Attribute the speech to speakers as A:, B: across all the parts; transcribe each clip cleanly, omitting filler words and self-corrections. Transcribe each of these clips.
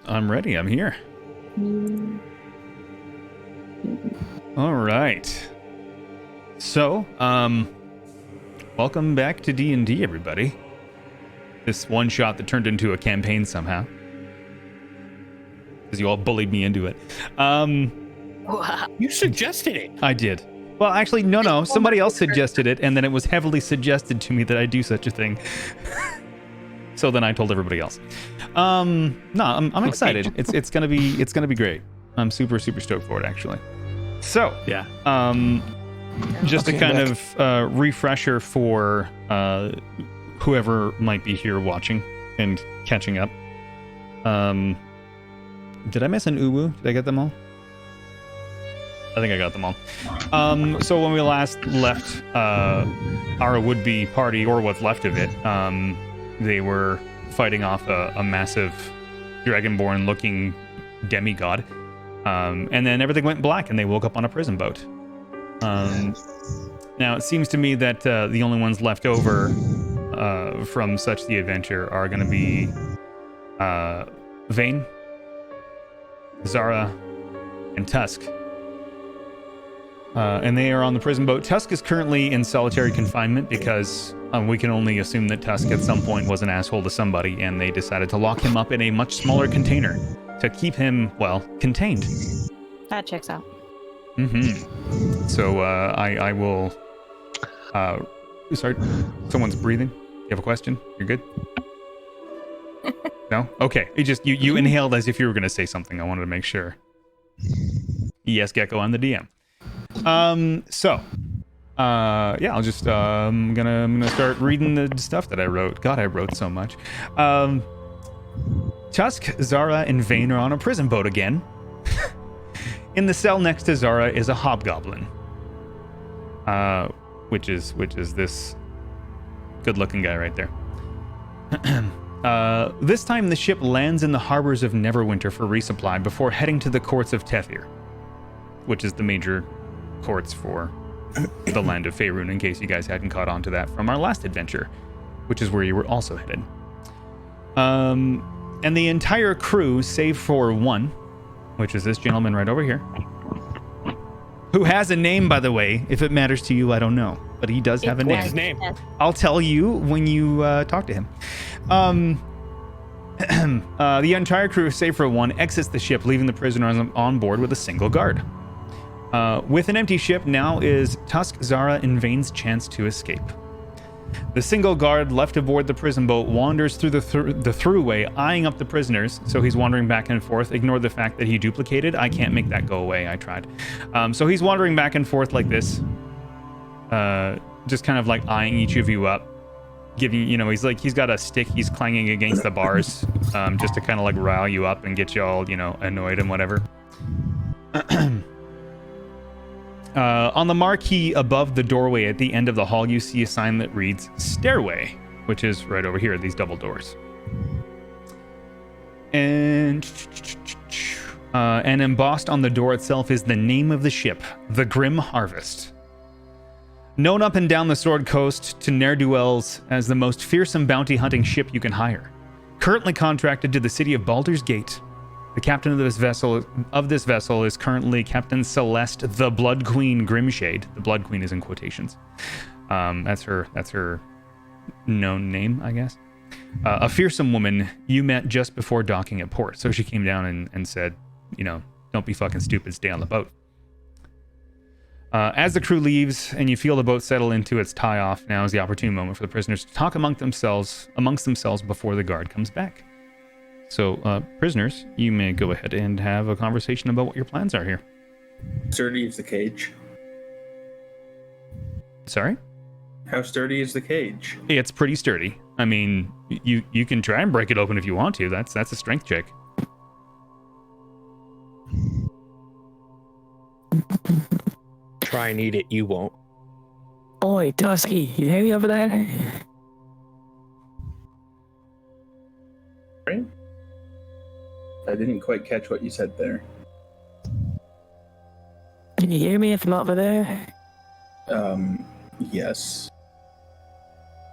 A: I'm ready. I'm here. All right. So, welcome back to D&D, everybody. This one shot that turned into a campaign somehow. Because you all bullied me into it.
B: You suggested it.
A: I did. Well, actually, no. Somebody else suggested it, and then it was heavily suggested to me that I do such a thing. So then I told everybody else. No, I'm excited. It's gonna be great. I'm super stoked for it, actually. So
B: yeah.
A: Just a kind of refresher for whoever might be here watching and catching up. Did I miss an uwu? Did I get them all? I think I got them all. So when we last left our would-be party, or what's left of it, they were fighting off a massive dragonborn-looking demigod. And then everything went black, and they woke up on a prison boat. Now, it seems to me that the only ones left over from such the adventure are going to be Vane, Zara, and Tusk. And they are on the prison boat. Tusk is currently in solitary confinement because we can only assume that Tusk at some point was an asshole to somebody, and they decided to lock him up in a much smaller container to keep him, well, contained.
C: That checks out.
A: Mm-hmm. So I will... sorry, someone's breathing. You have a question? You're good? No? Okay. You inhaled as if you were going to say something. I wanted to make sure. Yes, Gecko, I'm the DM. Yeah, I'll just, I'm gonna start reading the stuff that I wrote. God, I wrote so much. Tusk, Zara, and Vane are on a prison boat again. In the cell next to Zara is a hobgoblin. Which is this good-looking guy right there. This time the ship lands in the harbors of Neverwinter for resupply before heading to the courts of Tethir, which is the major courts for the land of Faerun, in case you guys hadn't caught on to that from our last adventure, which is where you were also headed. And the entire crew, save for one, which is this gentleman right over here, who has a name, by the way. If it matters to you, I don't know, but he does have a name.
B: What's his name?
A: I'll tell you when you talk to him. The entire crew, save for one, exits the ship, leaving the prisoners on board with a single guard. With an empty ship, now is Tusk, Zara, and Vane's chance to escape. The single guard left aboard the prison boat wanders through the throughway, eyeing up the prisoners. So he's wandering back and forth. Ignore the fact that he duplicated. I can't make that go away. I tried. So he's wandering back and forth like this, just kind of like eyeing each of you up, giving, he's got a stick he's clanging against the bars, just to kind of like rile you up and get you all, annoyed and whatever. On the marquee above the doorway at the end of the hall, you see a sign that reads Stairway, which is right over here, these double doors. And embossed on the door itself is the name of the ship, the Grim Harvest. Known up and down the Sword Coast to ne'er-do-wells as the most fearsome bounty hunting ship you can hire. Currently contracted to the city of Baldur's Gate. The captain of this vessel is currently Captain Celeste, the Blood Queen Grimshade. The Blood Queen is in quotations. That's her known name, I guess. A fearsome woman you met just before docking at port. So she came down and said, don't be fucking stupid, stay on the boat. As the crew leaves and you feel the boat settle into its tie-off, now is the opportune moment for the prisoners to talk amongst themselves before the guard comes back. So, prisoners, you may go ahead and have a conversation about what your plans are here.
D: Sturdy is the cage.
A: Sorry?
D: How sturdy is the cage?
A: It's pretty sturdy. I mean, you can try and break it open if you want to. That's a strength check.
B: Try and eat it, you won't.
E: Boy, Dusky, you hear me over there?
D: Right? I didn't quite catch what you said there.
E: Can you hear me if I'm over there?
D: Yes.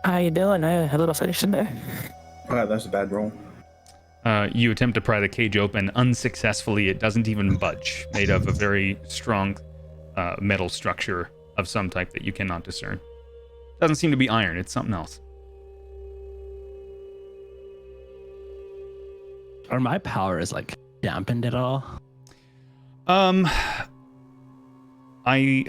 E: How you doing? A little fish in there.
D: Wow, that's a bad roll.
A: You attempt to pry the cage open. Unsuccessfully, it doesn't even budge. Made of a very strong metal structure of some type that you cannot discern. Doesn't seem to be iron. It's something else.
C: Are my powers like dampened at all?
A: I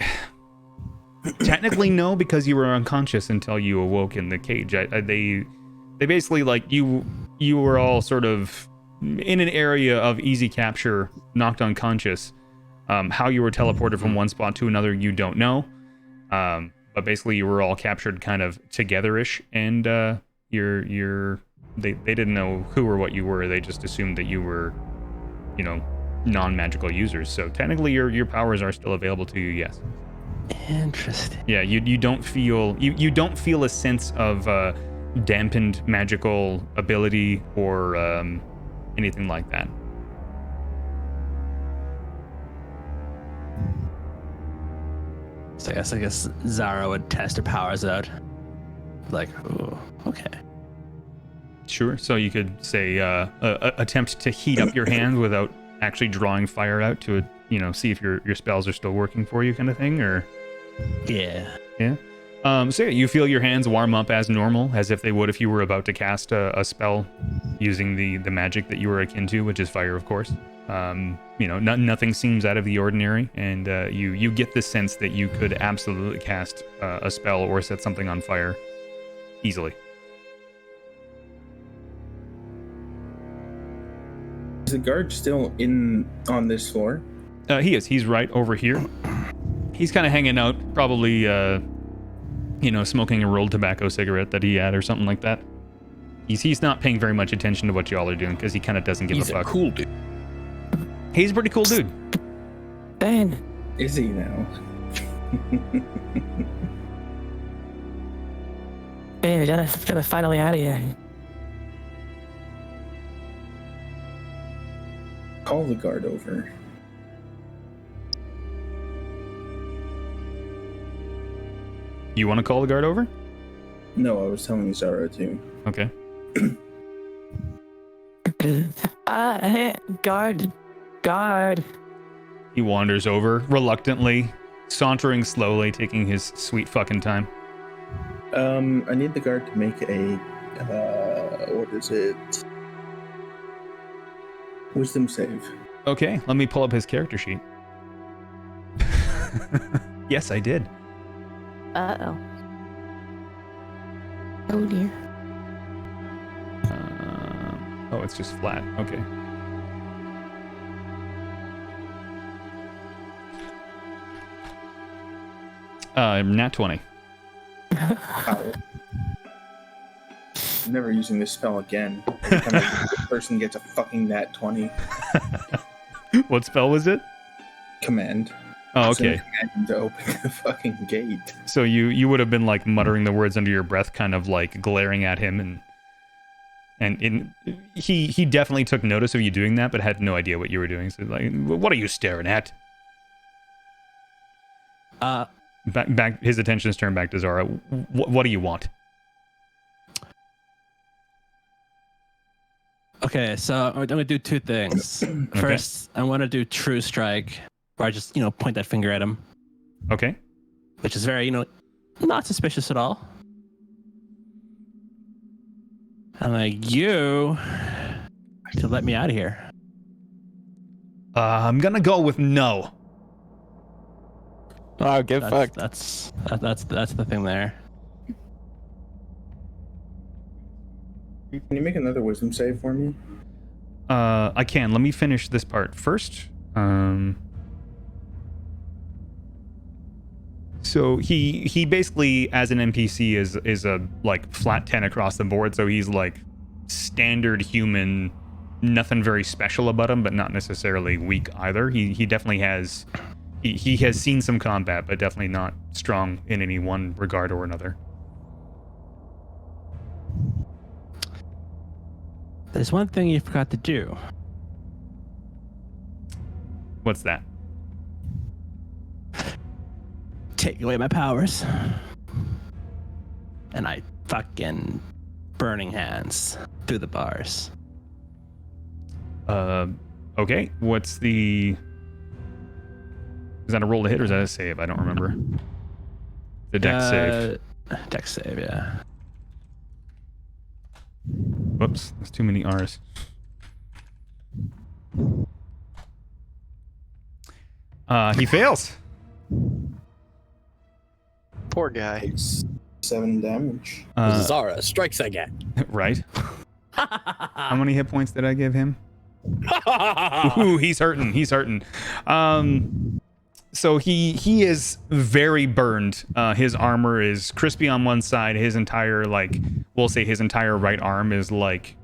A: technically no, because you were unconscious until you awoke in the cage. They basically, like, you were all sort of in an area of easy capture, knocked unconscious. How you were teleported from one spot to another, you don't know. But basically, you were all captured kind of together-ish, and they didn't know who or what you were. They just assumed that you were, non-magical users. So technically, your powers are still available to you. Yes.
C: Interesting.
A: Yeah, you don't feel you don't feel a sense of dampened magical ability or anything like that.
C: So I guess Zara would test her powers out. Like, ooh, okay.
A: Sure. So you could say attempt to heat up your hands without actually drawing fire out to see if your spells are still working for you, kind of thing, or
C: Yeah.
A: So yeah, you feel your hands warm up as normal, as if they would if you were about to cast a spell using the magic that you were akin to, which is fire, of course. Nothing seems out of the ordinary, and you get the sense that you could absolutely cast a spell or set something on fire easily.
D: Is the guard still on this floor?
A: He is. He's right over here. He's kind of hanging out, probably, smoking a rolled tobacco cigarette that he had or something like that. He's not paying very much attention to what y'all are doing because he kind of doesn't give a fuck.
B: He's a cool dude.
A: He's a pretty cool dude.
E: Ben.
D: Is he now?
E: Ben, we gotta finally out of here.
D: Call the guard over.
A: You want to call the guard over?
D: No, I was telling Zara to.
A: Okay.
E: Hey, guard.
A: He wanders over reluctantly, sauntering slowly, taking his sweet fucking time.
D: I need the guard to make a what is it? Wisdom save.
A: Okay, let me pull up his character sheet. Yes, I did.
F: Uh-oh. Oh dear.
A: Oh, it's just flat. Okay. Nat 20.
D: Wow. Never using this spell again. Every time a person gets a fucking nat 20.
A: What spell was it?
D: Command.
A: Oh, okay.
D: Command him to open the fucking gate.
A: So you would have been like muttering the words under your breath, kind of like glaring at him, and he definitely took notice of you doing that, but had no idea what you were doing. So like, what are you staring at? Back. His attention is turned back to Zara. What do you want?
C: Okay, so I'm gonna do two things. First, I want to do True Strike, where I just point that finger at him.
A: Okay.
C: Which is very not suspicious at all. I'm like, you to let me out of here.
A: I'm gonna go with no.
B: Oh, get fucked.
C: That's the thing there.
D: Can you make another wisdom save for me?
A: I can. Let me finish this part first. So he basically, as an NPC, is a like flat 10 across the board. So he's like standard human, nothing very special about him, but not necessarily weak either. He definitely has he has seen some combat, but definitely not strong in any one regard or another.
C: There's one thing you forgot to do.
A: What's that?
C: Take away my powers. And I fucking burning hands through the bars.
A: Okay. What's the? Is that a roll to hit or is that a save? I don't remember. The dex save.
C: Dex save, yeah.
A: Whoops, there's too many R's. He fails.
G: Poor guy.
D: Takes 7 damage.
B: Zara strikes again.
A: Right. How many hit points did I give him? Ooh, he's hurting. He's hurting. So he is very burned. His armor is crispy on one side. His entire, like, we'll say his entire right arm is like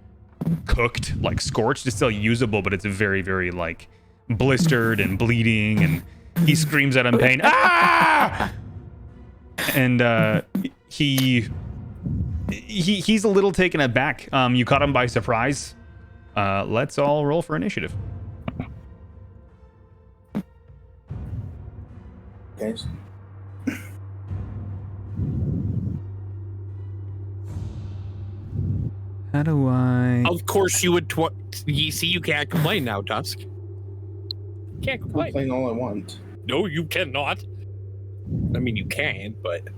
A: cooked, like scorched. It's still usable, but it's very, very like blistered and bleeding. And he screams out in pain. Ah! And he's a little taken aback. You caught him by surprise. Let's all roll for initiative.
D: Guys.
A: How do I?
B: Of course you would. You see, you can't complain now, Tusk. Can't
D: I'm
B: complain.
D: playing all I want.
B: No, you cannot. I mean, you can, but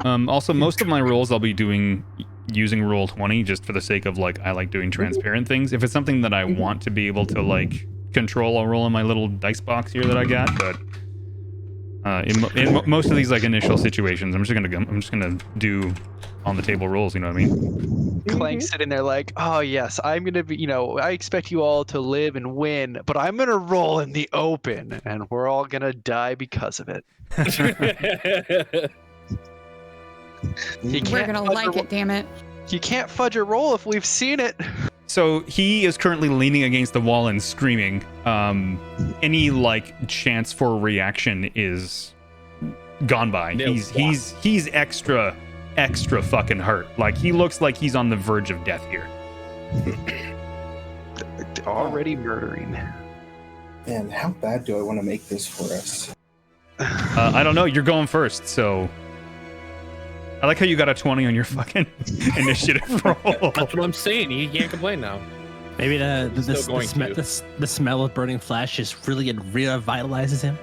A: Also, most of my rolls I'll be doing using roll 20 just for the sake of like I like doing transparent things. If it's something that I want to be able to like control, I'll roll in my little dice box here that I got. But in most of these like initial situations, I'm just gonna do on the table rolls. You know what I mean?
G: Clank sitting there like, oh yes, I'm gonna be, I expect you all to live and win, but I'm gonna roll in the open, and we're all gonna die because of it.
H: We're gonna like it, damn it.
G: You can't fudge a roll if we've seen it.
A: So he is currently leaning against the wall and screaming. Any like chance for reaction is gone by.
B: No.
A: He's extra fucking hurt. Like he looks like he's on the verge of death here.
G: Already murdering.
D: Man, how bad do I want to make this for us?
A: I don't know. You're going first, so I like how you got a 20 on your fucking initiative roll.
B: that's what I'm saying. You can't complain now.
C: Maybe
B: still going to.
C: the smell of burning flesh just really revitalizes him.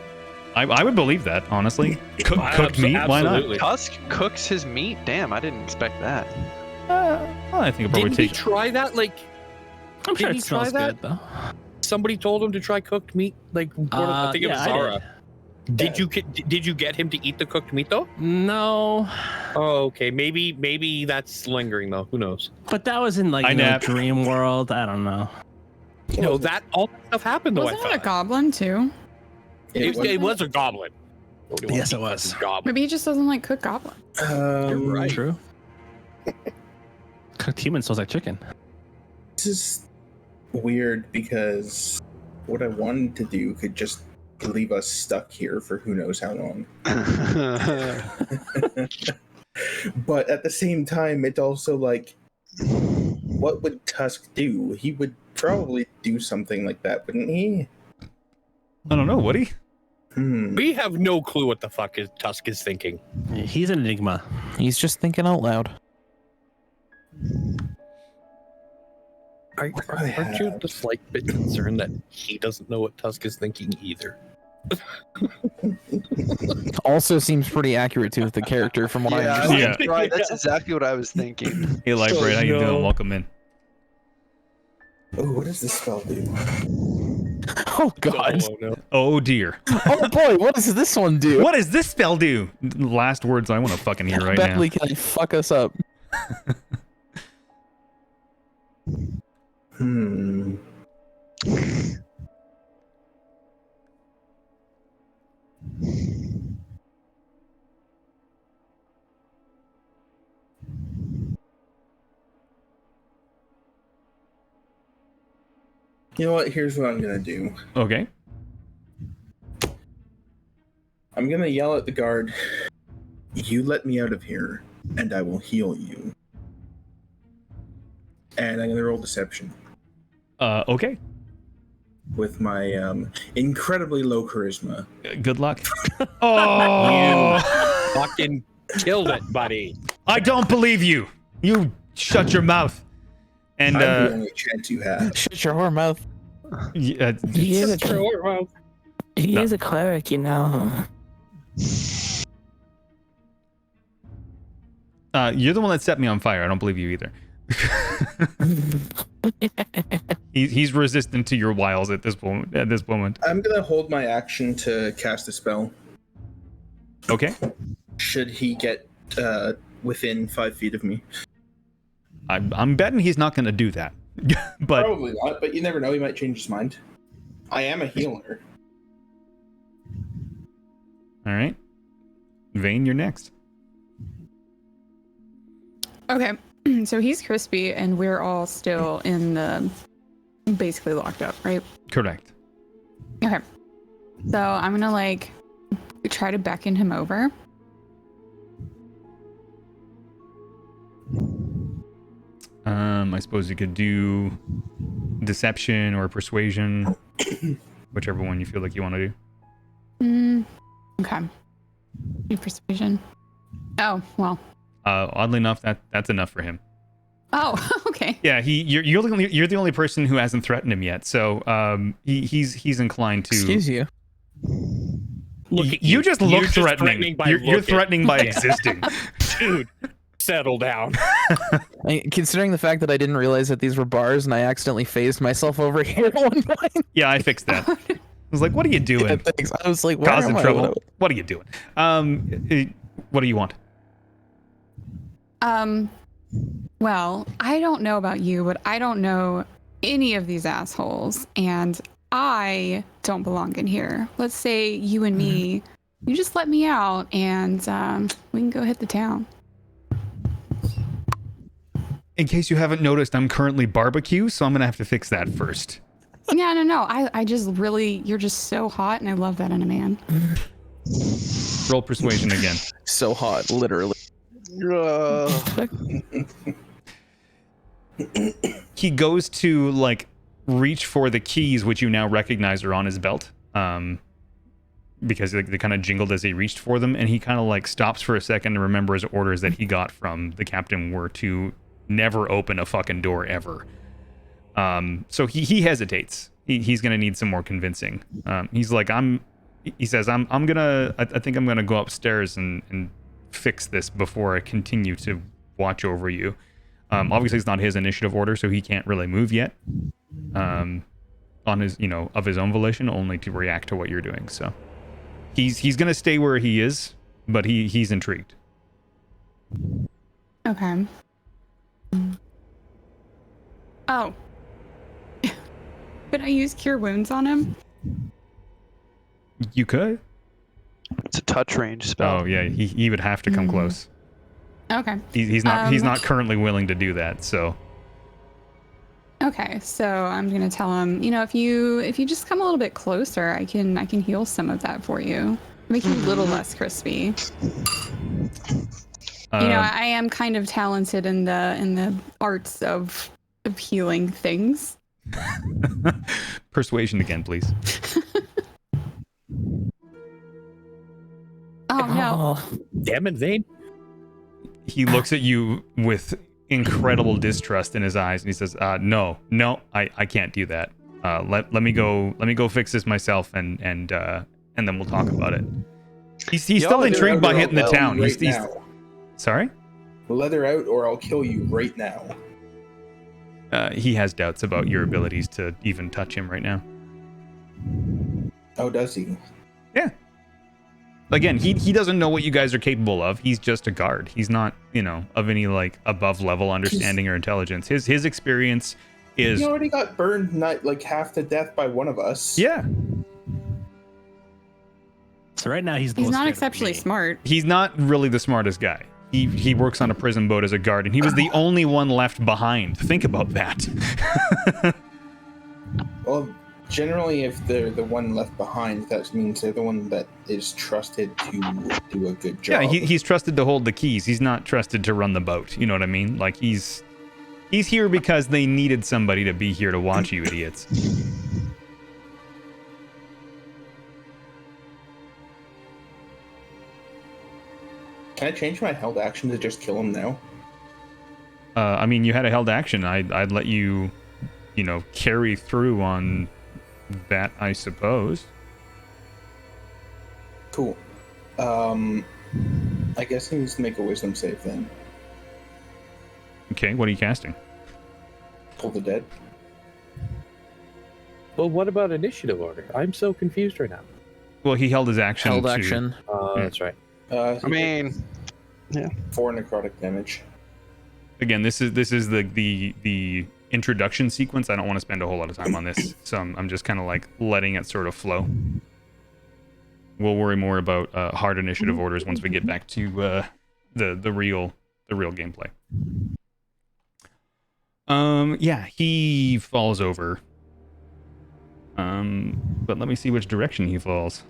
A: I would believe that, honestly. Cooked meat, why not?
B: Absolutely.
G: Tusk cooks his meat. Damn, I didn't expect that.
A: Well, I think it probably
B: Didn't he
A: take.
B: try that? Like,
C: I'm sure
B: Did
C: it
B: he try
C: smells
B: that?
C: good though.
B: somebody told him to try cooked meat. Like, I think it was
C: yeah, I
B: Zara. Did you get him to eat the cooked meat though?
C: No,
B: Oh, okay. Maybe that's lingering though. Who knows?
C: but that was in like dream world. I don't know.
B: That all that stuff happened though.
H: Wasn't
B: I
H: it a
B: thought
H: goblin too?
B: it was a goblin.
C: Yes, it was.
B: Goblin.
H: Maybe he just doesn't like cook goblin.
B: You're right.
C: True. Cooked human smells like chicken.
D: This is weird because what I wanted to do could just leave us stuck here for who knows how long. But at the same time, it's also like, what would Tusk do? He would probably do something like that, wouldn't he?
A: I don't know, would he?
B: We have no clue what the fuck Tusk is thinking.
C: He's an enigma.
I: He's just thinking out loud.
B: Aren't you the slight bit concerned that he doesn't know what Tusk is thinking either?
I: Also seems pretty accurate to the character from what I understand.
A: Yeah.
G: Right, that's exactly what I was thinking.
A: Hey, Lightbright, how you doing? Welcome in.
D: Oh, what does this spell do?
I: Oh god.
B: Oh, no.
A: Oh dear.
I: Oh boy, what does this one do?
A: What does this spell do? Last words I want to fucking hear right
I: Bentley
A: now.
I: can fuck us up.
D: You know what? Here's what I'm gonna do.
A: Okay.
D: I'm gonna yell at the guard, "You let me out of here, and I will heal you." And I'm gonna roll deception
A: Okay.
D: with my incredibly low charisma.
A: Good luck. Oh,
B: Fucking killed it, buddy.
A: I don't believe you. You shut your mouth. And
D: I'm the only chance you have.
I: Shut your whore mouth.
E: He is he
A: No.
E: is a cleric, you know.
A: You're the one that set me on fire. I don't believe you either. He's resistant to your wiles at this moment.
D: I'm gonna hold my action to cast a spell.
A: Okay.
D: Should he get within 5 feet of me?
A: I'm betting he's not going to do that. But
D: Probably not, but you never know. He might change his mind. I am a healer.
A: all right, Vane, you're next.
H: Okay, so he's crispy, and we're all still in the basically locked up, right?
A: Correct.
H: Okay, so I'm gonna like try to beckon him over.
A: I suppose you could do deception or persuasion, whichever one you feel like you want to do.
H: Okay. Do persuasion. Oh well.
A: Oddly enough, that's enough for him.
H: Oh, okay.
A: Yeah, you're the only person who hasn't threatened him yet, so he's inclined to.
I: Excuse you.
A: You just look
B: You're just
A: threatening.
B: by
A: You're
B: looking.
A: threatening by existing.
B: Dude, settle down.
I: Considering the fact that I didn't realize that these were bars and I accidentally phased myself over here at one point.
A: Yeah, I fixed that. I was like, "What are you doing?
I: Yeah, thanks. I was like, where
A: Causing
I: am I?
A: trouble? What are you doing? What do you want?"
H: Well, I don't know about you, but I don't know any of these assholes, and I don't belong in here. Let's say you and me, you just let me out, and we can go hit the town.
A: In case you haven't noticed, I'm currently barbecue, so I'm gonna have to fix that first.
H: Yeah, no. I just really, you're just so hot, and I love that in a man.
A: Roll persuasion again.
I: So hot, literally.
A: He goes to like reach for the keys, which you now recognize are on his belt, because they kind of jingled as he reached for them, and he kind of like stops for a second to remember his orders that he got from the captain were to never open a fucking door ever. So he hesitates. He's gonna need some more convincing. He's like, I think I'm gonna go upstairs and fix this before I continue to watch over you. Obviously it's not his initiative order, so he can't really move yet. On his, of his own volition, only to react to what you're doing. So he's gonna stay where he is, but he's intrigued.
H: Okay. Oh. Could I use Cure Wounds on him?
A: You could.
G: It's a touch range spell.
A: Oh yeah, he would have to come close.
H: Okay.
A: He's not currently willing to do that. So.
H: Okay, so I'm gonna tell him, if you just come a little bit closer, I can heal some of that for you, make you a little less crispy. I am kind of talented in the arts of healing things.
A: Persuasion again, please.
H: Oh no!
B: Damn it, Vane.
A: He looks at you with incredible distrust in his eyes, and he says, "No, I can't do that. Let me go fix this myself, and then we'll talk about it." He's still intrigued by hitting the town. He's sorry.
D: Let her out, or I'll kill you right now.
A: He has doubts about your abilities to even touch him right now.
D: Oh, does he?
A: Yeah. Again, he doesn't know what you guys are capable of. He's just a guard. He's not, of any like above level understanding or intelligence. His experience is.
D: He already got burned like half to death by one of us.
A: Yeah.
C: So right now he's
H: He's not
C: scared of
H: exceptionally
C: me.
H: smart.
A: He's not really the smartest guy. He works on a prison boat as a guard, and he was the only one left behind. Think about that.
D: Well, generally, if they're the one left behind, that means they're the one that is trusted to do a good job.
A: Yeah, he's trusted to hold the keys. He's not trusted to run the boat. You know what I mean? Like he's here because they needed somebody to be here to watch you idiots.
D: Can I change my held action to just kill him now?
A: I mean, you had a held action. I'd let you, carry through on that, I suppose.
D: Cool. I guess he needs to make a wisdom save then.
A: Okay, what are you casting?
D: Pull the dead.
B: Well, what about initiative order? I'm so confused right now.
A: Well, he held his action.
I: Held action.
B: That's right.
G: I mean,
D: 4 necrotic damage.
A: Again, this is the introduction sequence. I don't want to spend a whole lot of time on this, so I'm just kind of like letting it sort of flow. We'll worry more about hard initiative orders once we get back to the real gameplay. Yeah, he falls over. But let me see which direction he falls.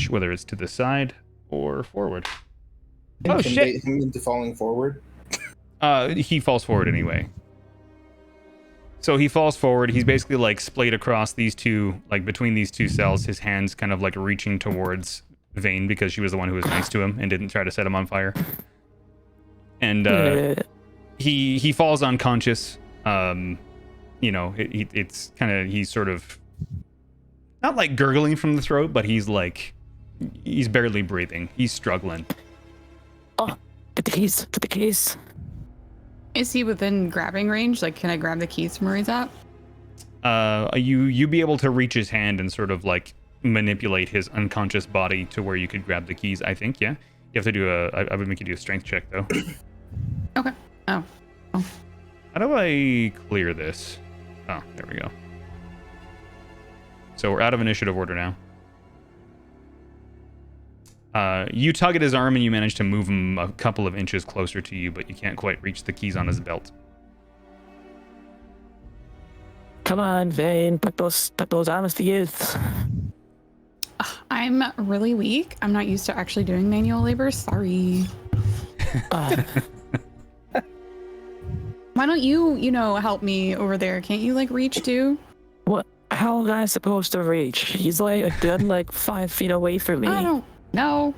A: Whether it's to the side or forward. Oh shit!
D: Him into falling forward.
A: He falls forward anyway. So he falls forward. He's basically like splayed across these two, like between these two cells. His hands kind of like reaching towards Vane because she was the one who was nice to him and didn't try to set him on fire. And he falls unconscious. It's kind of, he's sort of not like gurgling from the throat, but he's barely breathing. He's struggling.
E: Oh, get the keys. Get the keys.
H: Is he within grabbing range? Like, can I grab the keys from where he's at?
A: You be able to reach his hand and sort of like manipulate his unconscious body to where you could grab the keys. I think, yeah. You have to do I would make you do a strength check though.
H: Okay. Oh.
A: How do I clear this? Oh, there we go. So we're out of initiative order now. You tug at his arm and you manage to move him a couple of inches closer to you, but you can't quite reach the keys on his belt.
E: Come on, Vane. Put those arms to use.
H: I'm really weak. I'm not used to actually doing manual labor. Sorry. Why don't you, help me over there? Can't you, reach too?
E: What? How am I supposed to reach? He's a good 5 feet away from me.
H: I don't know.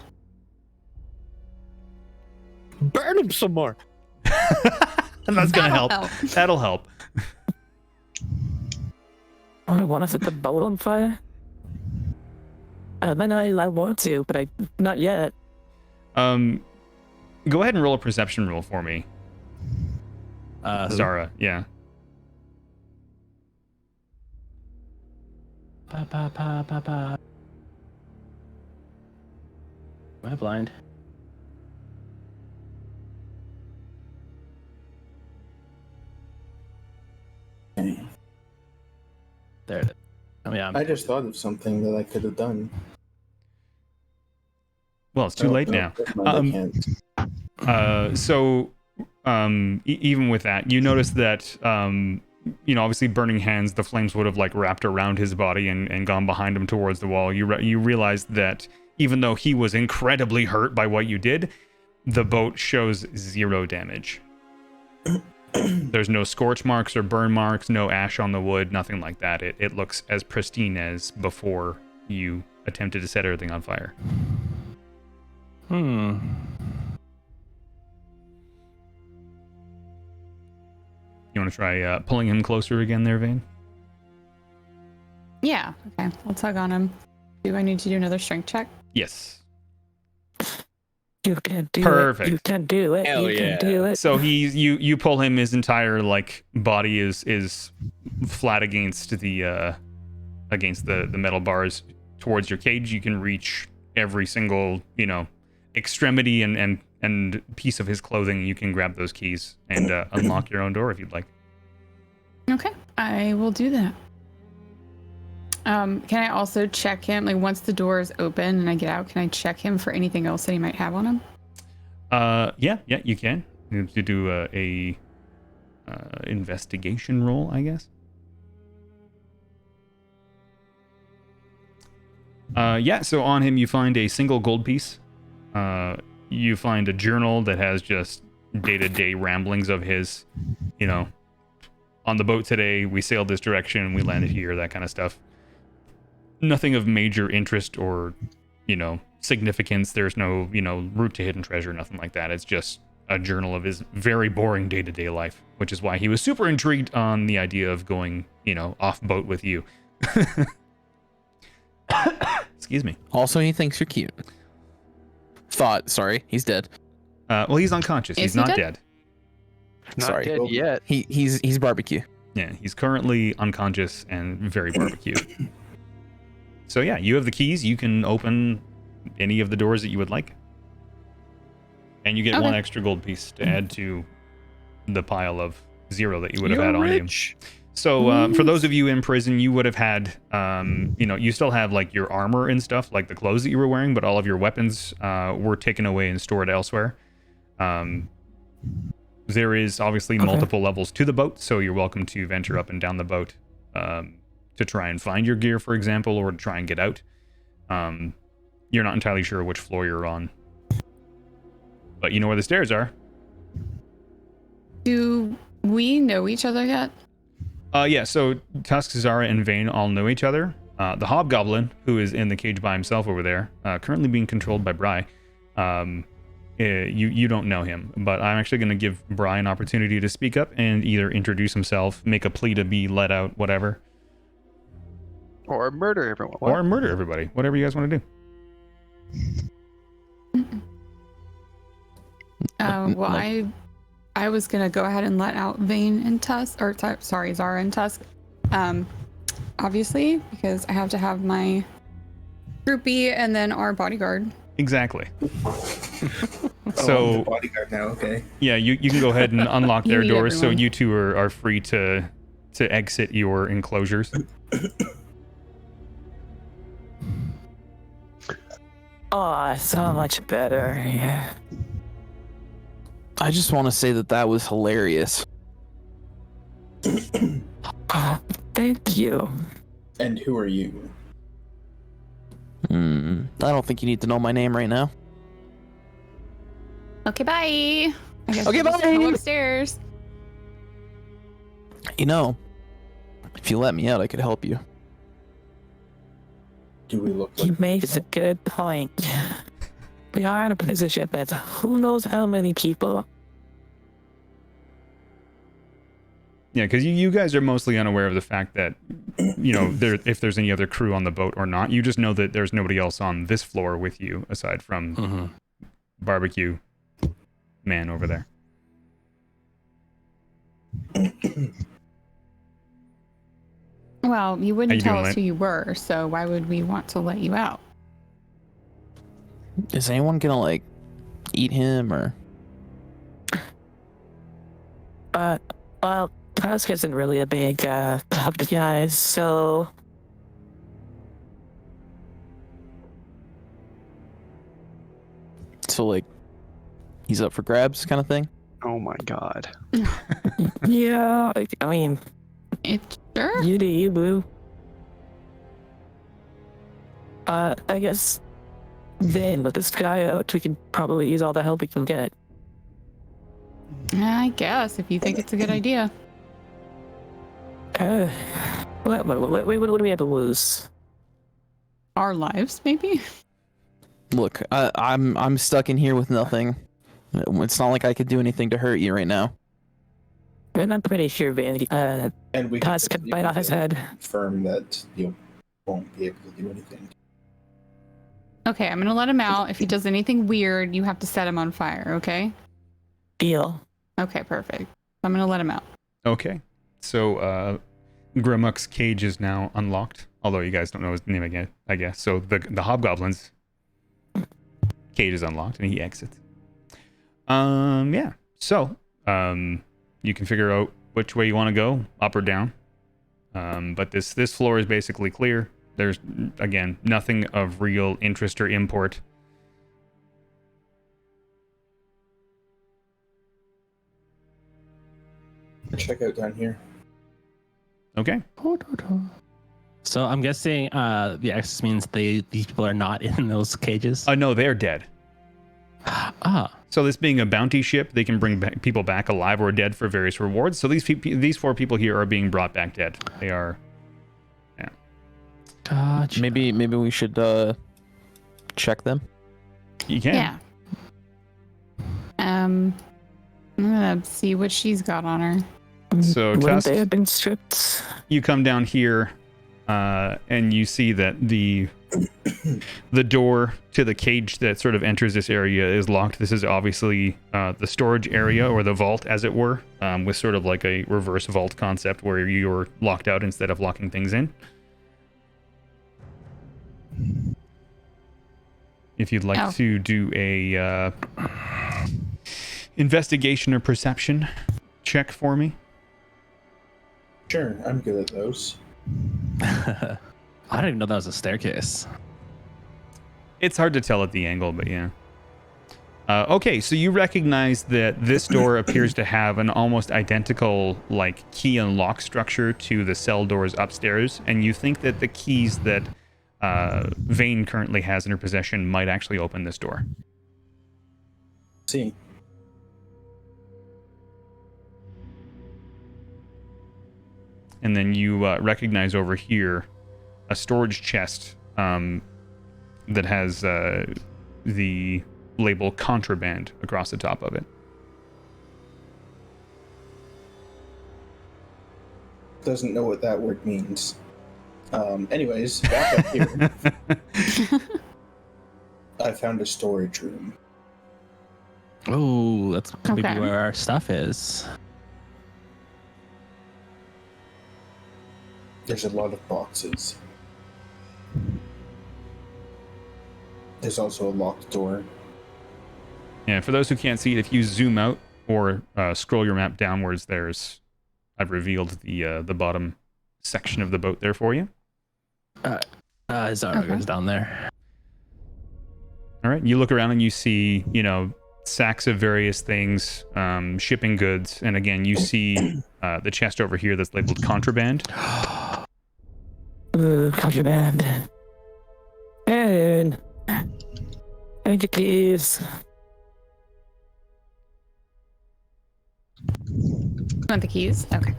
B: Burn him some more.
A: And that's gonna help. That'll help.
E: I want to set the boat on fire. Then I want to, but not yet.
A: Go ahead and roll a perception roll for me. Zara, yeah.
C: Am I blind? There it is. Oh, yeah.
D: I just thought of something that I could have done.
A: Well, it's too late now. Even with that, you notice that, obviously burning hands, the flames would have wrapped around his body and gone behind him towards the wall. You realize that even though he was incredibly hurt by what you did, the boat shows 0 damage. There's no scorch marks or burn marks, no ash on the wood, nothing like that. It looks as pristine as before you attempted to set everything on fire.
C: Hmm.
A: You want to try pulling him closer again there, Vane?
H: Yeah. Okay. I'll tug on him. Do I need to do another strength check?
A: Yes.
E: You can do
A: Perfect.
E: it. You can do it.
B: Hell
E: you
B: yeah.
E: can do it.
A: So you pull him, his entire body is flat against the metal bars towards your cage. You can reach every single extremity and piece of his clothing. You can grab those keys and unlock your own door if you'd like.
H: Okay. I will do that. Can I also check him? Once the door is open and I get out, can I check him for anything else that he might have on him?
A: Yeah, you can. You have to do a investigation roll, I guess. Yeah, so on him you find a single gold piece. You find a journal that has just day-to-day ramblings of his, on the boat today, we sailed this direction, we landed here, that kind of stuff. Nothing of major interest or, significance. There's no, route to hidden treasure, nothing like that. It's just a journal of his very boring day-to-day life, which is why he was super intrigued on the idea of going, off boat with you. Excuse me.
I: Also, he thinks you're cute. Sorry, he's dead.
A: Well, he's unconscious.
H: Is
A: He's
H: he
A: not
H: dead?
A: dead.
G: Not
I: Sorry.
G: dead yet.
I: He's barbecue.
A: Yeah, he's currently unconscious and very barbecue. So yeah, you have the keys. You can open any of the doors that you would like. And you get one
H: Okay.
A: extra gold piece to add to the pile of 0 that you would have had on you. So for those of you in prison, you would have had, you still have like your armor and stuff, like the clothes that you were wearing, but all of your weapons were taken away and stored elsewhere. There is obviously multiple levels to the boat, so you're welcome to venture up and down the boat to try and find your gear, for example, or to try and get out. You're not entirely sure which floor you're on, but you know where the stairs are.
H: Do we know each other yet?
A: Yeah, so Tusk, Zara, and Vane all know each other. The Hobgoblin, who is in the cage by himself over there, currently being controlled by Bry, you don't know him, but I'm actually going to give Bry an opportunity to speak up and either introduce himself, make a plea to be let out, whatever.
G: Or murder everyone. What?
A: Or murder everybody, whatever you guys want to do.
H: Well, I was gonna go ahead and let out Vane and Tusk, or sorry, Zara and Tusk. Obviously, because I have to have my groupie and then our bodyguard.
A: Exactly.
D: I'm
A: So
D: the bodyguard now. Okay.
A: yeah, you can go ahead and unlock
H: You
A: their
H: need
A: doors, so
H: everyone.
A: you two are free to exit your enclosures.
E: Oh, so much better. Yeah.
I: I just want to say that was hilarious.
E: Oh, thank you.
D: And who are you?
I: I don't think you need to know my name right now.
H: Okay, bye. I guess
I: Okay,
H: we'll just
I: bye.
H: Go upstairs.
I: You know, if you let me out, I could help you.
D: Do we look
E: He
D: like?
E: makes a good point. We are in a position that who knows how many people.
A: Yeah, because you guys are mostly unaware of the fact that, if there's any other crew on the boat or not. You just know that there's nobody else on this floor with you aside from barbecue man over there.
H: Well, you
A: How
H: wouldn't
A: you
H: tell
A: doing,
H: us
A: mate?
H: who you were, so why would we want to let you out?
I: Is anyone gonna eat him or?
E: Well, Tusk isn't really a big puppy guy, so
I: So he's up for grabs, kind of thing.
G: Oh my god.
E: yeah. I mean,
H: Sure.
E: you do you, boo. I guess then let this guy out. We can probably use all the help we can get.
H: I guess if you think it's a good idea.
E: What do we have to lose?
H: Our lives, maybe.
I: Look, I'm stuck in here with nothing. It's not like I could do anything to hurt you right now.
E: And I'm pretty sure Vanity,
D: And we
E: Tusk can bite off his head.
D: confirm that you won't be able to do anything.
H: Okay, I'm gonna let him out. If he does anything weird, you have to set him on fire, okay?
E: Deal.
H: Okay, perfect. I'm gonna let him out.
A: Okay. So Grimmuck's cage is now unlocked, although you guys don't know his name again, I guess. So the Hobgoblin's cage is unlocked and he exits. Yeah. So you can figure out which way you want to go, up or down. But this floor is basically clear. There's, again, nothing of real interest or import.
D: Check out down here.
A: Okay.
C: So I'm guessing the access means these people are not in those cages.
A: No, they're dead.
C: Ah,
A: So this being a bounty ship, they can bring people back alive or dead for various rewards. So these 4 people here are being brought back dead. They are. Yeah.
C: gotcha.
I: Maybe we should check them.
A: You can.
H: Yeah. I'm gonna see what she's got on her.
A: So
E: Wouldn't
A: Tusk,
E: they have been stripped?
A: you come down here, and you see that the door to the cage that sort of enters this area is locked. This is obviously the storage area, or the vault, as it were, with sort of like a reverse vault concept where you're locked out instead of locking things in. If you'd like to do a investigation or perception check for me.
D: Sure, I'm good at those.
C: I didn't even know that was a staircase.
A: It's hard to tell at the angle, but yeah. Okay, so you recognize that this door appears to have an almost identical like key and lock structure to the cell doors upstairs, and you think that the keys that Vane currently has in her possession might actually open this door.
D: See.
A: And then you recognize over here a storage chest that has the label contraband across the top of it.
D: Doesn't know what that word means. Anyways, back up here. I found a storage room.
C: Oh, that's maybe
H: Okay.
C: where our stuff is.
D: There's a lot of boxes. There's also a locked door.
A: And for those who can't see it, if you zoom out or scroll your map downwards, I've revealed the bottom section of the boat there for you.
C: Zara goes down there.
A: All right, you look around and you see, sacks of various things, shipping goods, and again, you see the chest over here that's labeled contraband.
E: Contraband. And the keys.
H: Want the keys? Okay.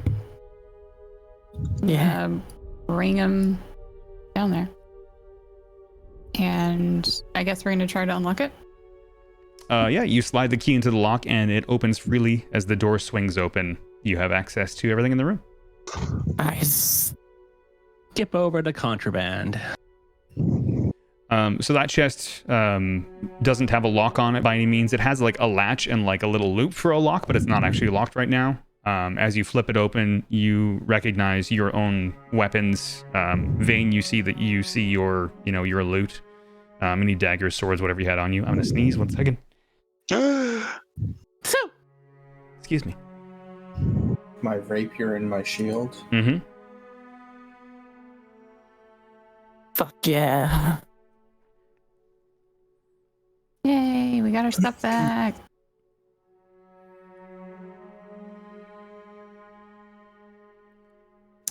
E: Yeah.
H: Bring them down there. And I guess we're going to try to unlock it.
A: Yeah, you slide the key into the lock and it opens freely. As the door swings open, you have access to everything in the room.
E: Nice.
C: Skip over to contraband.
A: So that chest doesn't have a lock on it by any means. It has like a latch and like a little loop for a lock, but it's not actually locked right now. As you flip it open, you recognize your own weapons. Vane, you see your, your loot. Any daggers, swords, whatever you had on you. I'm gonna sneeze 1 second. Excuse me.
D: My rapier and my shield.
A: Mm-hmm.
E: Fuck yeah.
H: Yay, we got our stuff back.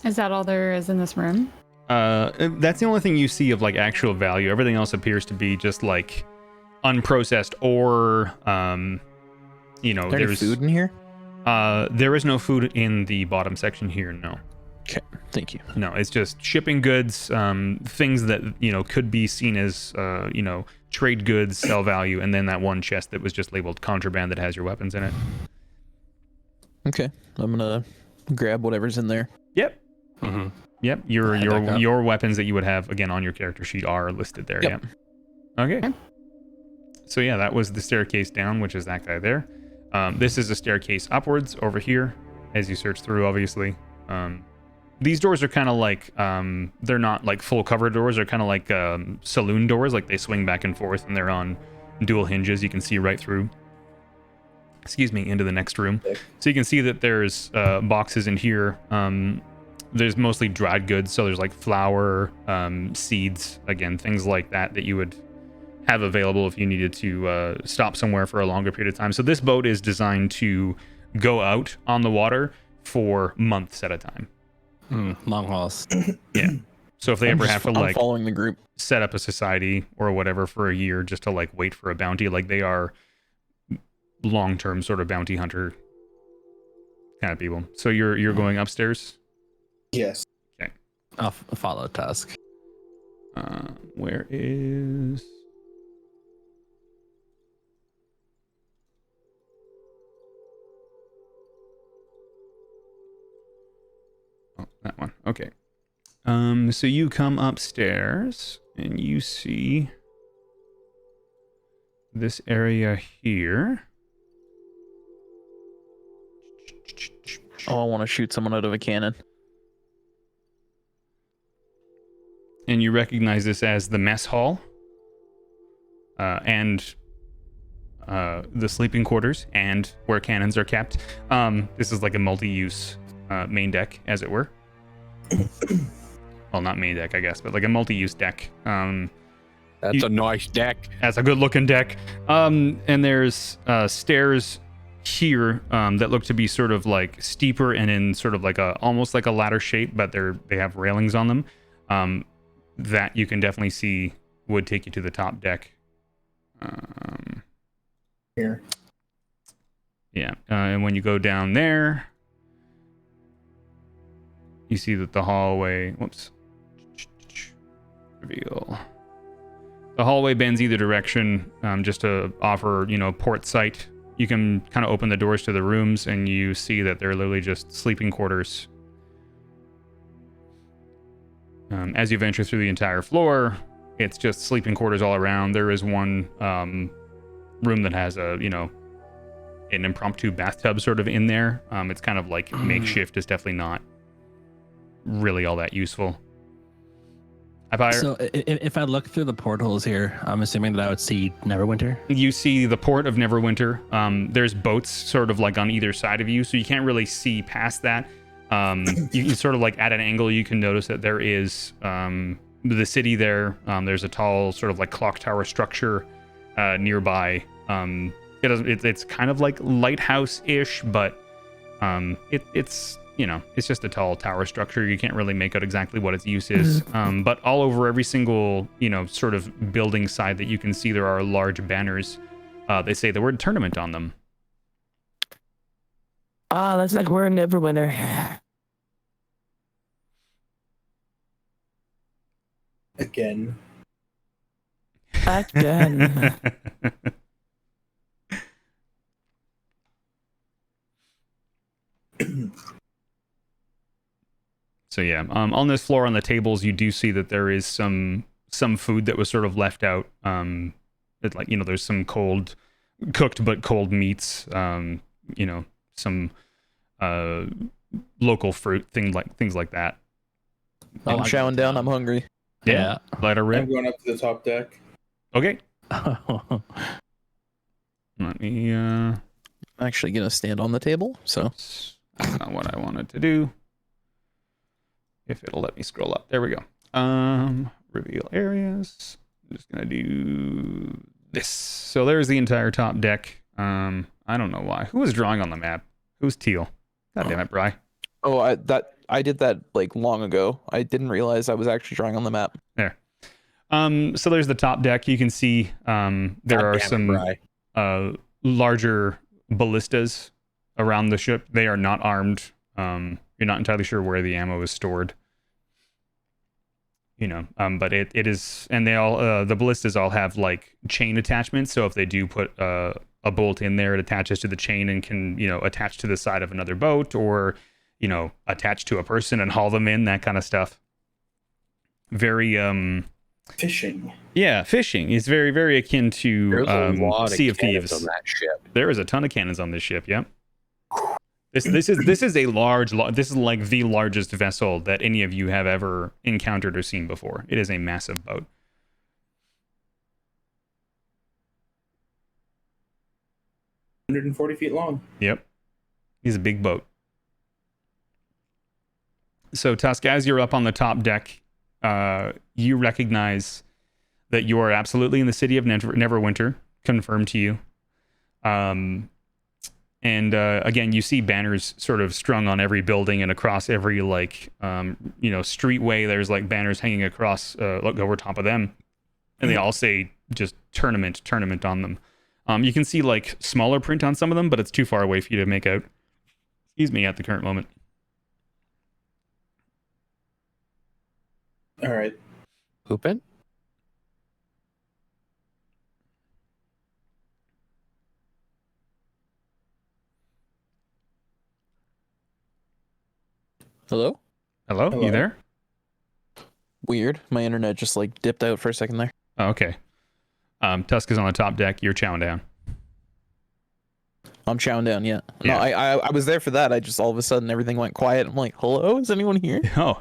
H: Is that all there is in this room?
A: That's the only thing you see of like actual value. Everything else appears to be just like unprocessed or
I: There's
A: there's
I: food in here.
A: There is no food in the bottom section here. No.
I: Okay, thank you.
A: No, it's just shipping goods, things that could be seen as trade goods, sell value, and then that one chest that was just labeled contraband that has your weapons in it.
I: Okay, I'm gonna grab whatever's in there.
A: Yep.
C: Mm-hmm.
A: Yep. Your weapons that you would have again on your character sheet are listed there.
I: Yep.
A: Yeah. Okay. So yeah, that was the staircase down, which is that guy there. This is a staircase upwards over here, as you search through, obviously. These doors are kind of like, they're not like full cover doors. They're kind of like saloon doors, like they swing back and forth and they're on dual hinges. You can see right through, into the next room. So you can see that there's boxes in here. There's mostly dried goods. So there's like flour, seeds, again, things like that you would have available if you needed to stop somewhere for a longer period of time. So this boat is designed to go out on the water for months at a time.
C: Long hauls.
A: Yeah. So if they ever have to
I: I'm following the group.
A: set up a society or whatever for a year just to like wait for a bounty, like they are long-term sort of bounty hunter kind of people. So you're going upstairs?
D: Yes.
A: Okay.
C: I'll follow Tusk.
A: Where is... Okay. So you come upstairs and you see this area here.
I: Oh, I want to shoot someone out of a cannon.
A: And you recognize this as the mess hall and the sleeping quarters and where cannons are kept. This is like a multi-use main deck, as it were. Well, not main deck, I guess, but like a multi-use deck.
B: That's a nice deck.
A: That's a good-looking deck. And there's stairs here that look to be sort of like steeper and in sort of like a almost like a ladder shape, but they have railings on them. That you can definitely see would take you to the top deck.
D: Here.
A: Yeah, and when you go down there, you see that the hallway. Whoops. Reveal. The hallway bends either direction, just to offer, port sight. You can kind of open the doors to the rooms, and you see that they're literally just sleeping quarters. As you venture through the entire floor, it's just sleeping quarters all around. There is one room that has an impromptu bathtub sort of in there. It's kind of like makeshift. It's definitely not really all that useful.
C: So if I look through the portholes here, I'm assuming that I would see Neverwinter.
A: You see the port of Neverwinter. There's boats sort of like on either side of you, so you can't really see past that. You sort of like at an angle, you can notice that there is the city there. There's a tall sort of like clock tower structure nearby. It's kind of like lighthouse-ish, but it's just a tall tower structure. You can't really make out exactly what its use is. But all over every single, sort of building side that you can see, there are large banners. They say the word tournament on them.
E: Ah, that's like we're a Neverwinter.
D: Again.
E: Again.
A: So yeah, on this floor on the tables, you do see that there is some food that was sort of left out. There's some cooked but cold meats. Some local fruit, things like that.
I: I'm chowing down. I'm hungry.
A: Yeah. Light a
D: I'm
A: rib.
D: going up to the top deck.
A: Okay. Let me.
I: I'm actually gonna stand on the table. So
A: That's not what I wanted to do. If it'll let me scroll up. There we go. Reveal areas. I'm just gonna do this. So there's the entire top deck. I don't know why. Who was drawing on the map? Who's teal? God damn it, Bri.
I: Oh, I did that like long ago. I didn't realize I was actually drawing on the map.
A: There. So there's the top deck. You can see there are some larger ballistas around the ship. They are not armed. You're not entirely sure where the ammo is stored. But it is, and they all the ballistas all have like chain attachments. So if they do put a bolt in there, it attaches to the chain and can attach to the side of another boat, or attach to a person and haul them in, that kind of stuff. Very
D: Fishing.
A: Yeah, fishing is very, very akin to
B: There's a lot
A: Sea
B: of
A: of Thieves.
B: cannons on that ship.
A: There is a ton of cannons on this ship. Yep. This is a large. This is like the largest vessel that any of you have ever encountered or seen before. It is a massive boat.
D: 140 feet long.
A: Yep. He's a big boat. So Tusk, as you're up on the top deck, you recognize that you are absolutely in the city of Neverwinter, confirmed to you. And again, you see banners sort of strung on every building and across every streetway. There's like banners hanging across over top of them, and they all say just tournament on them. You can see like smaller print on some of them, but it's too far away for you to make out. Excuse me, at the current moment.
D: All right.
B: Hoopin?
I: Hello?
A: Hello?
D: Hello?
A: You there?
I: Weird. My internet just like dipped out for a second there.
A: Oh, okay. Tusk is on the top deck. You're chowing down.
I: I'm chowing down. Yeah.
A: Yeah.
I: No, I was there for that. I just all of a sudden everything went quiet. I'm like, hello, is anyone here?
A: Oh.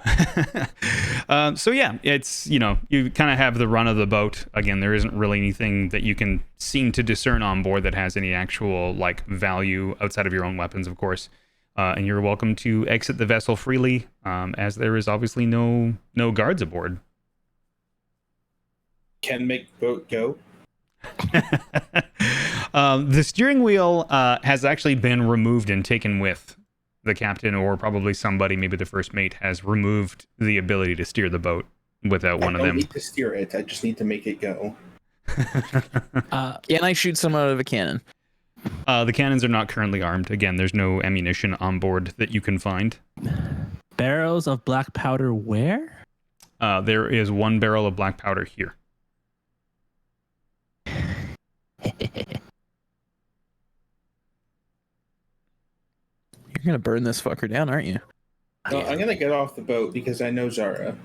A: So yeah, it's, you kind of have the run of the boat. Again, there isn't really anything that you can seem to discern on board that has any actual like value outside of your own weapons, of course. And you're welcome to exit the vessel freely, as there is obviously no guards aboard.
D: Can make boat go.
A: The steering wheel has actually been removed and taken with the captain, or probably somebody, maybe the first mate, has removed the ability to steer the boat without one
D: I
A: of
D: don't
A: them.
D: need to steer it. I just need to make it go.
I: Can I shoot someone out of a cannon?
A: The cannons are not currently armed. Again, there's no ammunition on board that you can find.
C: Barrels of black powder where?
A: There is one barrel of black powder here.
I: You're gonna burn this fucker down, aren't you?
D: Well, I'm gonna get off the boat because I know Zara.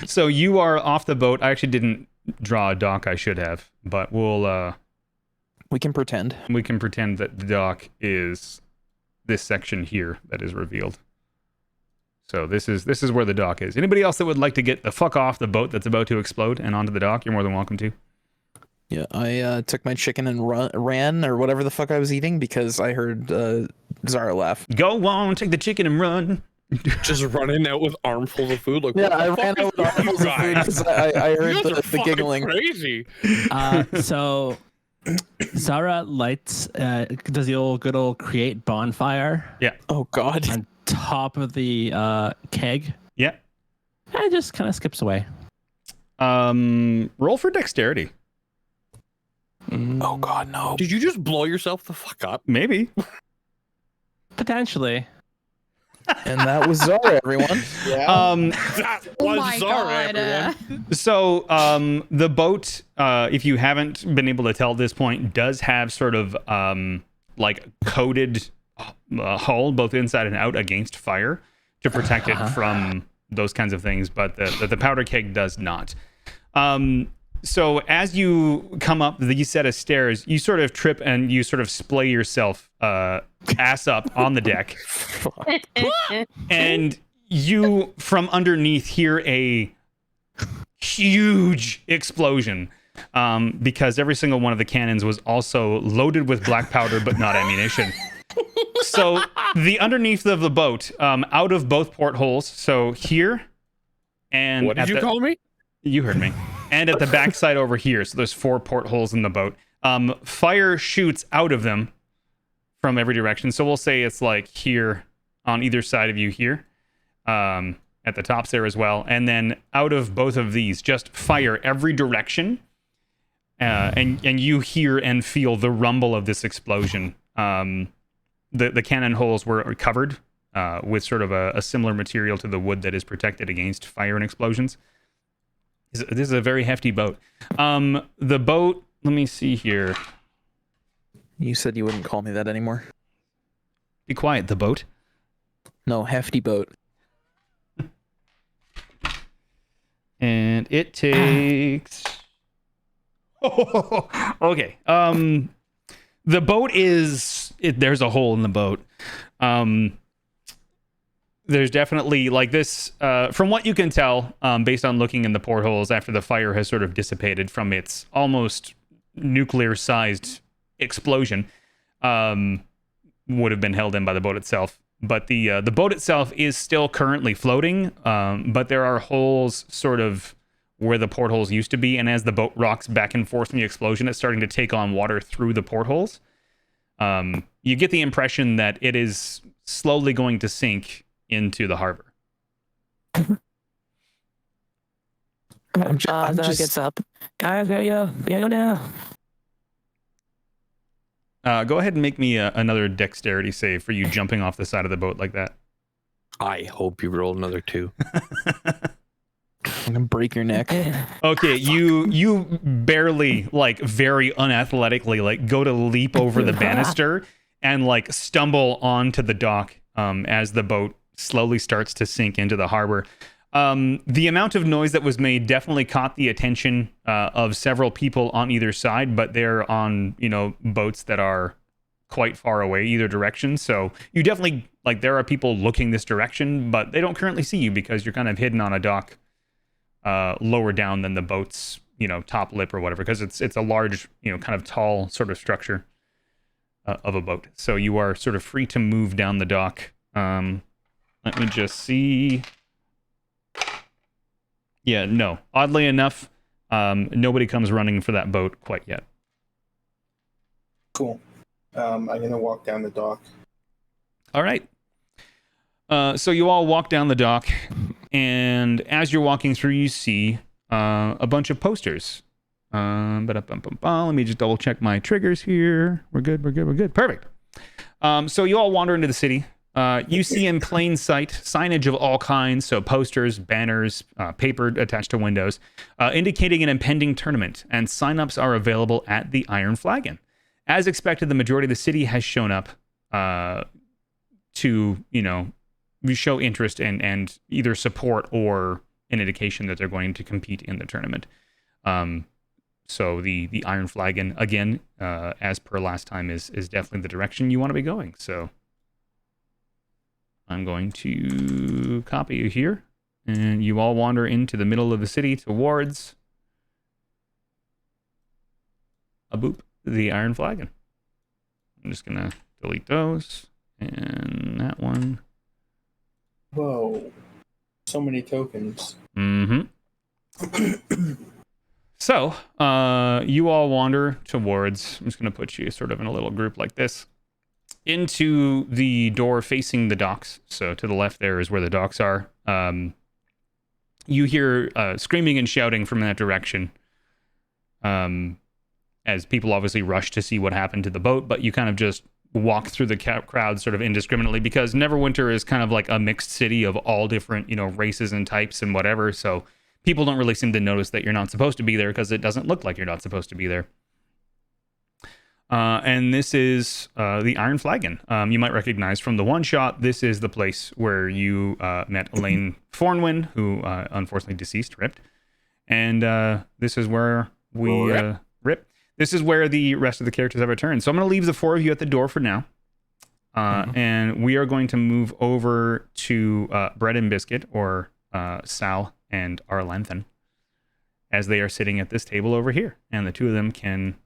A: So you are off the boat. I actually didn't draw a dock. I should have, but
I: We can pretend.
A: we can pretend that the dock is this section here that is revealed. So this is where the dock is. Anybody else that would like to get the fuck off the boat that's about to explode and onto the dock, you're more than welcome to.
I: Yeah, I took my chicken and ran or whatever the fuck I was eating because I heard Zara laugh.
A: Go on, take the chicken and run.
B: Just running out with armfuls of food. Like,
I: Yeah,
B: what the
I: I
B: fuck
I: ran
B: is
I: out with armfuls of food
B: guys?
I: because I heard
B: You guys are
I: the
B: fucking
I: giggling.
B: Crazy.
C: So Zara lights, does the good old create bonfire
I: Oh God.
C: on top of the keg,
A: Yeah.
C: and just kind of skips away.
A: Roll for dexterity.
I: Oh God, no.
B: Did you just blow yourself the fuck up?
A: Maybe.
C: Potentially.
I: And that was Zara, everyone.
D: Yeah.
B: That
H: Oh
B: was
H: my
B: Zara,
H: god.
B: everyone.
A: So the boat, if you haven't been able to tell at this point, does have sort of like coated hull, both inside and out, against fire to protect it from those kinds of things, but the powder keg does not. So as you come up these set of stairs, you sort of trip and you sort of splay yourself ass up on the deck. And you, from underneath, hear a huge explosion, because every single one of the cannons was also loaded with black powder, but not ammunition. So the underneath of the boat, out of both portholes, so here and
B: What did you call me?
A: You heard me. And at the backside over here, so there's 4 portholes in the boat. Fire shoots out of them from every direction. So we'll say it's like here on either side of you here, at the tops there as well. And then out of both of these, just fire every direction. And you hear and feel the rumble of this explosion. The cannon holes were covered with sort of a similar material to the wood that is protected against fire and explosions. This is a very hefty boat. The boat, let me see here.
I: You said you wouldn't call me that anymore.
A: Be quiet, the boat.
I: No, hefty boat.
A: And it takes... okay. The boat is... there's a hole in the boat. There's definitely, like this, from what you can tell, based on looking in the portholes after the fire has sort of dissipated from its almost nuclear-sized explosion, would have been held in by the boat itself. But the boat itself is still currently floating, but there are holes sort of where the portholes used to be, and as the boat rocks back and forth from the explosion, it's starting to take on water through the portholes. You get the impression that it is slowly going to sink into the harbor.
I: I'm
E: Zara
I: just-
E: gets up. Guys, we gotta go now.
A: Go ahead and make me another dexterity save for you jumping off the side of the boat like that.
B: I hope you roll another 2.
I: I'm gonna break your neck.
A: Okay, you barely, like, very unathletically, like, go to leap over the banister and, like, stumble onto the dock as the boat slowly starts to sink into the harbor. The amount of noise that was made definitely caught the attention of several people on either side, but they're on, boats that are quite far away either direction. So you definitely, there are people looking this direction, but they don't currently see you because you're kind of hidden on a dock lower down than the boat's, top lip or whatever, because it's a large, kind of tall sort of structure of a boat. So you are sort of free to move down the dock. Let me just see. Yeah, no. Oddly enough, nobody comes running for that boat quite yet.
D: Cool. I'm gonna walk down the dock.
A: All right. So you all walk down the dock, and as you're walking through, you see a bunch of posters. Let me just double check my triggers here. We're good. Perfect. So you all wander into the city. You see in plain sight signage of all kinds, so posters, banners, paper attached to windows, indicating an impending tournament, and sign-ups are available at the Iron Flagon. As expected, the majority of the city has shown up to, show interest and either support or an indication that they're going to compete in the tournament. So the Iron Flagon, again, as per last time, is definitely the direction you want to be going. So I'm going to copy you here, and you all wander into the middle of the city towards the Iron Flagon. I'm just going to delete those, and that one.
D: Whoa. So many tokens.
A: Mm-hmm. So, you all wander towards, I'm just going to put you sort of in a little group like this, into the door facing the docks. So to the left there is where the docks are. You hear screaming and shouting from that direction, as people obviously rush to see what happened to the boat, but you kind of just walk through the crowd sort of indiscriminately, because Neverwinter is kind of like a mixed city of all different, races and types and whatever. So people don't really seem to notice that you're not supposed to be there because it doesn't look like you're not supposed to be there. And this is the Iron Flagon. You might recognize from the one shot, this is the place where you met Elaine Fornwin, who unfortunately deceased, ripped. And this is where we rip. This is where the rest of the characters have returned. So I'm going to leave the four of you at the door for now. And we are going to move over to Bread and Biscuit, or Sal and Arlanthan, as they are sitting at this table over here. And the two of them can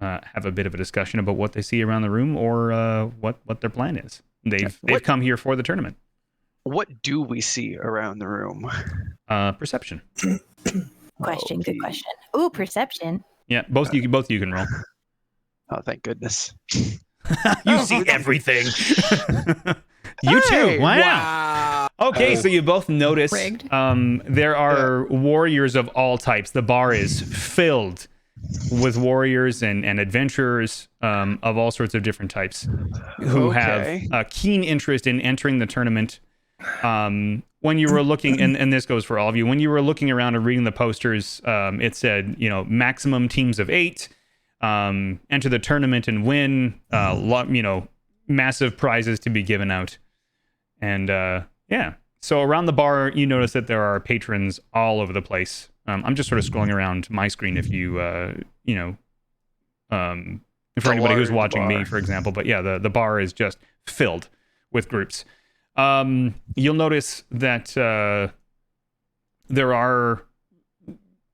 A: have a bit of a discussion about what they see around the room, or what their plan is. They've come here for the tournament.
G: What do we see around the room?
A: Perception.
F: Question. Good question. Ooh, perception.
A: Yeah, both of you can roll.
G: Oh, thank goodness.
A: You see everything. You too. Wow. Okay, so you both notice there are warriors of all types. The bar is filled with warriors and adventurers of all sorts of different types who have a keen interest in entering the tournament. When you were looking, and this goes for all of you, when you were looking around and reading the posters, it said, maximum teams of 8, enter the tournament and win, massive prizes to be given out. And so around the bar, you notice that there are patrons all over the place. I'm just sort of scrolling around my screen if you, for anybody who's watching me, for example. But yeah, the bar is just filled with groups. You'll notice that there are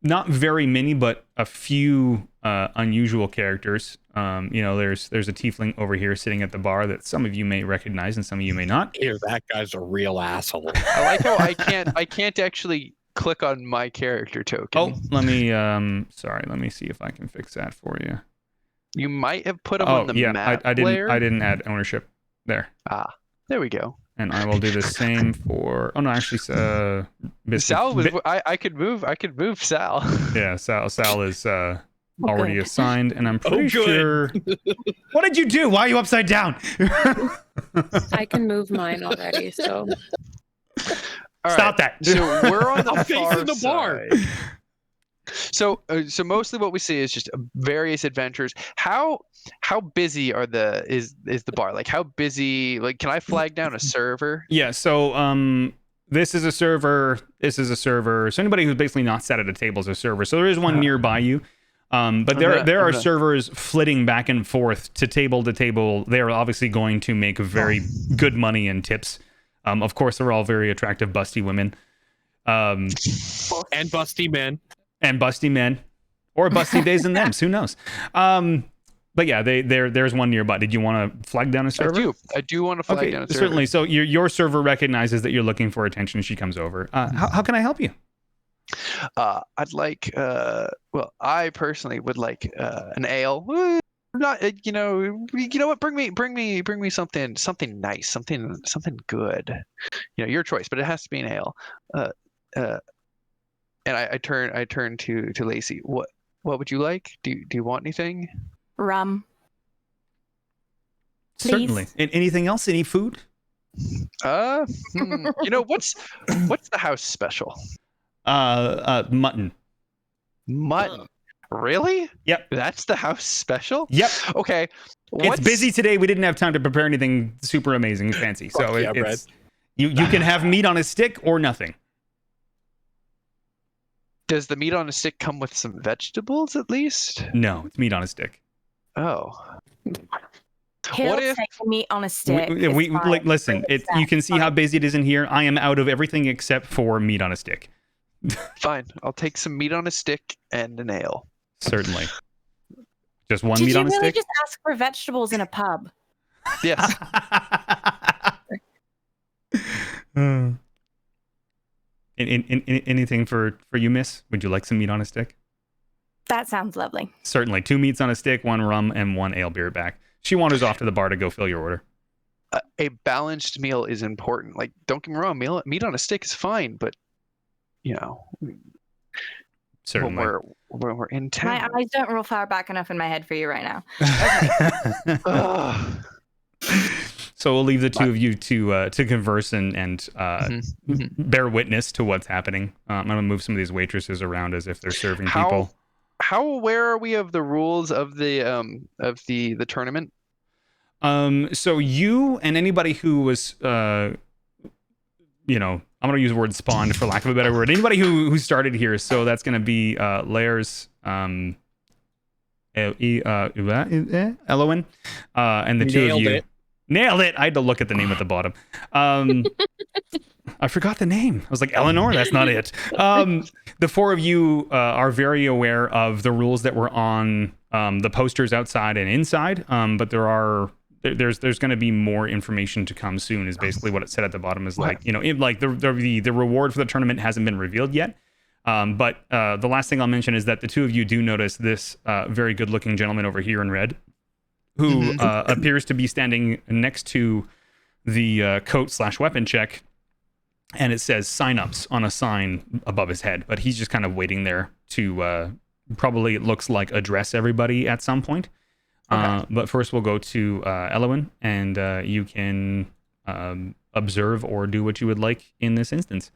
A: not very many, but a few unusual characters. There's a tiefling over here sitting at the bar that some of you may recognize and some of you may not.
B: Here, that guy's a real asshole.
G: I like how I can't actually click on my character token.
A: Oh, let me see if I can fix that for you.
G: You might have put him on the map.
A: I didn't add ownership there.
G: Ah, there we go.
A: And I will do the same for. Oh no, actually,
G: Sal was. I could move Sal.
A: Yeah, Sal is already assigned, and I'm pretty sure. What did you do? Why are you upside down?
J: I can move mine already, so.
G: All
A: Stop
G: right.
A: that.
G: So we're on the far
B: the bar.
G: side. So mostly what we see is just various adventures. How busy is the bar? Like how busy? Like can I flag down a server?
A: Yeah. So this is a server. This is a server. So anybody who's basically not sat at a table is a server. So there is one nearby you. But there are servers flitting back and forth to table. They are obviously going to make very good money and tips. Of course, they're all very attractive, busty women.
B: And busty men.
A: And busty men. Or busty days and thems. Who knows? But yeah, there's one nearby. Did you want to flag down a server?
G: I do want to flag down a server.
A: Certainly. So your server recognizes that you're looking for attention. She comes over. How can I help you?
G: I'd like, I personally would like an ale. Not, you know what? Bring me something nice, something good. You know, your choice, but it has to be an ale. And I turn to Lacey. What would you like? Do you want anything?
F: Rum.
A: Certainly. And anything else? Any food?
G: You know what's the house special?
A: Mutton.
G: Mutton. Really?
A: Yep.
G: That's the house special?
A: Yep.
G: Okay.
A: It's busy today. We didn't have time to prepare anything super amazing fancy. So it's you can have meat on a stick or nothing.
G: Does the meat on a stick come with some vegetables at least?
A: No, it's meat on a stick.
G: Oh.
F: He'll take the meat on a stick.
A: Listen, you can see how busy it is in here. I am out of everything except for meat on a stick.
G: Fine. I'll take some meat on a stick and an ale.
A: Certainly. Just one meat on a stick?
F: Did you really just ask for vegetables in a pub?
G: Yes.
A: Anything for you, miss? Would you like some meat on a stick?
F: That sounds lovely.
A: Certainly. 2 meats on a stick, 1 rum, and 1 ale beer back. She wanders off to the bar to go fill your order.
G: A balanced meal is important. Like, don't get me wrong, meat on a stick is fine, but you know,
A: certainly
G: when we're in town.
F: My eyes don't roll far back enough in my head for you right now.
A: Okay. So we'll leave the two of you to converse and bear witness to what's happening. I'm gonna move some of these waitresses around as if they're serving people.
G: How aware are we of the rules of the tournament?
A: So you and anybody who was I'm gonna use the word spawned for lack of a better word. Anybody who started here, so that's gonna be Lairs, Elowen, and the two of you. Nailed it. I had to look at the name at the bottom. I forgot the name. I was like, Eleanor? That's not it. The 4 of you are very aware of the rules that were on the posters outside and inside, but there's going to be more information to come soon, is basically what it said at the bottom, is like, the reward for the tournament hasn't been revealed yet. But the last thing I'll mention is that the 2 of you do notice this very good looking gentleman over here in red, who appears to be standing next to the coat/weapon check, and it says sign-ups on a sign above his head, but he's just kind of waiting there to probably, it looks like, address everybody at some point. Okay. But first we'll go to Elowen, and you can observe or do what you would like in this instance.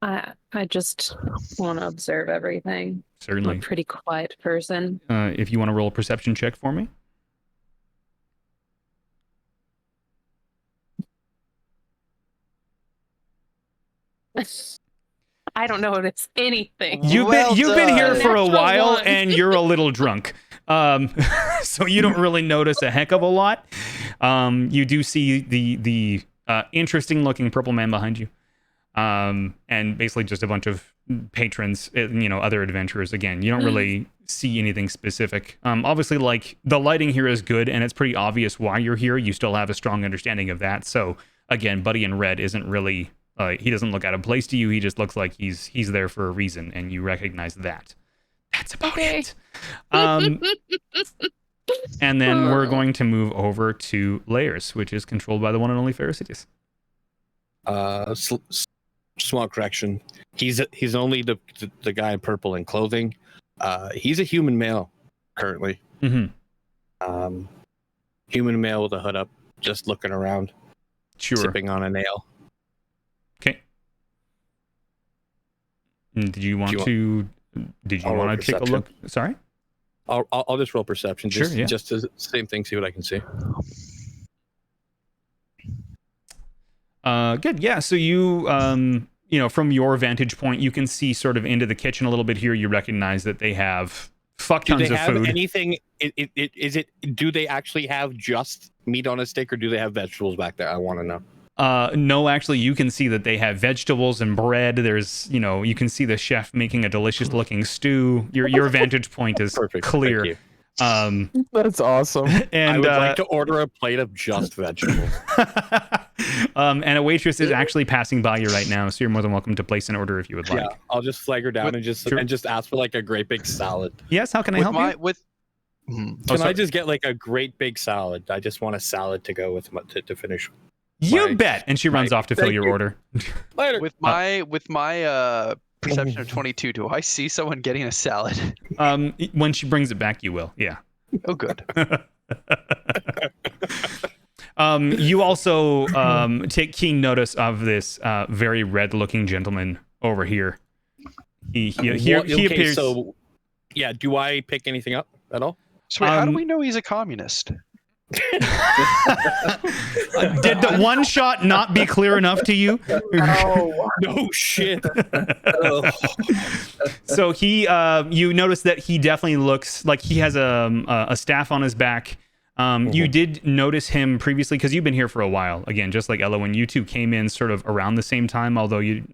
J: I just want to observe everything.
A: Certainly.
J: I'm a pretty quiet person.
A: If you want to roll a perception check for me.
J: I don't notice anything.
A: You've been here for a while, and you're a little drunk. So you don't really notice a heck of a lot. You do see the interesting looking purple man behind you. And basically just a bunch of patrons, other adventurers. Again, you don't really see anything specific. Obviously, like, the lighting here is good, and it's pretty obvious why you're here. You still have a strong understanding of that. So again, Buddy in red isn't really, he doesn't look out of place to you. He just looks like he's there for a reason, and you recognize that. That's about it. And then we're going to move over to Layers, which is controlled by the one and only Pharisaius.
B: Small correction. He's only the guy in purple in clothing. He's a human male currently.
A: Mm-hmm.
B: Human male with a hood up, just looking around, sipping on an ale.
A: Okay. Did you want to did you
B: I'll roll
A: want to take a
B: perception.
A: look? Sorry.
B: I'll just roll perception.
A: Sure,
B: Just,
A: yeah.
B: Just the same thing. See what I can see.
A: Good. Yeah. So you, from your vantage point, you can see sort of into the kitchen a little bit here. You recognize that they have fuck
B: Do
A: tons
B: they
A: of
B: have
A: food.
B: anything? Do they actually have just meat on a stick, or do they have vegetables back there? I want to know.
A: No, actually, you can see that they have vegetables and bread. There's, you can see the chef making a delicious looking stew. Your vantage point is
B: Perfect.
A: clear.
B: Thank you.
I: That's awesome.
A: And
B: I would like to order a plate of just vegetables.
A: and a waitress is actually passing by you right now, so you're more than welcome to place an order if you would like.
B: Yeah, I'll just flag her down and just ask for like a great big salad.
A: Yes, how can I help you?
B: Can I just get like a great big salad? I just want a salad to go with to finish.
A: You bet. And she runs off to fill
B: Thank
A: your
B: you.
A: order.
B: Later.
G: With my perception of 22, do I see someone getting a salad?
A: When she brings it back, you will. Yeah.
G: Oh, good.
A: You also take keen notice of this very red-looking gentleman over here. He appears.
B: So, yeah. Do I pick anything up at all?
G: So wait, how do we know he's a communist?
A: Did the one shot not be clear enough to you?
B: No shit.
A: So you notice that he definitely looks like he has a staff on his back. You did notice him previously because you've been here for a while. Again, just like Ella, when you two came in sort of around the same time, although you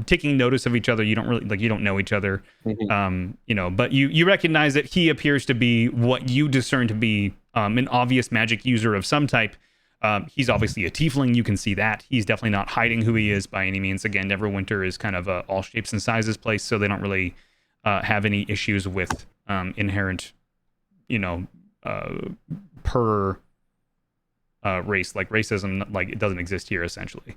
A: taking notice of each other, you don't really you don't know each other. But you recognize that he appears to be what you discern to be an obvious magic user of some type. He's obviously a tiefling. You can see that. He's definitely not hiding who he is by any means. Again, Neverwinter is kind of a all shapes and sizes place, so they don't really have any issues with inherent, per race. Like racism, like it doesn't exist here essentially.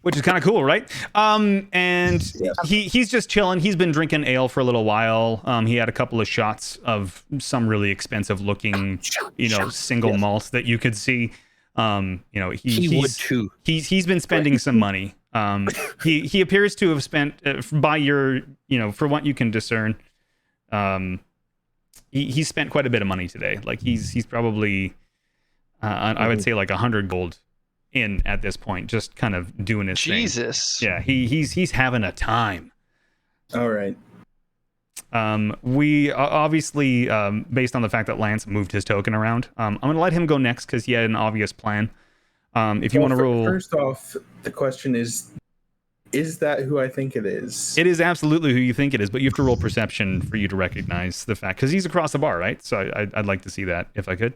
A: Which is kind of cool, right? And he's just chilling. He's been drinking ale for a little while. He had a couple of shots of some really expensive looking, single malts that you could see. He
B: would too.
A: He's been spending some money. He appears to have spent by your, for what you can discern. He spent quite a bit of money today. Like he's probably, I would say like 100 gold in at this point, just kind of doing his thing.
G: Jesus.
A: Yeah, he's having a time.
D: All right.
A: We obviously, based on the fact that Lance moved his token around, I'm going to let him go next because he had an obvious plan. If you want to roll...
D: First off, the question is that who I think it is?
A: It is absolutely who you think it is, but you have to roll perception for you to recognize the fact, because he's across the bar, right? So I'd like to see that, if I could.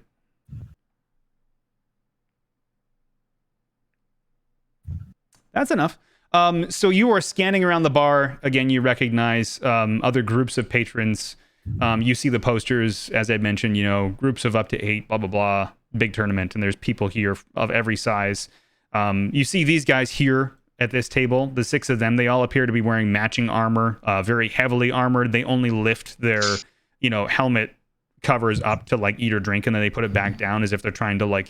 A: That's enough. So you are scanning around the bar. Again, you recognize other groups of patrons. You see the posters, as I mentioned, groups of up to 8, blah, blah, blah, big tournament, and there's people here of every size. You see these guys here at this table, the 6 of them, they all appear to be wearing matching armor, very heavily armored. They only lift their, helmet covers up to eat or drink, and then they put it back down as if they're trying to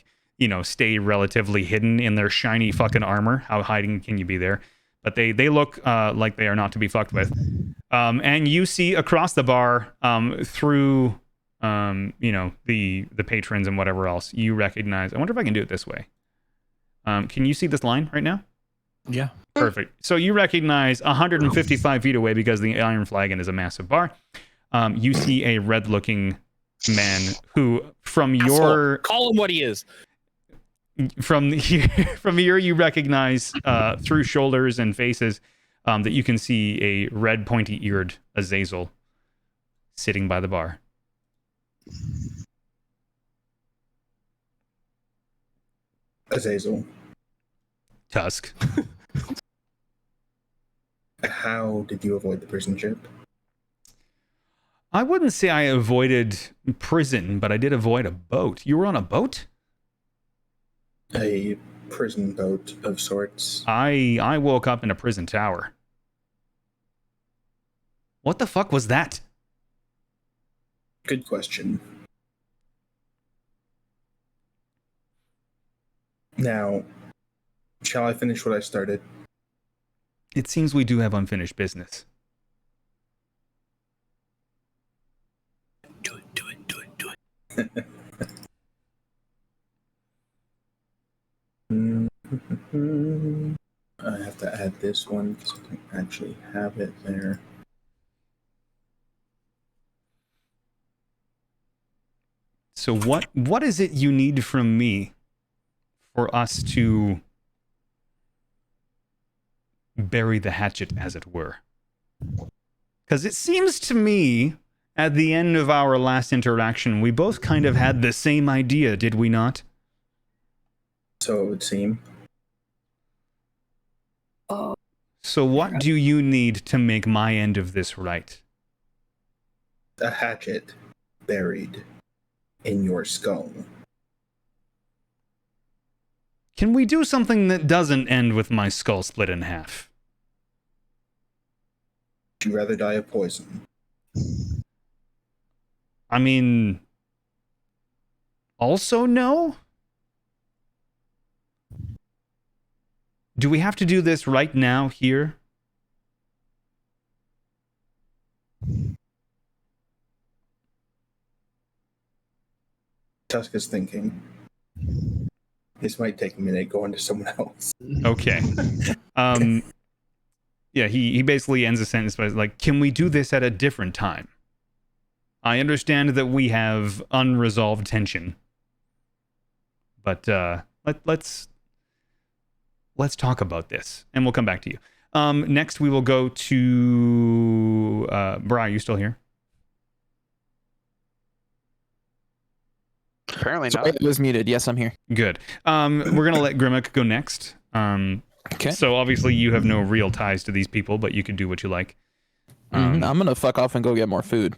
A: stay relatively hidden in their shiny fucking armor. How hiding can you be there? But they look like they are not to be fucked with. And you see across the bar, through the patrons and whatever else, you recognize. I wonder if I can do it this way. Can you see this line right now?
C: Yeah.
A: Perfect. So you recognize 155 feet away, because the Iron Flagon is a massive bar. You see a red-looking man who, from your...
B: Call him what he is.
A: From here, you recognize through shoulders and faces that you can see a red, pointy-eared Azazel sitting by the bar.
D: Azazel.
A: Tusk.
D: How did you avoid the prison ship?
A: I wouldn't say I avoided prison, but I did avoid a boat. You were on a boat?
D: A prison boat of sorts.
A: I woke up in a prison tower. What the fuck was that?
D: Good question. Now, shall I finish what I started?
A: It seems we do have unfinished business.
D: I have to add this one because I don't actually have it there.
A: So what is it you need from me for us to bury the hatchet, as it were? Because it seems to me, at the end of our last interaction, we both kind of had the same idea, did we not?
D: So it would seem.
A: So what do you need to make my end of this right?
D: A hatchet buried in your skull.
A: Can we do something that doesn't end with my skull split in half?
D: Would you rather die of poison?
A: I mean, also no? Do we have to do this right now, here?
D: Tusk is thinking. This might take a minute going to someone else.
A: Okay. Yeah, he basically ends the sentence by like, can we do this at a different time? I understand that we have unresolved tension. But let's talk about this, and we'll come back to you. Next, we will go to... Bri, are you still here?
G: Apparently
I: So
G: not.
I: it was muted. Yes, I'm here.
A: Good. We're going to let Grimmick go next.
I: Okay.
A: So obviously you have no real ties to these people, but you can do what you like.
I: I'm gonna fuck off and go get more food.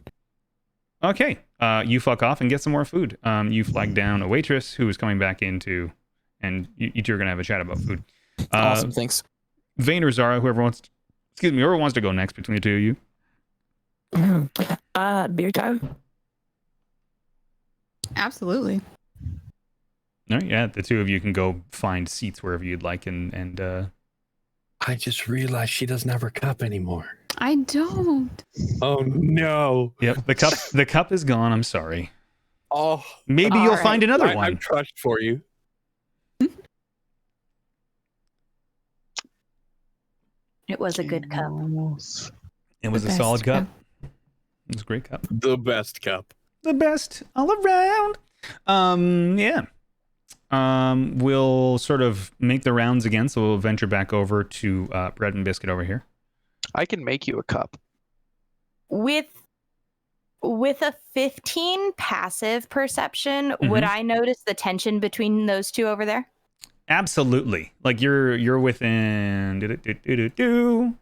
A: Okay. You fuck off and get some more food. You flag down a waitress who is coming back into... And you two are going to have a chat about food.
I: Awesome, thanks.
A: Vayne or Zara, whoever wants to go next between the two of you.
E: Beer time.
H: Absolutely.
A: No, yeah, the two of you can go find seats wherever you'd like, and
B: I just realized she doesn't have her cup anymore.
H: I don't.
B: Oh no.
A: Yep, the cup is gone. I'm sorry.
B: Oh,
A: Maybe you'll find another one.
B: I'm crushed for you.
F: It was a good cup.
A: It was a
H: best
A: solid cup.
H: cup.
A: It was a great cup.
B: The best cup.
A: The best all around. Yeah. We'll sort of make the rounds again, so we'll venture back over to Bread and Biscuit over here.
G: I can make you a cup.
F: With a 15 passive perception, would I notice the tension between those two over there?
A: Absolutely. Like you're within 50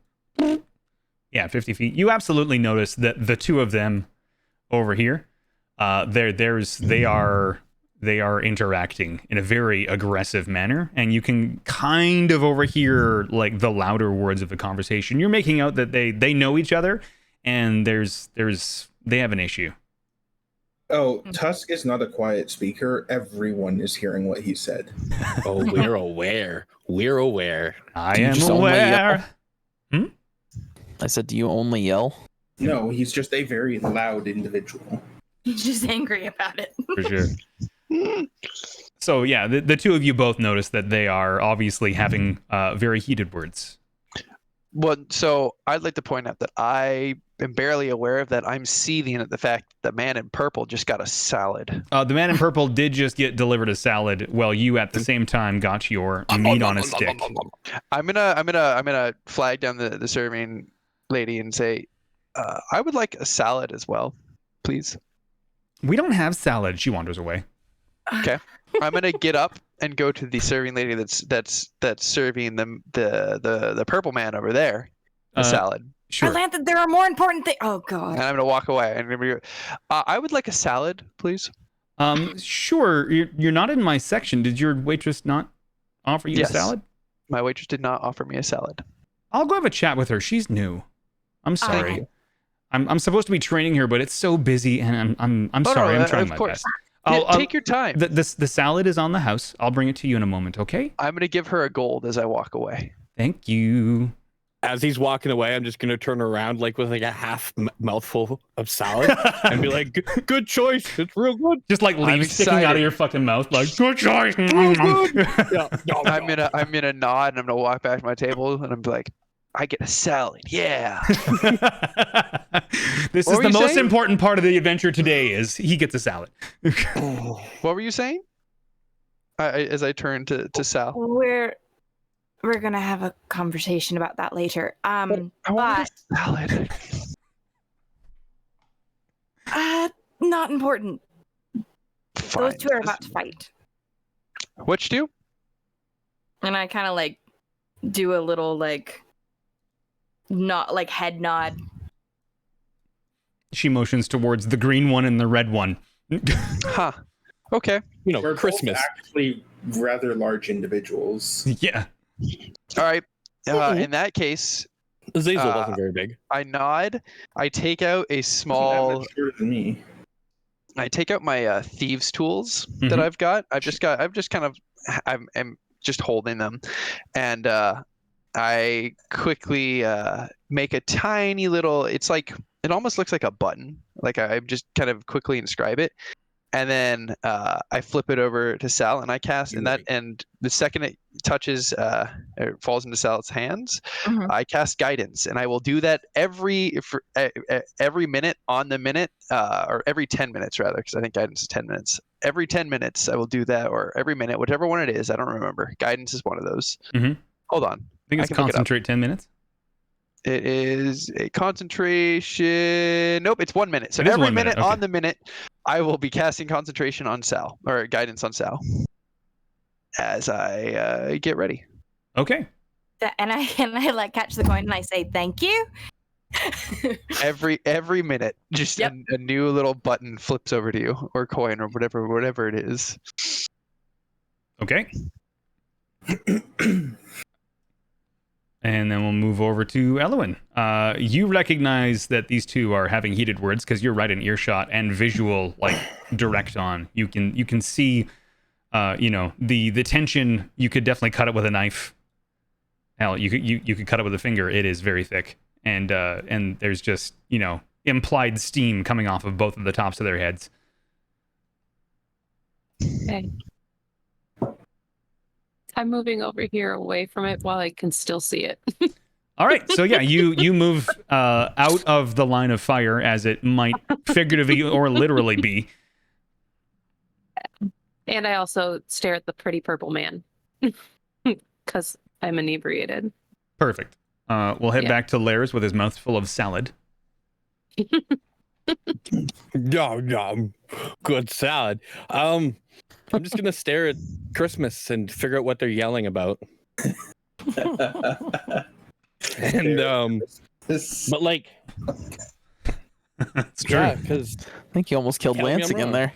A: feet. You absolutely notice that the two of them over here, they are interacting in a very aggressive manner, and you can kind of overhear like the louder words of the conversation. You're making out that they know each other, and they have an issue.
D: Oh, Tusk is not a quiet speaker. Everyone is hearing what he said.
B: Oh, we're aware. We're aware.
A: I
I: Do you
A: am
I: just only
A: aware.
I: I said, do you only yell?
D: No, he's just a very loud individual.
F: He's just angry about it.
A: For sure. So yeah, the two of you both notice that they are obviously having very heated words.
G: Well, so I'd like to point out that I am barely aware of that. I'm seething at the fact that the man in purple just got a salad.
A: The man in purple did just get delivered a salad, while you at the same time got your meat on a stick.
G: I'm gonna flag down the serving lady and say, I would like a salad as well, please.
A: We don't have salad. She wanders away.
G: Okay. I'm gonna get up and go to the serving lady that's serving the purple man over there the salad.
A: Sure.
F: Atlanta, there are more important things. Oh god.
G: And I'm gonna walk away. And I would like a salad, please.
A: Sure. You're not in my section. Did your waitress not offer you a salad?
G: My waitress did not offer me a salad.
A: I'll go have a chat with her. She's new. I'm sorry. I'm supposed to be training her, but it's so busy, and I'm sorry. I'm trying my best.
G: Take your time.
A: The salad is on the house. I'll bring it to you in a moment, okay?
G: I'm gonna give her a gold as I walk away.
A: Thank you.
B: as he's walking away, I'm just gonna turn around like with like a half mouthful of salad and be like, "Good choice. It's real good."
A: Just like leaves sticking out
G: excited.
A: of your fucking mouth, like good choice.
B: Yeah, no,
G: I'm gonna nod and I'm gonna walk back to my table and I'm like, I get a salad. Yeah.
A: This
G: What
A: is
G: were
A: the
G: you
A: most
G: saying?
A: important part of the adventure today. Is he gets a salad.
G: What were you saying? As I turn to Sal.
F: We're gonna have a conversation about that later.
G: I want a salad.
F: Not important.
G: Fine.
F: Those two are about to fight.
G: What you do?
F: And I kind of like do a little like not like head nod.
A: She motions towards the green one and the red one.
G: Huh. Okay.
B: you know,
D: We're
B: Christmas.
D: both actually rather large individuals.
A: Yeah.
G: All right. In that case,
B: Azazel wasn't very big.
G: I nod. I take out a
D: Not
G: small.
D: much shorter than me.
G: I take out my thieves' tools
A: Mhm.
G: that I've got. I'm just holding them, and I quickly make a tiny little. It's like it almost looks like a button. Like I just kind of quickly inscribe it, and then I flip it over to Sal, and I cast. And the second it touches, it falls into Sal's hands.
F: Mhm.
G: I cast guidance, and I will do that every minute on the minute, or every 10 minutes rather, because I think guidance is 10 minutes. Every 10 minutes, I will do that, or every minute, whichever one it is. I don't remember. Guidance is one of those.
A: Mhm.
G: Hold on.
A: I think it's
G: can look it up.
A: concentrate 10 minutes.
G: It is a concentration. Nope, it's 1 minute. So
A: It is
G: every
A: 1 minute,
G: minute
A: okay.
G: on the minute, I will be casting concentration on Sal, or guidance on Sal, as I get ready.
A: Okay.
F: And I like catch the coin and I say thank you.
G: Every minute, just
F: Yep.
G: a new little button flips over to you, or coin, or whatever it is.
A: Okay. And then we'll move over to Elwyn. You recognize that these two are having heated words because you're right in earshot and visual, like direct on. You can see, the tension. You could definitely cut it with a knife. Hell, you could cut it with a finger. It is very thick, and there's just implied steam coming off of both of the tops of their heads.
J: Okay. I'm moving over here away from it while I can still see it.
A: All right, so yeah, you move out of the line of fire, as it might figuratively or literally be.
J: And I also stare at the pretty purple man because I'm inebriated.
A: Perfect. We'll head
J: Yeah.
A: back to Lairs with his mouth full of salad.
B: Yum, good salad. I'm just gonna stare at Christmas and figure out what they're yelling about. And but like,
A: It's true.
B: yeah, because
I: I think you almost killed
B: Tell me
I: Lance
B: I'm
I: again
B: wrong.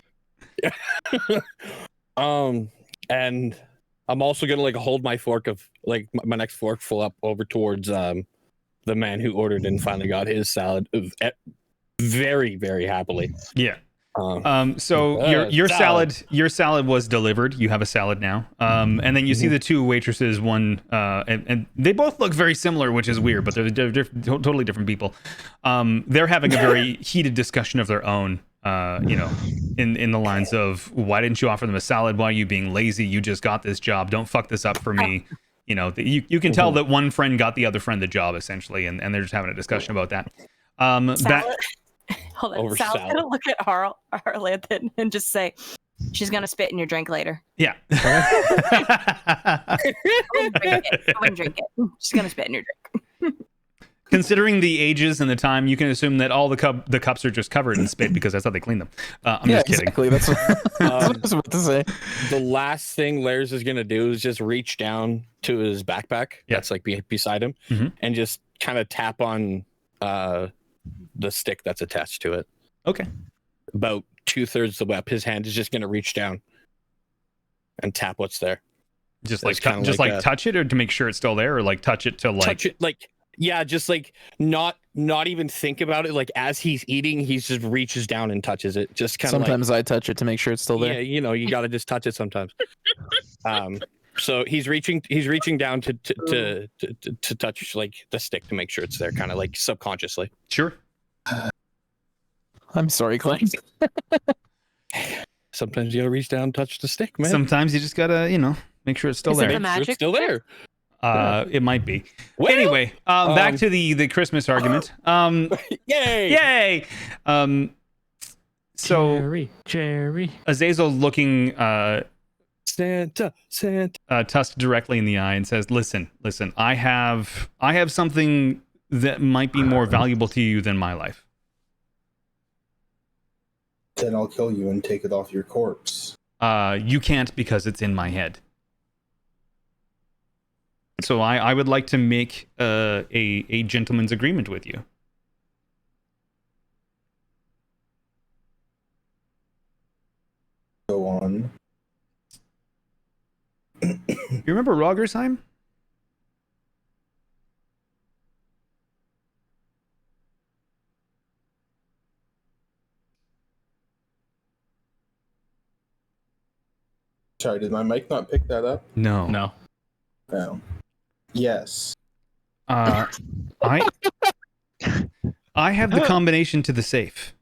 I: there.
B: and I'm also gonna like hold my fork of like my next fork full up over towards the man who ordered and finally got his salad very, very happily.
A: Yeah.
B: Um,
A: So your salad was delivered. You have a salad now. And then you see the two waitresses. One and they both look very similar, which is weird, but they're totally different people. They're having a very heated discussion of their own. In the lines of, why didn't you offer them a salad? Why are you being lazy? You just got this job. Don't fuck this up for me. You can tell that one friend got the other friend the job essentially, and they're just having a discussion about that.
F: Salad. Hold on.
B: Over
F: Sal's
B: salad.
F: gonna look at Arlanthan and just say, "She's gonna spit in your drink later.
A: Yeah.
F: Go and drink it. She's gonna spit in your drink."
A: Considering the ages and the time, you can assume that all the cups are just covered in spit because that's how they clean them. I'm
I: Yeah,
A: just kidding.
I: exactly. That's what I was about to say.
B: the last thing Lairs is gonna do is just reach down to his backpack that's like beside him
A: Mhm.
B: and just kind of tap on the stick that's attached to it.
A: Okay.
B: About 2/3 the whip. His hand is just gonna reach down and tap what's there.
A: Just
B: It's
A: like
B: kinda like a-
A: touch it, or to make sure it's still there, or like touch it to like.
B: Touch it like, yeah, just like not even think about it. Like as he's eating, he just reaches down and touches it. Just kind of
I: Sometimes I touch it to make sure it's still
B: like,
I: there.
B: yeah, you gotta just touch it sometimes. So he's reaching down to touch like the stick to make sure it's there, kind of like subconsciously.
A: Sure.
I: I'm sorry, Clank.
B: Sometimes you gotta reach down and touch the stick, man.
A: Sometimes you just gotta, make sure it's still
J: Is it
A: there.
J: the
B: Make sure it's
J: magic
B: still there.
A: It might be.
B: Well,
A: Anyway, back to the Christmas argument.
B: Yay!
A: Yay! So
C: Jerry.
A: Azazel looking
B: Santa.
A: Tusk directly in the eye and says, listen, I have something that might be more valuable to you than my life.
D: Then I'll kill you and take it off your corpse.
A: You can't because it's in my head. So I would like to make a gentleman's agreement with you.
D: Go on.
A: You remember Rogersheim?
D: Sorry, did my mic not pick that up?
A: No.
C: No.
D: No. Yes.
A: I have the combination to the safe.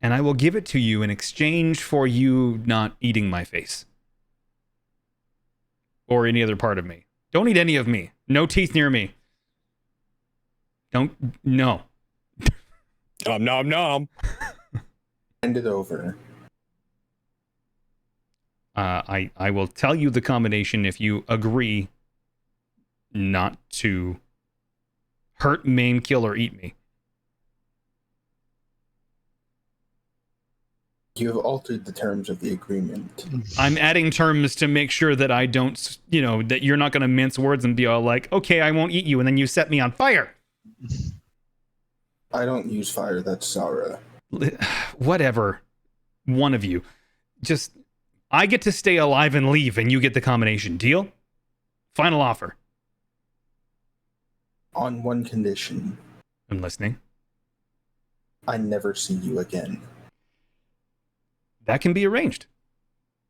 A: And I will give it to you in exchange for you not eating my face. Or any other part of me. Don't eat any of me. No teeth near me. No.
B: Nom.
D: Hand it over.
A: I will tell you the combination if you agree not to hurt, maim, kill, or eat me.
D: You have altered the terms of the agreement.
A: I'm adding terms to make sure that I don't, that you're not going to mince words and be all like, okay, I won't eat you, and then you set me on fire.
D: I don't use fire, that's Zara.
A: Whatever. One of you. Just, I get to stay alive and leave, and you get the combination. Deal? Final offer.
D: On one condition.
A: I'm listening.
D: I never see you again.
A: That can be arranged.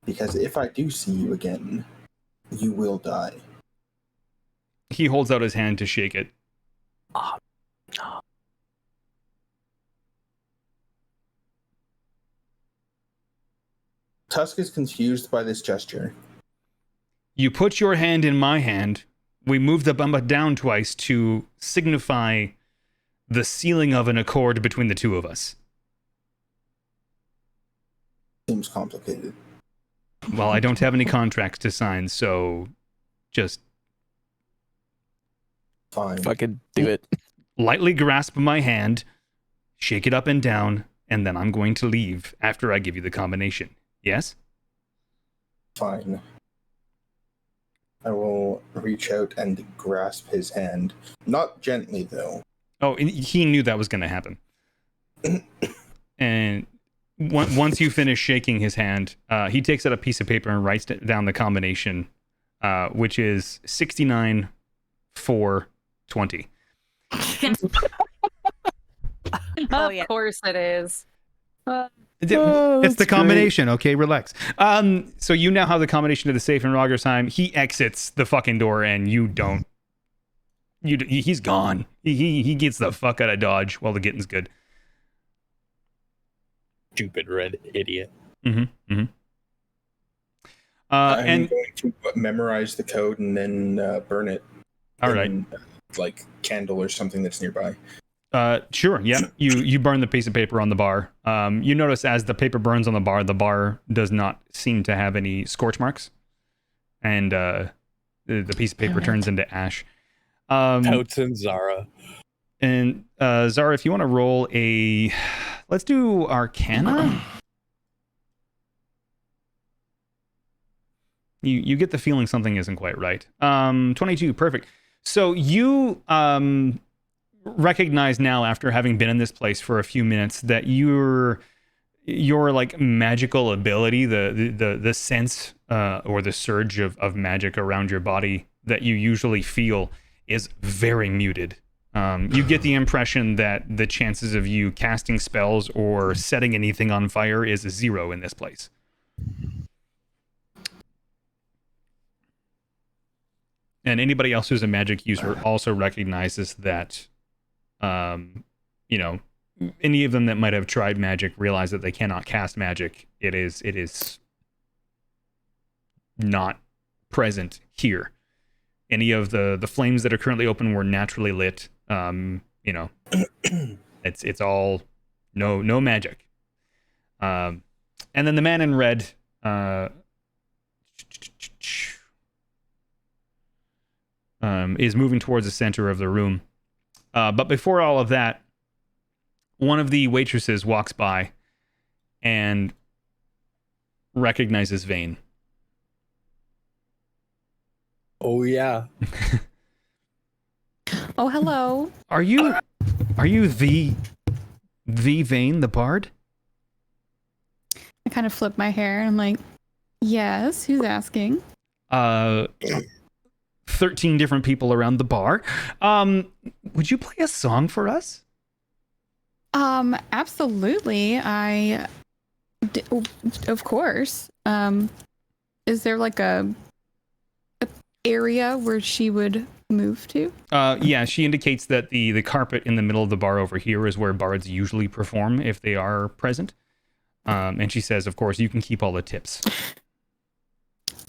D: Because if I do see you again, you will die.
A: He holds out his hand to shake it.
D: Tusk is confused by this gesture.
A: You put your hand in my hand. We move the bumper down twice to signify the sealing of an accord between the two of us.
D: Seems complicated.
A: Well, I don't have any contracts to sign, so just
D: Fine.
I: Fucking do it.
A: lightly grasp my hand, shake it up and down, and then I'm going to leave after I give you the combination. Yes?
D: Fine. I will reach out and grasp his hand. Not gently, though.
A: Oh, and he knew that was going to happen. And once you finish shaking his hand, he takes out a piece of paper and writes down the combination, which is 69 4 20.
J: Of course it is.
A: It's the combination, okay? Relax. So you now have the combination of the safe in Rogersheim. He exits the fucking door, and you don't. He's gone. He gets the fuck out of Dodge while the getting's good.
B: Stupid red idiot.
D: I'm
A: And
D: going to memorize the code and then burn it.
A: all right.
D: in, like candle or something that's nearby.
A: Sure. Yeah. You burn the piece of paper on the bar. You notice as the paper burns on the bar does not seem to have any scorch marks, and the piece of paper turns into ash.
B: Totes and Zara.
A: And Zara, if you want to roll let's do Arcana. You get the feeling something isn't quite right. 22, perfect. So you recognize now, after having been in this place for a few minutes, that your like magical ability, the sense or the surge of magic around your body that you usually feel is very muted. You get the impression that the chances of you casting spells or setting anything on fire is 0 in this place. And anybody else who's a magic user also recognizes that, you know, any of them that might have tried magic realize that they cannot cast magic. It is not present here. Any of the flames that are currently open were naturally lit. You know, it's all no magic. And then the man in red is moving towards the center of the room. But before all of that, one of the waitresses walks by and recognizes Vane.
B: Oh yeah.
H: Oh, hello.
A: Are you the Vane, the bard?
H: I kind of flip my hair and I'm like, yes, who's asking?
A: 13 different people around the bar. Would you play a song for us?
H: Absolutely. Of course. Is there like a area where she would move to?
A: Yeah, she indicates that the carpet in the middle of the bar over here is where bards usually perform if they are present. And she says, of course, you can keep all the tips.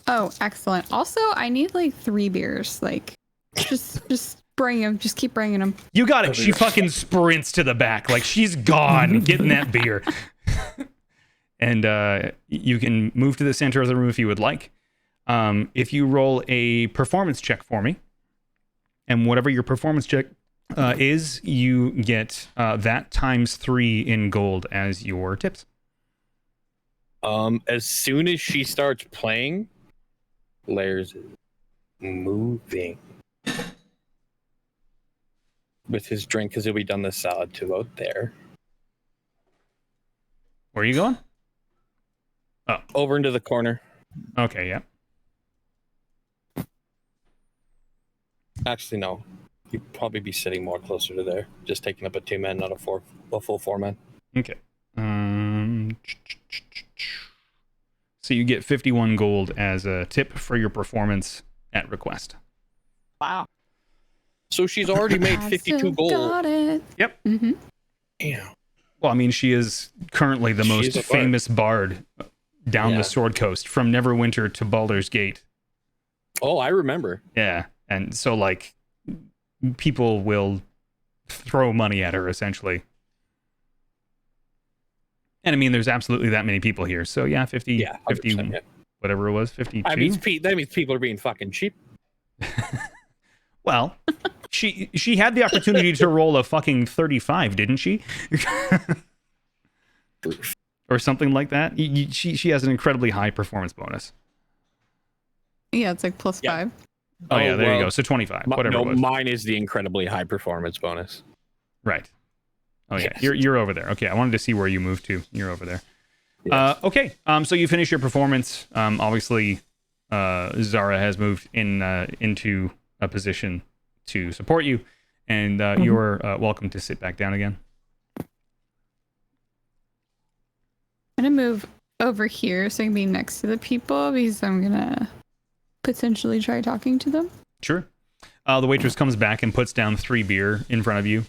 H: Oh, excellent. Also, I need like 3 beers. Like, just bring them. Just keep bringing them.
A: You got it. She fucking sprints to the back. Like, she's gone getting that beer. And you can move to the center of the room if you would like. If you roll a performance check for me, and whatever your performance check is, you get that times 3 in gold as your tips.
B: As soon as she starts playing, Lairs is moving with his drink because he'll be done this salad to out there.
A: Where are you going? Oh,
B: over into the corner.
A: Okay, yeah.
B: Actually, no. You'd probably be sitting more closer to there. Just taking up a 2-man, not a full 4-man.
A: Okay. So you get 51 gold as a tip for your performance at request.
J: Wow.
B: So she's already made 52 gold.
H: Got it.
A: Yep.
H: Mm-hmm.
B: Damn.
A: Well, I mean, she is currently the most famous bard down the Sword Coast, from Neverwinter to Baldur's Gate.
B: Oh, I remember.
A: Yeah. And so, like, people will throw money at her, essentially. And I mean, there's absolutely that many people here. So, yeah, 50, whatever it was, 52.
B: That means people are being fucking cheap.
A: Well, she had the opportunity to roll a fucking 35, didn't she? Or something like that. She has an incredibly high performance bonus.
H: Yeah, it's like plus 5.
A: Oh, yeah, there you go. So 25, whatever it was.
B: Mine is the incredibly high performance bonus.
A: Right. Oh, yeah, you're over there. Okay, I wanted to see where you moved to. You're over there.
B: Yes.
A: Okay, so you finish your performance. Obviously, Zara has moved into a position to support you, and you're welcome to sit back down again.
H: I'm going to move over here so I can be next to the people because I'm going to potentially try talking to them.
A: Sure. The waitress comes back and puts down 3 beer in front of you,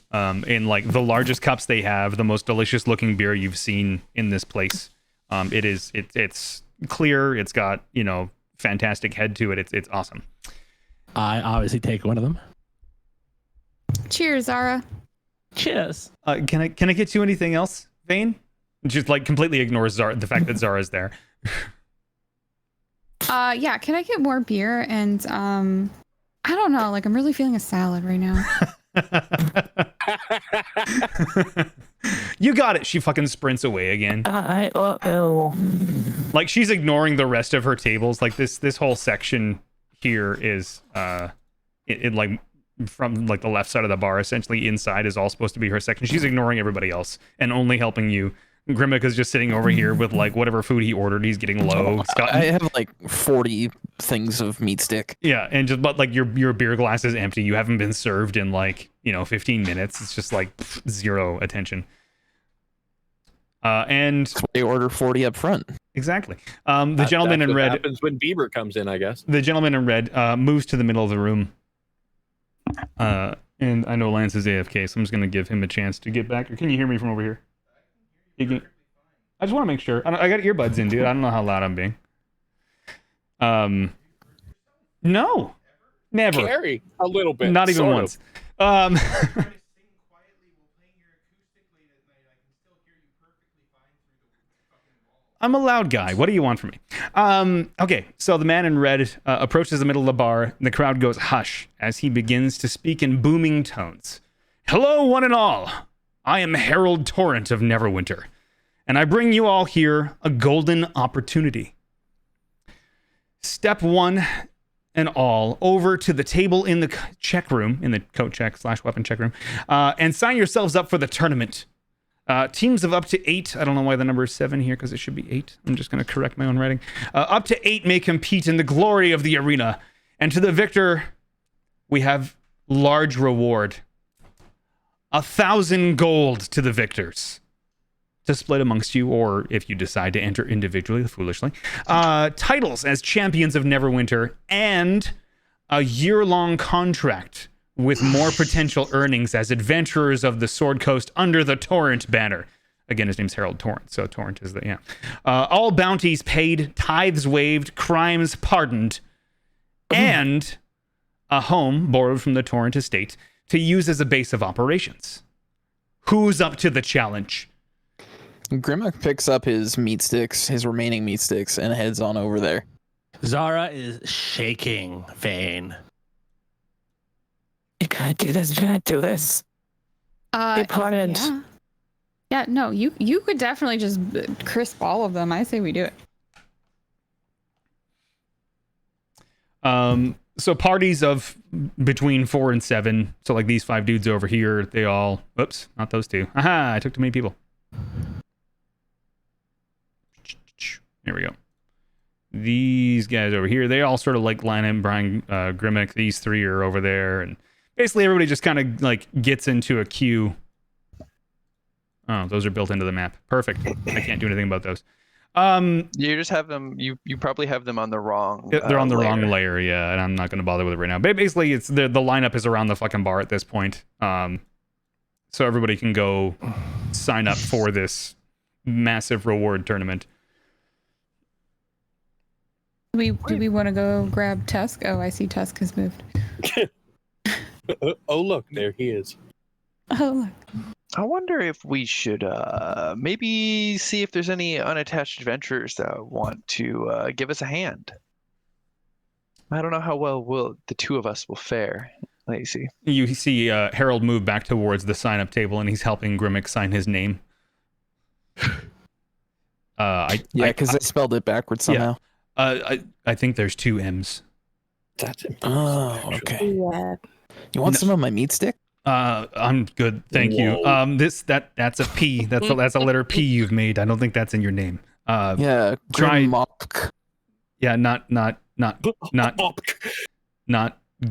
A: in like the largest cups they have, the most delicious looking beer you've seen in this place. It's clear. It's got, fantastic head to it. It's awesome.
C: I obviously take one of them.
H: Cheers, Zara.
C: Cheers.
A: Can I get you anything else, Vane? Just like completely ignores the fact that Zara's there.
H: Yeah, can I get more beer? And I don't know, like I'm really feeling a salad right now.
A: You got it. She fucking sprints away again. Like she's ignoring the rest of her tables. Like this whole section here is it like from like the left side of the bar, essentially inside is all supposed to be her section. She's ignoring everybody else and only helping you Grimmick is just sitting over here with like whatever food he ordered. He's getting low. Scott,
I: I have like 40 things of meat stick.
A: yeah, and just but like your beer glass is empty. You haven't been served in like 15 minutes. It's just like zero attention. And
I: That's why they order 40 up front.
A: exactly. The gentleman in red
B: happens when Bieber comes in, I guess.
A: The gentleman in red moves to the middle of the room. And I know Lance is AFK, so I'm just going to give him a chance to get back. Or can you hear me from over here? I just want to make sure. I got earbuds in, dude. I don't know how loud I'm being. No. Never.
B: Carry a little bit.
A: Not even
B: sort
A: once.
B: of.
A: I'm a loud guy. What do you want from me? Okay, so the man in red approaches the middle of the bar, and the crowd goes hush as he begins to speak in booming tones. Hello, one and all. I am Harold Torrent of Neverwinter, and I bring you all here a golden opportunity. Step one and all over to the table in the check room, in the coat check / weapon check room, and sign yourselves up for the tournament. Teams of up to 8. I don't know why the number is 7 here because it should be 8. I'm just going to correct my own writing. Up to 8 may compete in the glory of the arena. And to the victor, we have large reward. 1,000 gold to the victors. To split amongst you, or if you decide to enter individually, foolishly. Titles as champions of Neverwinter, and a year-long contract with more potential earnings as adventurers of the Sword Coast under the Torrent banner. Again, his name's Harold Torrent, so Torrent is the, yeah. All bounties paid, tithes waived, crimes pardoned, and a home borrowed from the Torrent estate to use as a base of operations. Who's up to the challenge?
I: Grimmick picks up his meat sticks, his remaining meat sticks, and heads on over there.
C: Zara is shaking Vane.
E: You can't do this. You can't do this. Be parted.
H: Yeah. Yeah, no, you could definitely just crisp all of them. I say we do it.
A: So parties of between 4 and 7. So like these 5 dudes over here, they all, oops, not those 2. Aha, I took too many people. Here we go. These guys over here, they all sort of like line up behind Grimmick. These 3 are over there, and basically everybody just kind of like gets into a queue. Oh, those are built into the map. Perfect. I can't do anything about those.
G: You just have them. You probably have them on the wrong.
A: They're on the
G: layer.
A: wrong layer, yeah, and I'm not going to bother with it right now. But basically, it's the lineup is around the fucking bar at this point. So everybody can go sign up for this massive reward tournament.
H: Do we want to go grab Tusk? Oh, I see Tusk has moved.
B: Oh, look, there he is.
H: Oh, look.
G: I wonder if we should maybe see if there's any unattached adventurers that want to give us a hand. I don't know how well the 2 of us will fare. Let me see.
A: You see Harold move back towards the sign-up table, and he's helping Grimmick sign his name.
I: Because I spelled it backwards somehow.
A: I think there's 2 M's.
B: That's impressive.
I: Oh, okay.
F: Yeah.
I: You want some of my meat stick?
A: I'm good, thank you. That's a P. That's a letter P you've made. I don't think that's in your name.
I: Yeah.
A: Try.
I: Grimmock.
A: Yeah, not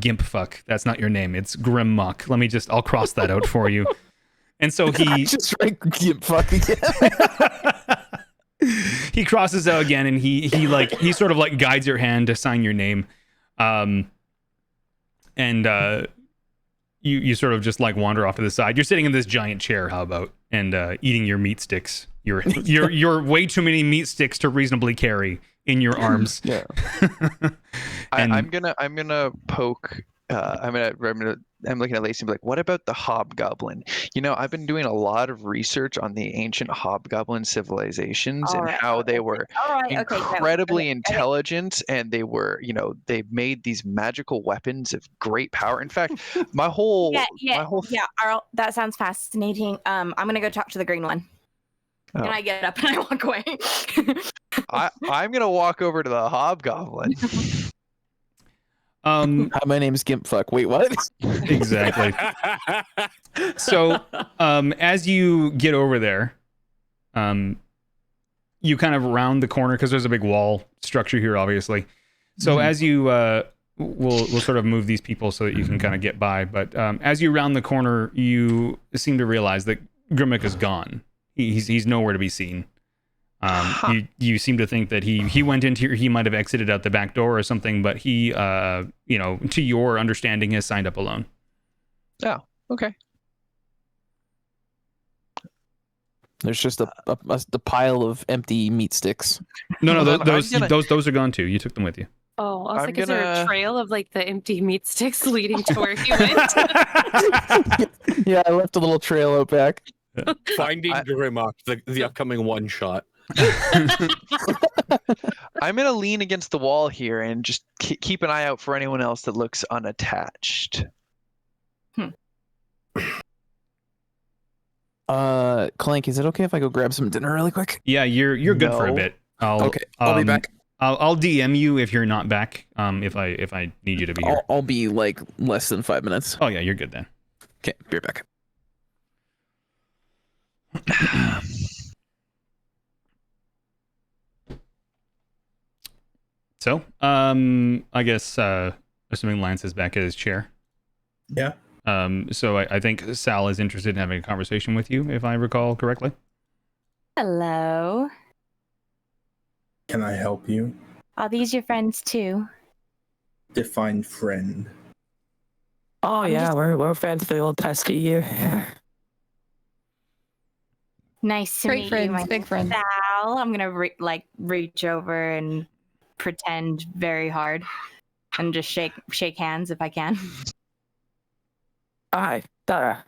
A: Gimp fuck. That's not your name. It's Grimmock. I'll cross that out for you. And so he
I: just write Gimp fuck again.
A: he crosses out again, and he sort of like guides your hand to sign your name. You sort of just like wander off to the side. You're sitting in this giant chair, how about, and eating your meat sticks. You're way too many meat sticks to reasonably carry in your arms.
G: Yeah. I'm gonna poke. I'm looking at Lacey and be like, what about the hobgoblin? I've been doing a lot of research on the ancient hobgoblin civilizations and how they were incredibly intelligent, and they were, they made these magical weapons of great power. In fact,
F: Arl, that sounds fascinating. I'm gonna go talk to the green one.
G: Oh.
F: And I get up and I walk away.
G: I'm gonna walk over to the hobgoblin.
I: Hi, my name's Gimp fuck. Wait, what?
A: Exactly. So, as you get over there, You kind of round the corner because there's a big wall structure here, obviously. So as you we'll sort of move these people so that you can kind of get by. But as you round the corner, you seem to realize that Grimmick is gone. He's nowhere to be seen. You seem to think that he went into here, he might have exited out the back door or something, but he to your understanding has signed up alone.
G: Oh, okay.
I: There's just a pile of empty meat sticks.
A: No,
G: Well,
A: those are gone too. You took them with you.
J: Oh, I was
G: I'm
J: like, is there a
G: gonna-
J: trail of like the empty meat sticks leading to where he went?
I: Yeah, I left a little trail out back.
B: Finding Grimmock, the upcoming one shot.
G: I'm gonna lean against the wall here and just keep an eye out for anyone else that looks unattached.
I: Clank, is it okay if I go grab some dinner really quick?
A: Yeah, you're good for a
G: No.
A: bit.
I: I'll be back.
A: I'll DM you if you're not back. If I need you to be here.
I: I'll be like less than 5 minutes.
A: Oh yeah, you're good then.
I: Okay, be right back.
A: So, I guess assuming Lance is back at his chair.
D: Yeah.
A: So I think Sal is interested in having a conversation with you, if I recall correctly.
F: Hello.
D: Can I help you?
F: Are these your friends too?
D: Define friend.
E: Oh
F: I'm
E: yeah,
F: just-
E: we're fans for the old pesky here.
F: Nice to
H: Great
F: meet
H: friends,
F: you, my
H: big friends.
F: Sal. I'm gonna reach over and pretend very hard and just shake hands if I can.
E: Hi, Dara.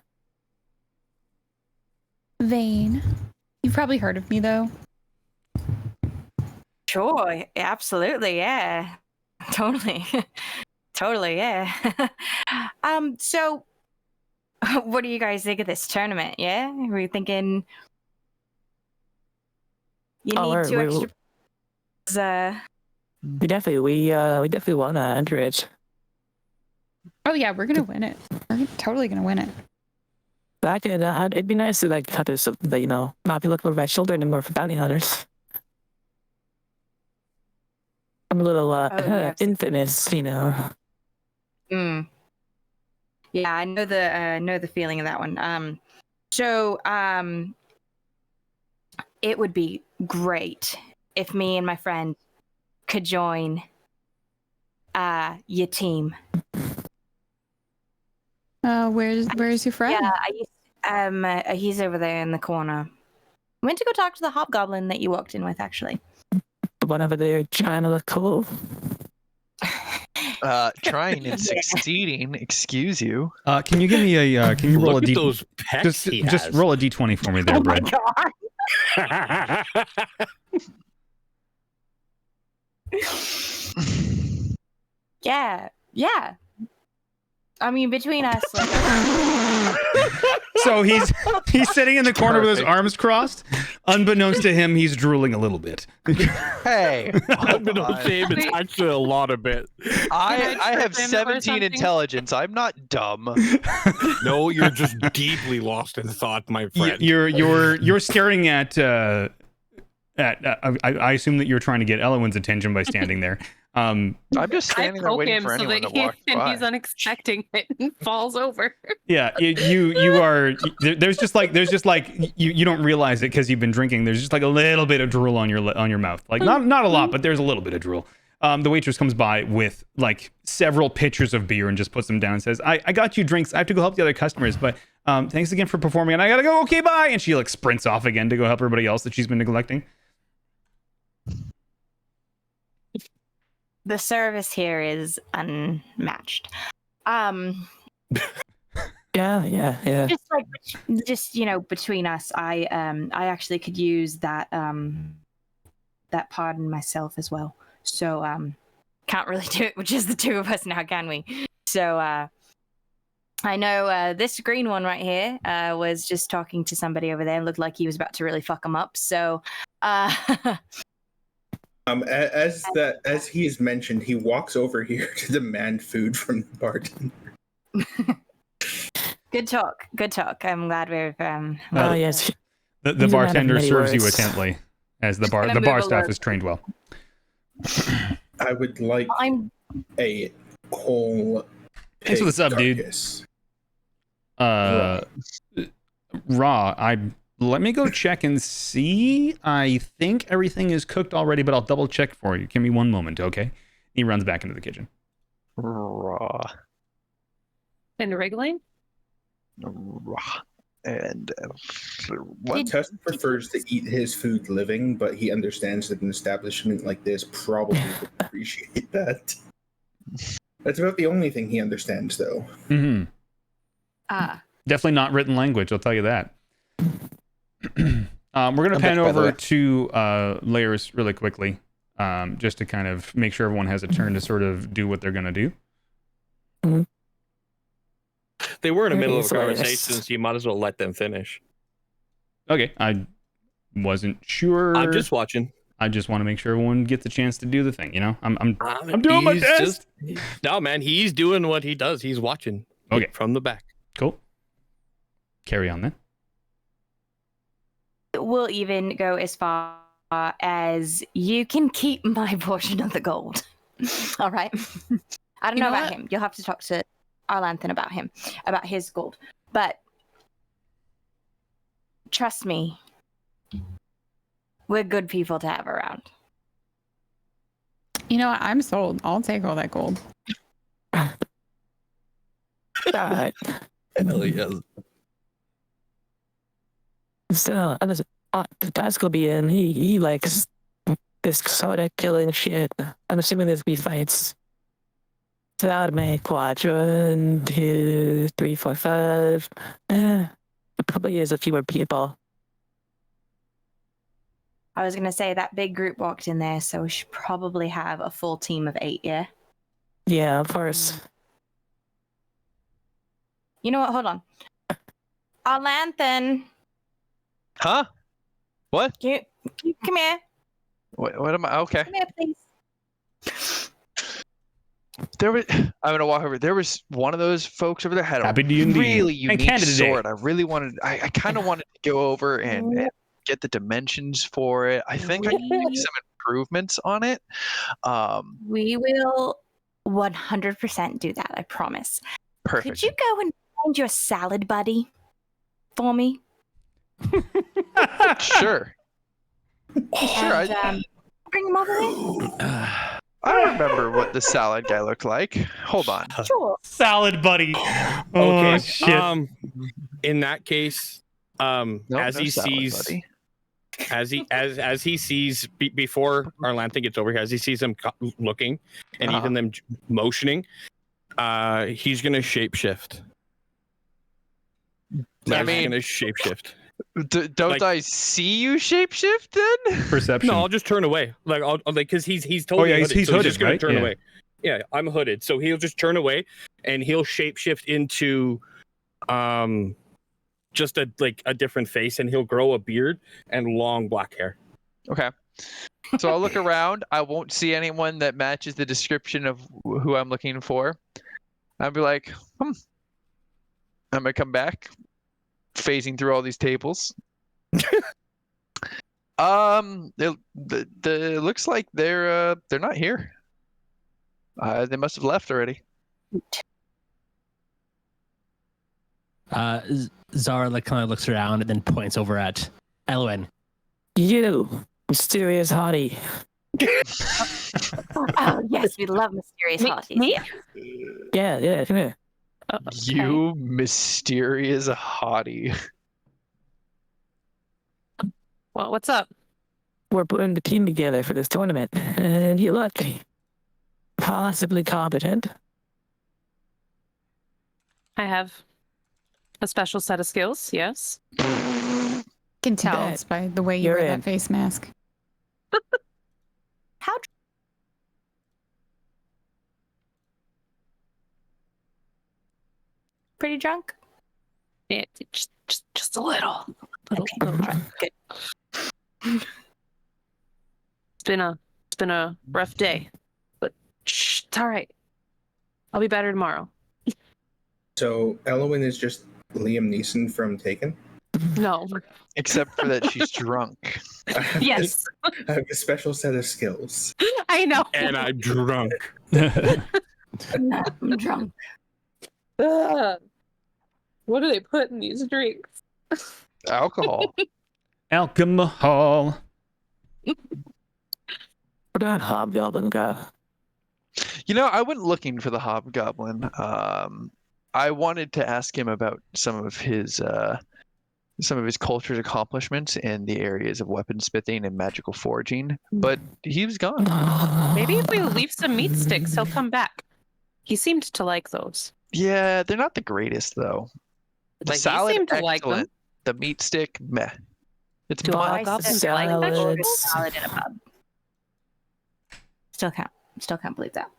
H: Vane. You've probably heard of me though.
F: Sure, absolutely, yeah. Totally. Totally, yeah. So what do you guys think of this tournament? Yeah? Were you thinking you need two extra
E: we definitely want to enter it.
H: Oh yeah, we're gonna win it. We're totally gonna win it.
E: Back in, it'd be nice to like cut this, not be looking over my shoulder anymore for bounty hunters. I'm a little
F: yeah.
E: infamous,
F: Mm. Yeah, I know the feeling of that one. So it would be great if me and my friend could join your team.
H: Where's your friend?
F: Yeah, he's over there in the corner. I went to go talk to the hobgoblin that you walked in with, actually.
E: Whenever they're trying to look cool.
G: Trying and succeeding. Excuse you.
A: Can you give me a can you roll
B: Look
A: a
B: at
A: d
B: those pets he
A: just
B: has.
A: roll a d20 for me there, Brad.
F: Yeah. I mean, between us, like,
A: So he's sitting in the corner with his arms crossed. Unbeknownst to him, he's drooling a little bit.
G: Hey,
B: Unbeknownst to him, it's actually a lot of it.
G: I have
J: trip him or
G: 17
J: something?
G: intelligence. I'm not dumb.
B: No, you're just deeply lost in thought, my friend.
A: You're staring at I assume that you're trying to get Elowin's attention by standing there.
G: I'm just
J: I
G: standing there
J: poke
G: waiting
J: him
G: for
J: so
G: anyone
J: that
G: to walk
J: and
G: by.
J: he's unexpecting it and falls over.
A: Yeah, you are. There's just like you don't realize it because you've been drinking. There's just like a little bit of drool on your mouth. Like not a lot, but there's a little bit of drool. The waitress comes by with like several pitchers of beer and just puts them down and says, I got you drinks. I have to go help the other customers, but thanks again for performing. And I gotta go. Okay, bye. And she like sprints off again to go help everybody else that she's been neglecting.
F: the service here is unmatched.
E: Yeah.
F: Just between us, I actually could use that pardon myself as well. So can't really do it with just the two of us now, can we? So I know this green one right here was just talking to somebody over there and looked like he was about to really fuck him up. So
D: as he is mentioned, he walks over here to demand food from the bartender.
F: Good talk. I'm glad we've
E: Oh yes.
A: The
E: He's a man of
A: bartender
E: many
A: serves you
E: words.
A: attentively, as the
F: gonna
A: bar
F: move
A: staff
F: along.
A: is trained well.
D: I would like
F: I'm
D: a whole
A: Thanks for the
D: pig
A: sub, dude.
D: carcass.
A: Raw. Let me go check and see. I think everything is cooked already, but I'll double check for you. Give me one moment, okay? He runs back into the kitchen.
G: Raw.
J: And wriggling?
G: Raw. And what?
D: Tusk prefers to eat his food living, but he understands that an establishment like this probably would appreciate that. That's about the only thing he understands, though.
A: Mm-hmm.
F: ah.
A: Definitely not written language, I'll tell you that. We're going to
G: I'm
A: pan
G: back, by the
A: over
G: way.
A: to layers really quickly, just to kind of make sure everyone has a turn to sort of do what they're going to do.
B: They were in the middle of a
E: Sorry.
B: conversation, so you might as well let them finish.
A: Okay, I wasn't sure.
B: I'm just watching.
A: I just want to make sure everyone gets a chance to do the thing, you know? I'm doing my
B: He's
A: best.
B: No, man, he's doing what he does. He's watching.
A: Okay.
B: From the back.
A: Cool. Carry on then.
F: We'll even go as far as you can keep my portion of the gold. All right. I don't
H: You
F: know
H: know
F: about
H: what?
F: him. You'll have to talk to Arlanthan about him, about his gold. But trust me, we're good people to have around.
H: You know what? I'm sold. I'll take all that gold.
E: Alright.
B: Hell yeah.
E: So, the guy's gonna be in. He likes this sort of killing shit. I'm assuming there's be fights. So that would make 1, 2, 3, 4, 5. It probably is a few more people.
F: I was going to say that big group walked in there, so we should probably have a full team of 8, yeah?
E: Yeah, of course.
F: You know what? Hold on. Arlanthan,
G: Huh? What?
F: come here.
G: What am I? Okay.
F: Come here, please.
G: There was. I'm gonna walk over. There was one of those folks over there had a
A: Happy D&D.
G: really
A: And
G: unique
A: Canada Day.
G: sword. I really wanted. I kind of wanted to go over and get the dimensions for it. I think I can make some improvements on it.
F: We will 100% do that, I promise.
G: Perfect.
F: Could you go and find your salad buddy for me?
G: Sure. Sure.
F: And, bring him over here?
G: I remember what the salad guy looked like. Hold on.
F: Sure.
A: Salad buddy. Oh,
B: Okay.
A: shit.
B: In that case,
G: Nope,
B: as
G: no
B: he
G: salad,
B: sees,
G: buddy.
B: as he sees before Arlanthan gets over here, as he sees them looking and even them motioning, he's gonna shapeshift.
G: I mean,
B: gonna shapeshift.
G: Don't
B: like-
G: I see you shapeshift then?
A: Perception.
B: No, I'll just turn away. Like I'll like because he's
A: Oh,
B: totally
A: yeah,
B: hooded,
A: he's
B: so
A: hooded,
B: just gonna
A: right?
B: turn
A: Yeah.
B: away. Yeah, I'm hooded, so he'll just turn away and he'll shapeshift into just a different face, and he'll grow a beard and long black hair.
G: Okay. So I'll look around. I won't see anyone that matches the description of who I'm looking for. I'll be like, I'm gonna come back, phasing through all these tables. It looks like they're not here. They must have left already.
C: Zara kind of looks around and then points over at Elwyn.
E: You, mysterious hottie.
F: Oh, yes, we love mysterious hotties.
J: Me?
E: Yeah, come here.
G: You mysterious hottie.
J: Well, what's up?
E: We're putting the team together for this tournament, and you look possibly competent.
J: I have a special set of skills, yes.
H: Can tell
E: Bet.
H: it's by the way you
E: You're
H: wear
E: in.
H: that face mask.
F: How pretty drunk?
J: Yeah, just a little. Little drunk.
F: Good.
J: It's been a rough day, but shh, it's all right. I'll be better tomorrow.
D: So Elwyn is just Liam Neeson from Taken.
J: No.
G: Except for that she's drunk.
J: Yes.
D: I have a special set of skills.
J: I know.
B: And I'm drunk.
F: I'm drunk.
J: Ugh. What do they put in these drinks?
G: Alcohol.
A: Alcohol.
E: Where'd that hobgoblin go?
G: You know, I went looking for the hobgoblin. I wanted to ask him about some of his culture's accomplishments in the areas of weaponsmithing and magical forging, but he was gone.
J: Maybe if we leave some meat sticks, he'll come back. He seemed to like those.
G: Yeah, they're not the greatest though. The
J: Like, he
G: salad,
J: seemed to like them.
G: excellent. The meat stick, meh. It's
J: Do all
G: bland.
J: goblins like vegetables?
F: Salad in a pub. Still can't believe that.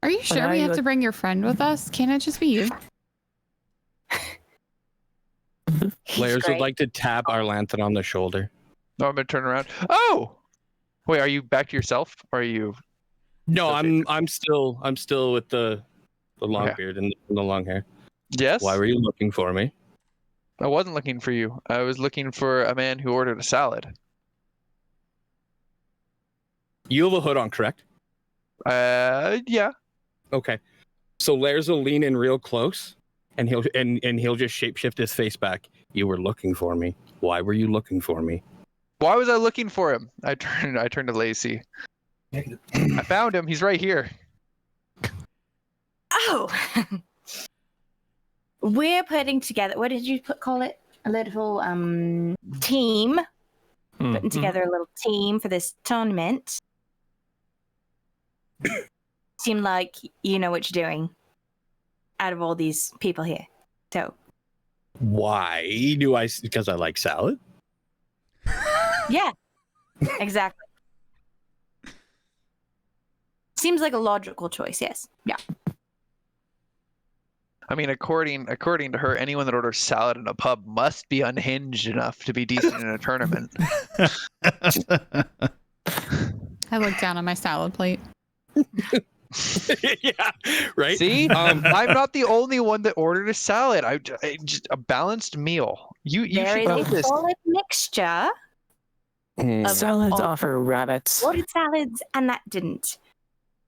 H: Are you sure we have to bring your friend with us? Can't it just be you?
B: Layers
F: great.
B: would like to tap our lantern on the shoulder.
G: No, I'm gonna turn around. Oh, wait, are you back to yourself, or are you?
B: No,
G: Okay.
B: I'm still with the long
G: Okay.
B: beard and the long hair.
G: Yes.
B: Why were you looking for me?
G: I wasn't looking for you. I was looking for a man who ordered a salad.
B: You have a hood on, correct?
G: Yeah.
B: Okay. So Layers will lean in real close, and he'll just shapeshift his face back. You were looking for me. Why were you looking for me?
G: Why was I looking for him? I turned to Lacey. I found him. He's right here.
F: Oh, we're putting together. What did you call it? A little team. Putting together a little team for this tournament. Seem like you know what you're doing. Out of all these people here, so
B: Why do I? Because I like salad.
F: yeah, exactly. Seems like a logical choice. Yes. Yeah.
G: I mean, according to her, anyone that orders salad in a pub must be unhinged enough to be decent in a tournament.
H: I look down on my salad plate.
B: Yeah, right.
G: See, I'm not the only one that ordered a salad. I just a balanced meal. You
F: There
G: should
F: is
G: know
F: a
G: this.
F: solid mixture of
E: Salads
F: all-
E: offer rabbits.
F: ordered salads, and that didn't.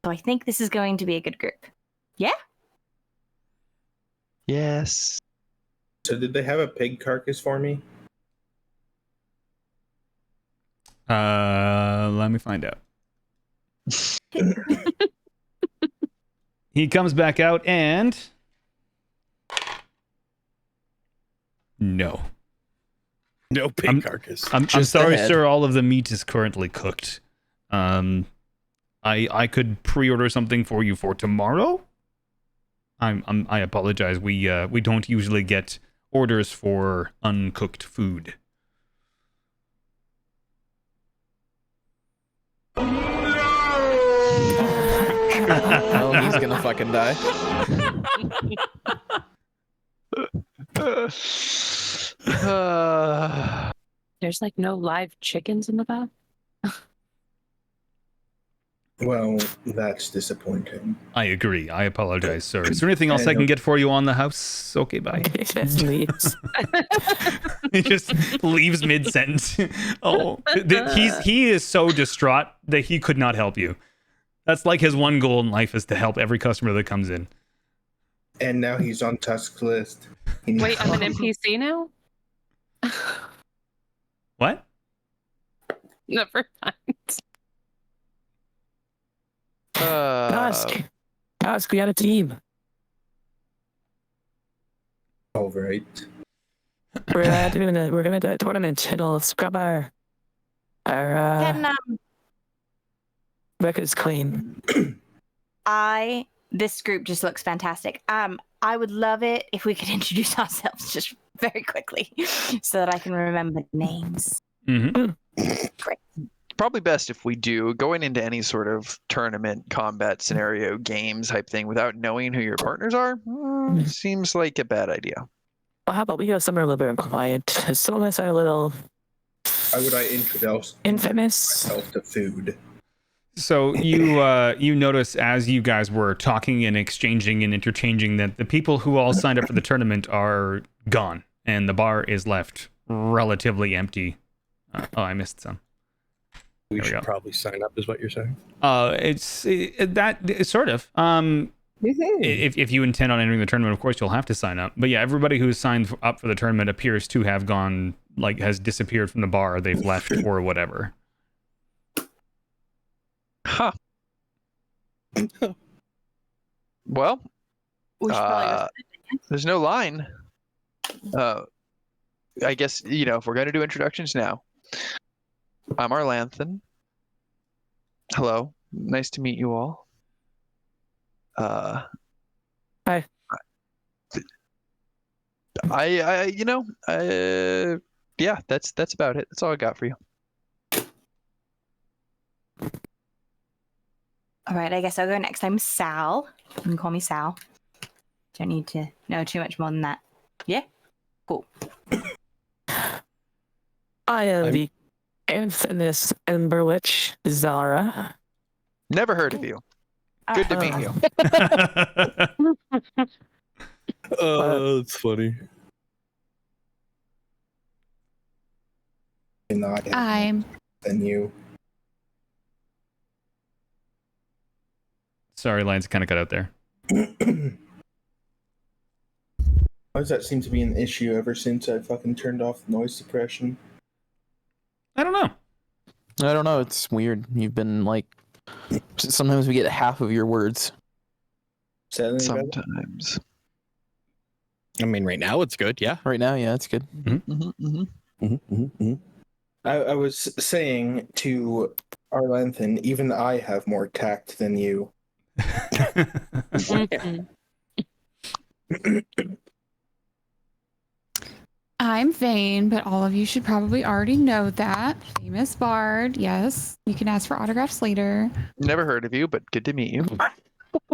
F: So I think this is going to be a good group. Yeah.
G: Yes.
D: So did they have a pig carcass for me?
A: Let me find out. He comes back out and no.
B: No pig carcass.
A: I'm
I: Just the
A: sorry,
I: head.
A: sir. All of the meat is currently cooked. I could pre-order something for you for tomorrow. I apologize. We don't usually get orders for uncooked food.
I: Oh, he's gonna fucking die.
J: There's like no live chickens in the back.
D: Well, that's disappointing.
A: I agree. I apologize, sir. Is there anything else I can get for you on the house? Okay, bye.
E: Just leaves.
A: He just leaves mid-sentence. Oh, he is so distraught that he could not help you. That's like his one goal in life is to help every customer that comes in.
D: And now he's on Tusk's list.
J: Wait, I'm an NPC now?
A: What?
J: Never mind.
E: Tusk, we had a team.
D: All right.
E: We're gonna do a tournament. It'll scrub our
F: Can
E: records clean.
F: this group just looks fantastic. I would love it if we could introduce ourselves just very quickly so that I can remember names.
A: Mm-hmm.
F: Great.
G: Probably best if we do going into any sort of tournament, combat scenario, games type thing without knowing who your partners are. Seems like a bad idea.
E: Well, how about we go somewhere a little bit quiet? Some of us are a little
D: How would I introduce
E: infamous.
D: myself to food?
A: So you notice as you guys were talking and exchanging and interchanging that the people who all signed up for the tournament are gone. and the bar is left relatively empty. Oh, I missed some.
B: We
A: There we
B: should
A: go.
B: probably sign up, is what you're saying.
A: That sort of. If you intend on entering the tournament, of course you'll have to sign up. But yeah, everybody who's signed up for the tournament appears to have gone, like, has disappeared from the bar. They've left or whatever.
G: Huh. Well,
F: We should probably go.
G: there's no line. I guess, if we're going to do introductions now, I'm Arlanthan. Hello. Nice to meet you all.
E: Hi.
G: Yeah, that's about it. That's all I got for you.
F: All right, I guess I'll go next. I'm Sal. You can call me Sal. Don't need to know too much more than that. Yeah? Cool.
E: I am the infamous Ember Witch, Zara.
G: Never heard of you. Good to meet you.
B: That's funny.
D: Not
H: I'm
D: than you.
A: Sorry, lines kind of cut out there.
D: Why does that seem to be an issue ever since I fucking turned off noise suppression?
A: I don't know.
I: I don't know. It's weird. You've been like, sometimes we get half of your words.
G: Sometimes.
B: I mean, right now it's good, yeah.
I: Right now, yeah, it's good.
D: I was saying to Arlanthan, even I have more tact than you.
H: I'm Vane, but all of you should probably already know that. Famous bard, yes. You can ask for autographs later.
G: Never heard of you, but good to meet you.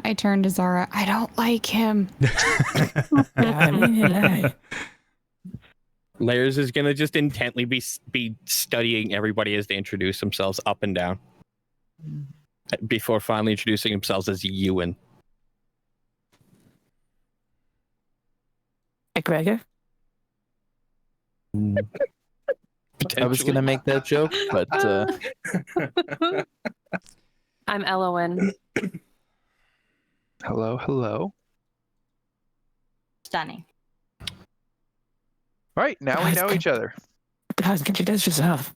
H: I turned to Zara. I don't like him.
B: Layers is gonna just intently be studying everybody as they introduce themselves up and down before finally introducing themselves as Ewan.
E: Hey, Gregor.
I: I was gonna make that joke, but
J: I'm Elowen.
G: Hello, hello.
F: Stunning.
G: All right, now we
E: Guys,
G: know each other.
E: Guys, introduce yourself.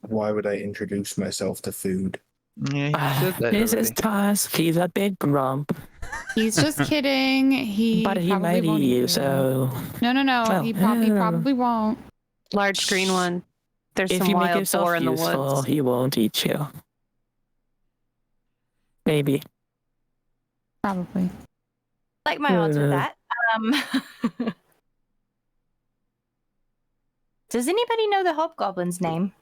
D: Why would I introduce myself to food?
G: Yeah, you said that
E: This is
G: already.
E: Tusk. He's a big grump.
H: He's just kidding. He
E: But he
H: probably
E: might
H: won't
E: eat
H: eat
E: you,
H: you.
E: so...
H: No.
E: Well,
H: he probably won't.
J: Large green one. There's
E: If
J: some
E: you make
J: wild
E: yourself
J: boar in the
E: useful,
J: woods.
E: he won't eat you. Maybe.
H: Probably.
F: Like my odds with that. Does anybody know the hobgoblin's name?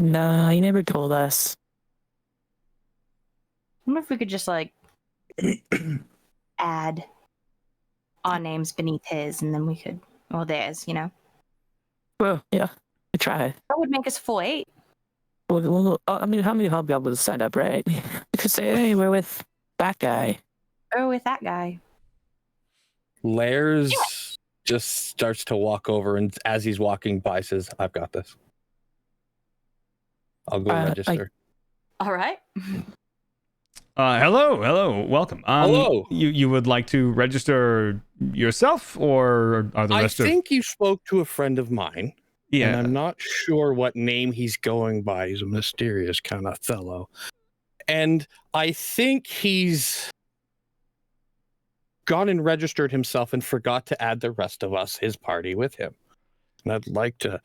E: No, he never told us.
F: I wonder if we could just like add our names beneath his, and then we could, or theirs, you know.
E: Well, yeah, we tried.
F: That would make us 4-8.
E: Well, I mean, how many hobgoblins signed up, right? You could say, hey, we're with that guy.
F: Oh, with that guy.
B: Layers just starts to walk over, and as he's walking by, says, "I've got this. I'll go register."
F: All right.
A: Hello, welcome.
B: Hello.
A: You would like to register yourself, or are the
B: I
A: rest
B: think you spoke to a friend of mine.
A: Yeah.
B: And I'm not sure what name he's going by. He's a mysterious kind of fellow. And I think he's gone and registered himself and forgot to add the rest of us, his party, with him. And I'd like to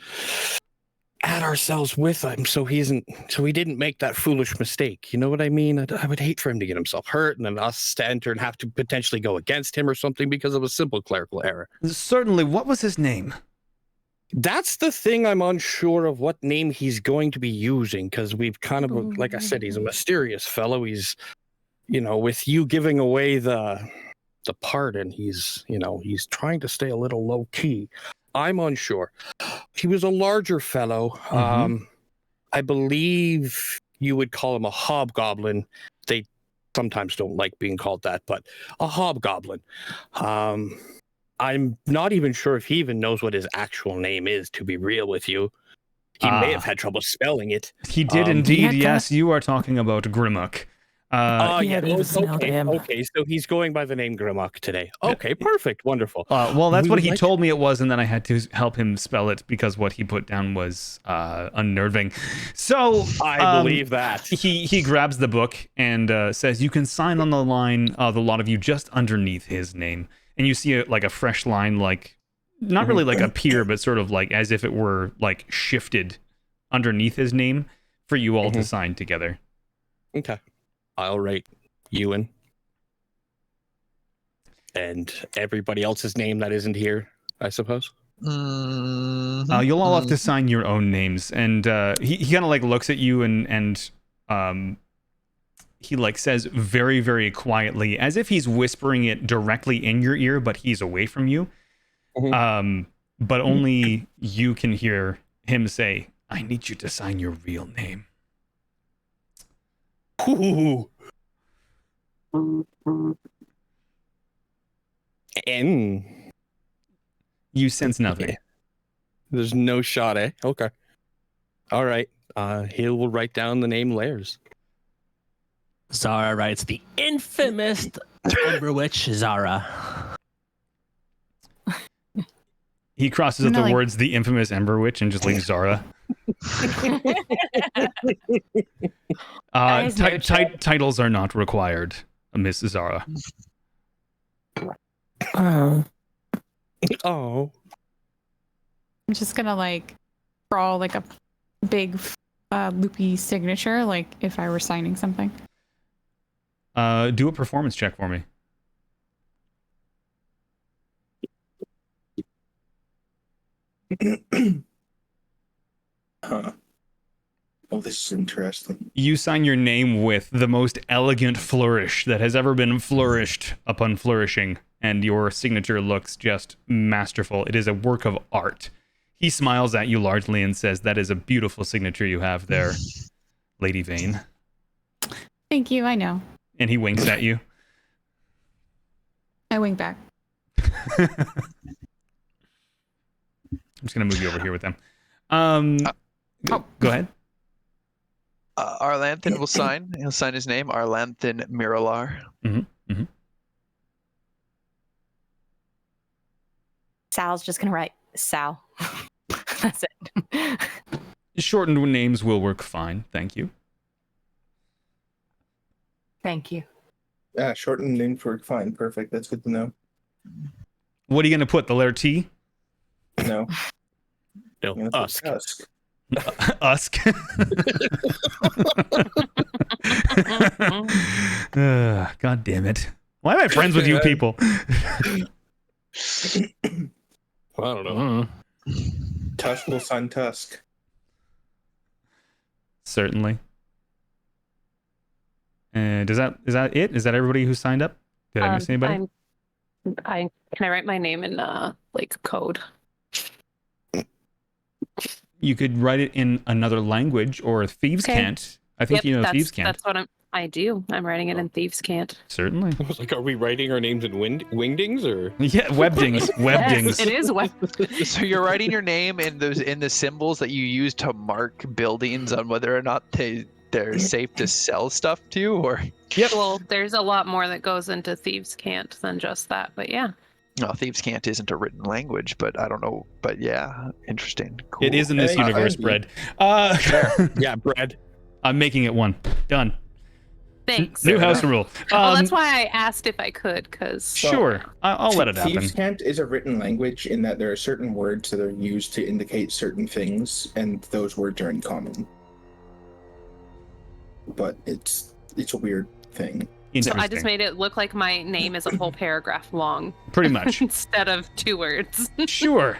B: add ourselves with him so he didn't make that foolish mistake. You know what I mean? I would hate for him to get himself hurt and then us to enter and have to potentially go against him or something because of a simple clerical error.
A: Certainly. What was his name?
B: That's the thing. I'm unsure of what name he's going to be using because we've kind of, like I said, he's a mysterious fellow. He's, with you giving away the pardon, he's trying to stay a little low key. I'm unsure. He was a larger fellow.
A: Mm-hmm.
B: I believe you would call him a hobgoblin. They sometimes don't like being called that, but a hobgoblin. I'm not even sure if he even knows what his actual name is, to be real with you. He may have had trouble spelling it.
A: He did indeed.
E: Yeah,
A: Yes, you are talking about Grimmuck.
E: Yeah, they've smelled him.
B: Okay, so he's going by the name Grimmuck today. Okay, perfect, wonderful.
A: Well, that's
B: We
A: what
B: would
A: he
B: like-
A: told me it was, and then I had to help him spell it because what he put down was unnerving. So
B: I believe that.
A: He grabs the book and says, "You can sign on the line, the lot of you, just underneath his name." And you see a fresh line, like not really like appear, but sort of like as if it were like shifted underneath his name for you all to sign together.
B: Okay. I'll write Ewan. And everybody else's name that isn't here, I suppose.
A: You'll all have to sign your own names, and he kind of like looks at you and he like says very, very quietly, as if he's whispering it directly in your ear, but he's away from you. But only you can hear him say, "I need you to sign your real name."
B: Ooh. N.
A: You sense nothing.
B: There's no shot, eh? Okay. All right. He will write down the name Lairs.
C: Zara writes the infamous Ember Witch Zara.
A: He crosses out the words "the infamous Ember Witch" and just leaves Zara. Titles are not required, Miss Zara.
E: Oh.
B: Oh.
H: I'm just gonna like draw like a big loopy signature, like if I were signing something.
A: Do a performance check for me.
D: Oh, this is interesting.
A: You sign your name with the most elegant flourish that has ever been flourished upon flourishing, and your signature looks just masterful. It is a work of art. He smiles at you largely and says, "That is a beautiful signature you have there, Lady Vane."
H: Thank you, I know.
A: And he winks at you.
H: I wink back.
A: I'm just going to move you over here with them. Go ahead.
G: Arlanthan will sign. He'll sign his name, Arlanthan Miralar.
F: Sal's just gonna write Sal. That's it.
A: Shortened names will work fine. Thank you.
F: Thank you.
D: Yeah, shortened name for fine. Perfect. That's good to know.
A: What are you going to put? The letter T?
D: No.
B: No, Usk.
A: Usk. God damn it. Why am I friends with you people?
B: I don't know.
D: Tusk will sign Tusk.
A: Certainly. Is that it? Is that everybody who signed up? Did I miss anybody?
J: Can I write my name in like code?
A: You could write it in another language, or Thieves
J: Okay.
A: Can't. I think you know Thieves Can't.
J: That's what I do. I'm writing it in Thieves Can't.
A: Certainly.
B: I was like, are we writing our names in wingdings or?
A: Yeah, webdings. Webdings.
J: Yes, it is web.
G: So you're writing your name in the symbols that you use to mark buildings on whether or not they're safe to sell stuff to, or?
A: Yep.
J: Well, there's a lot more that goes into Thieves Can't than just that, but yeah.
G: No, Thieves Can't isn't a written language, but I don't know. But yeah, interesting. Cool.
A: It is in this
D: Hey,
A: universe,
D: Andy.
A: Bread.
B: Yeah, bread.
A: I'm making it one. Done.
J: Thanks.
A: New house rule.
J: Well, that's why I asked if I could, because
A: Sure. I'll let it happen.
D: Thieves' Cant is a written language in that there are certain words that are used to indicate certain things, and those words are in common. But it's a weird thing.
J: so I just
A: Interesting.
J: made it look like my name is a whole paragraph long
A: Pretty much.
J: instead of 2 words.
A: Sure.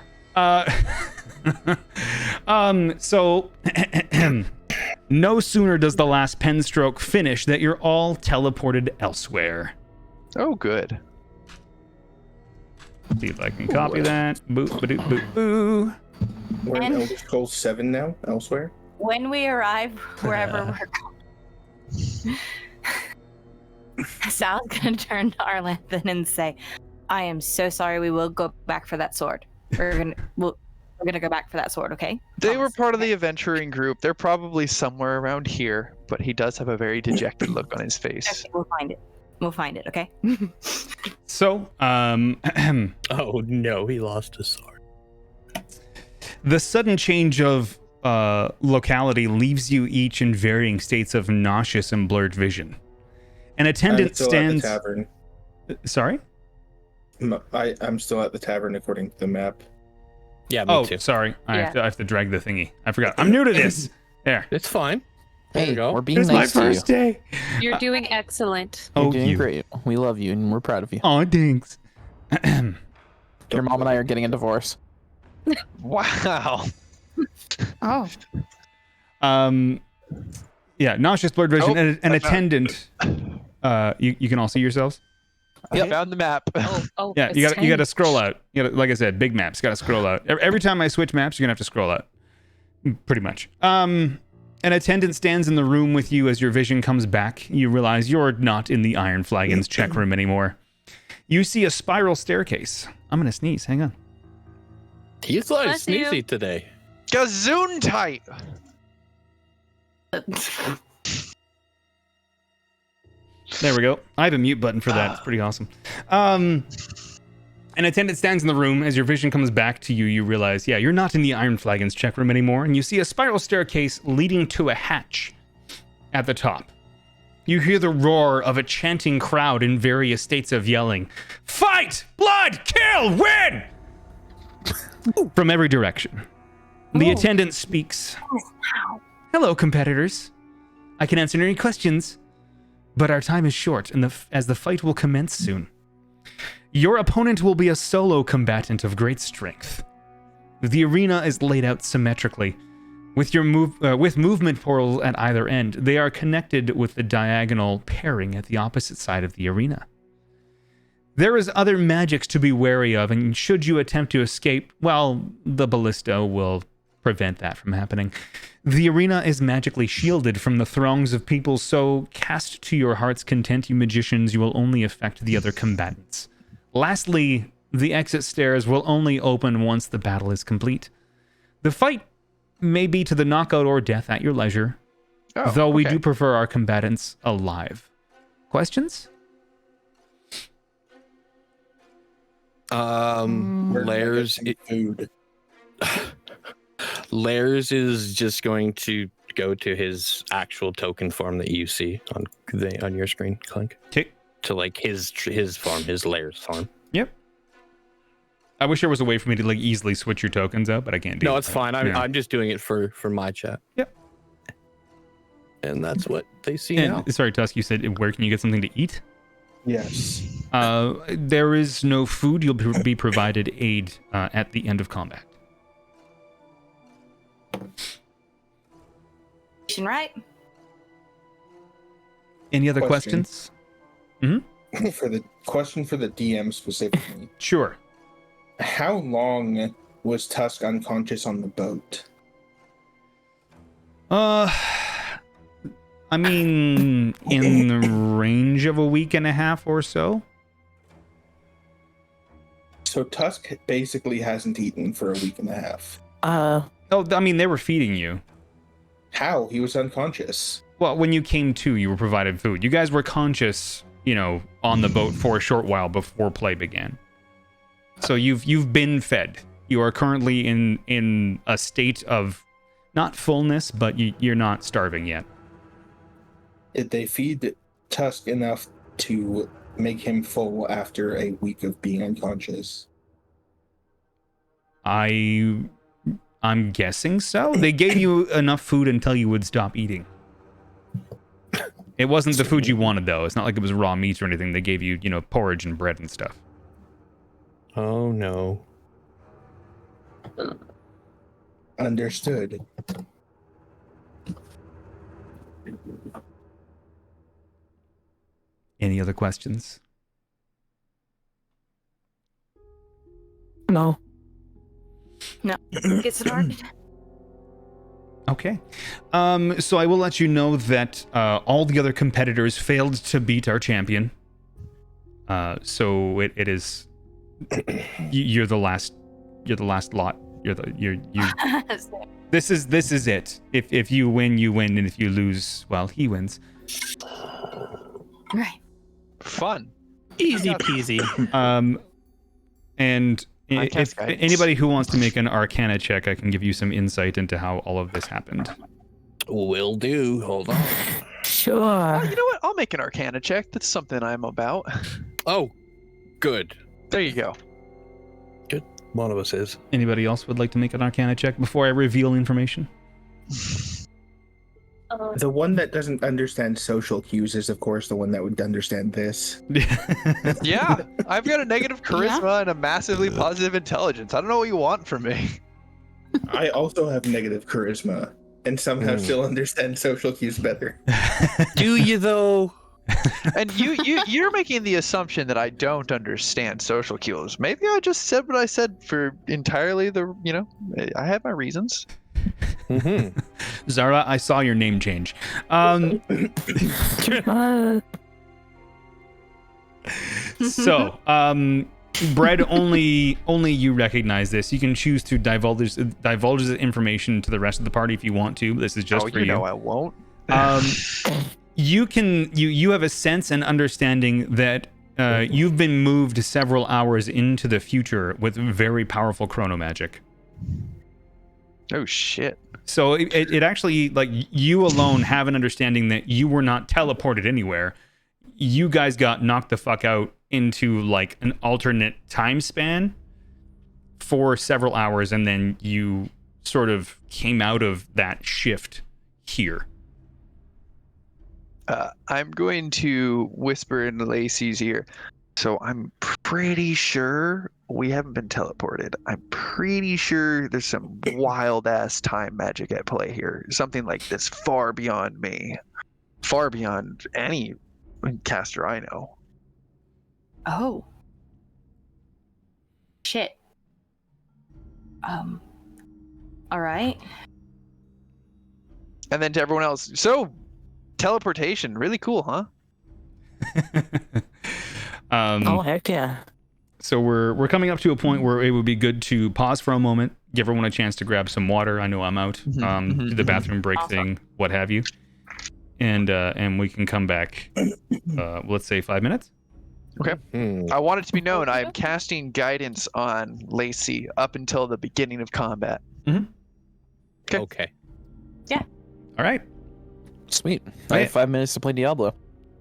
A: So no sooner does the last pen stroke finish that you're all teleported elsewhere.
G: Oh, good.
A: See if I can copy that. Boop, ba-doop, boop, boo.
D: We're in
F: And-
D: Elder Scrolls 7 now, elsewhere.
F: When we arrive wherever we're going. Sal's gonna turn to Arlanthan and say, "I am so sorry. We will go back for that sword. We're gonna go back for that sword. Okay."
G: They were
F: Promise.
G: part of the adventuring group. They're probably somewhere around here, but he does have a very dejected look on his face.
F: Okay, we'll find it. We'll find it. Okay.
A: So,
B: Oh no, he lost his sword.
A: the sudden change of locality leaves you each in varying states of nauseous and blurred vision. An attendant
D: I'm still
A: stands.
D: at the tavern.
A: Sorry?
D: I'm still at the tavern according to the map.
B: Yeah, me
A: Oh,
B: too.
A: sorry. I
F: Yeah.
A: have to drag the thingy. I forgot. I'm new to this. There.
B: It's fine. There
I: Hey,
B: you go.
I: we're being
A: It's
I: nice
A: my
I: to you.
A: first day.
J: You're doing excellent.
I: You're
A: Oh,
I: doing
A: you.
I: great. We love you and we're proud of you.
A: Oh, thanks.
I: Your mom and I are getting a divorce.
G: Wow.
H: Oh,
A: Yeah, nauseous, blurred vision,
G: Oh,
A: and an
G: I found-
A: attendant. You can all see yourselves.
G: I
I: Yep.
G: found the map.
J: Oh,
A: Yeah,
J: it's
A: you got to
J: tiny.
A: scroll out. You gotta, like I said, big maps. Got to scroll out. Every time I switch maps, you're gonna have to scroll out. Pretty much. An attendant stands in the room with you as your vision comes back. You realize you're not in the Iron Flagon's check room anymore. You see a spiral staircase. I'm gonna sneeze. Hang on.
B: He's like
J: Bless you.
B: sneezy today.
G: Gazoon tight.
A: There we go. I have a mute button for that. It's pretty awesome. An attendant stands in the room. As your vision comes back to you, you realize, yeah, you're not in the Iron Flagon's check room anymore, and you see a spiral staircase leading to a hatch at the top. You hear the roar of a chanting crowd in various states of yelling, "Fight! Blood! Kill! Win!" from every direction. The attendant speaks. "Hello, competitors. I can answer any questions, but our time is short, and as the fight will commence soon. Your opponent will be a solo combatant of great strength. The arena is laid out symmetrically, with movement portals at either end. They are connected with the diagonal pairing at the opposite side of the arena. There is other magics to be wary of, and should you attempt to escape, well, the ballista will prevent that from happening. The arena is magically shielded from the throngs of people, so cast to your heart's content, you magicians. You will only affect the other combatants. Lastly, the exit stairs will only open once the battle is complete. The fight may be to the knockout or death at your leisure, though we do prefer our combatants alive. Questions?
B: Lairs.
D: Food.
B: Lairs is just going to go to his actual token form that you see on your screen, Clink.
A: Okay.
B: To like his farm, his Lairs farm.
A: Yep. I wish there was a way for me to like easily switch your tokens out, but I can't do it.
B: No, it's fine.
A: Yeah.
B: I'm just doing it for my chat.
A: Yep.
B: And that's what they see
A: And,
B: now.
A: sorry, Tusk, you said where can you get something to eat?
D: Yes.
A: There is no food. You'll be provided aid at the end of combat.
F: Right?
A: Any other
D: Question.
A: questions?
D: For the question for the DM specifically,
A: Sure.
D: how long was Tusk unconscious on the boat?
A: I mean, in the range of a week and a half or so.
D: So Tusk basically hasn't eaten for a week and a half.
A: Oh, I mean, they were feeding you.
D: How? He was unconscious.
A: Well, when you came to, you were provided food. You guys were conscious, on the boat for a short while before play began. So you've been fed. You are currently in a state of not fullness, but you're not starving yet.
D: Did they feed Tusk enough to make him full after a week of being unconscious?
A: I'm guessing so. They gave you enough food until you would stop eating. It wasn't the food you wanted, though. It's not like it was raw meat or anything. They gave you, porridge and bread and stuff.
B: Oh no.
D: Understood.
A: Any other questions?
E: No.
F: No. Get started.
A: Okay. So I will let you know that all the other competitors failed to beat our champion. So it is you're the last lot. This is it. If you win, you win, and if you lose, well, he wins.
F: Right.
G: Fun.
C: Easy peasy.
A: And
G: I cast
A: if
G: guidance.
A: anybody who wants to make an Arcana check, I can give you some insight into how all of this happened.
B: Will do. Hold on.
E: Sure.
G: Oh, you know what? I'll make an Arcana check. That's something I'm about.
B: Oh, good.
G: There you go.
B: Good. One of us is.
A: Anybody else would like to make an Arcana check before I reveal information?
D: The one that doesn't understand social cues is, of course, the one that would understand this.
G: Yeah, I've got a negative charisma and a massively positive intelligence. I don't know what you want from me.
D: I also have negative charisma and somehow still understand social cues better.
B: Do you though?
G: And you're making the assumption that I don't understand social cues. Maybe I just said what I said for entirely I had my reasons.
B: Mm-hmm.
A: Zara, I saw your name change. So, Bread, only you recognize this. You can choose to divulge this information to the rest of the party if you want to. This is just for you.
G: I won't.
A: You have a sense and understanding that you've been moved several hours into the future with very powerful chrono magic.
G: Oh shit.
A: So it actually, like, you alone have an understanding that you were not teleported anywhere. You guys got knocked the fuck out into, like, an alternate time span for several hours, and then you sort of came out of that shift here.
G: I'm going to whisper into Lacey's ear. So I'm pretty sure we haven't been teleported. I'm pretty sure there's some wild ass time magic at play here. Something like this far beyond me. Far beyond any caster I know.
F: Oh. Shit. All right.
G: And then to everyone else, so teleportation, really cool, huh?
E: Oh, heck yeah.
A: So we're coming up to a point where it would be good to pause for a moment, give everyone a chance to grab some water. I know I'm out. Do the bathroom break thing, what have you. And we can come back, let's say 5 minutes.
G: Okay. I want it to be known I am casting guidance on Lacey up until the beginning of combat.
B: Okay.
F: Yeah.
A: All right.
I: Sweet. I have 5 minutes to play Diablo.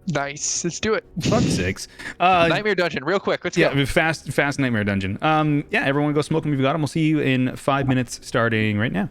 G: Nice. Let's do it.
A: Fuck's sakes.
G: Nightmare Dungeon, real quick. Let's go.
A: Yeah, fast Nightmare Dungeon. Yeah, everyone go smoke them if you got them. We'll see you in 5 minutes starting right now.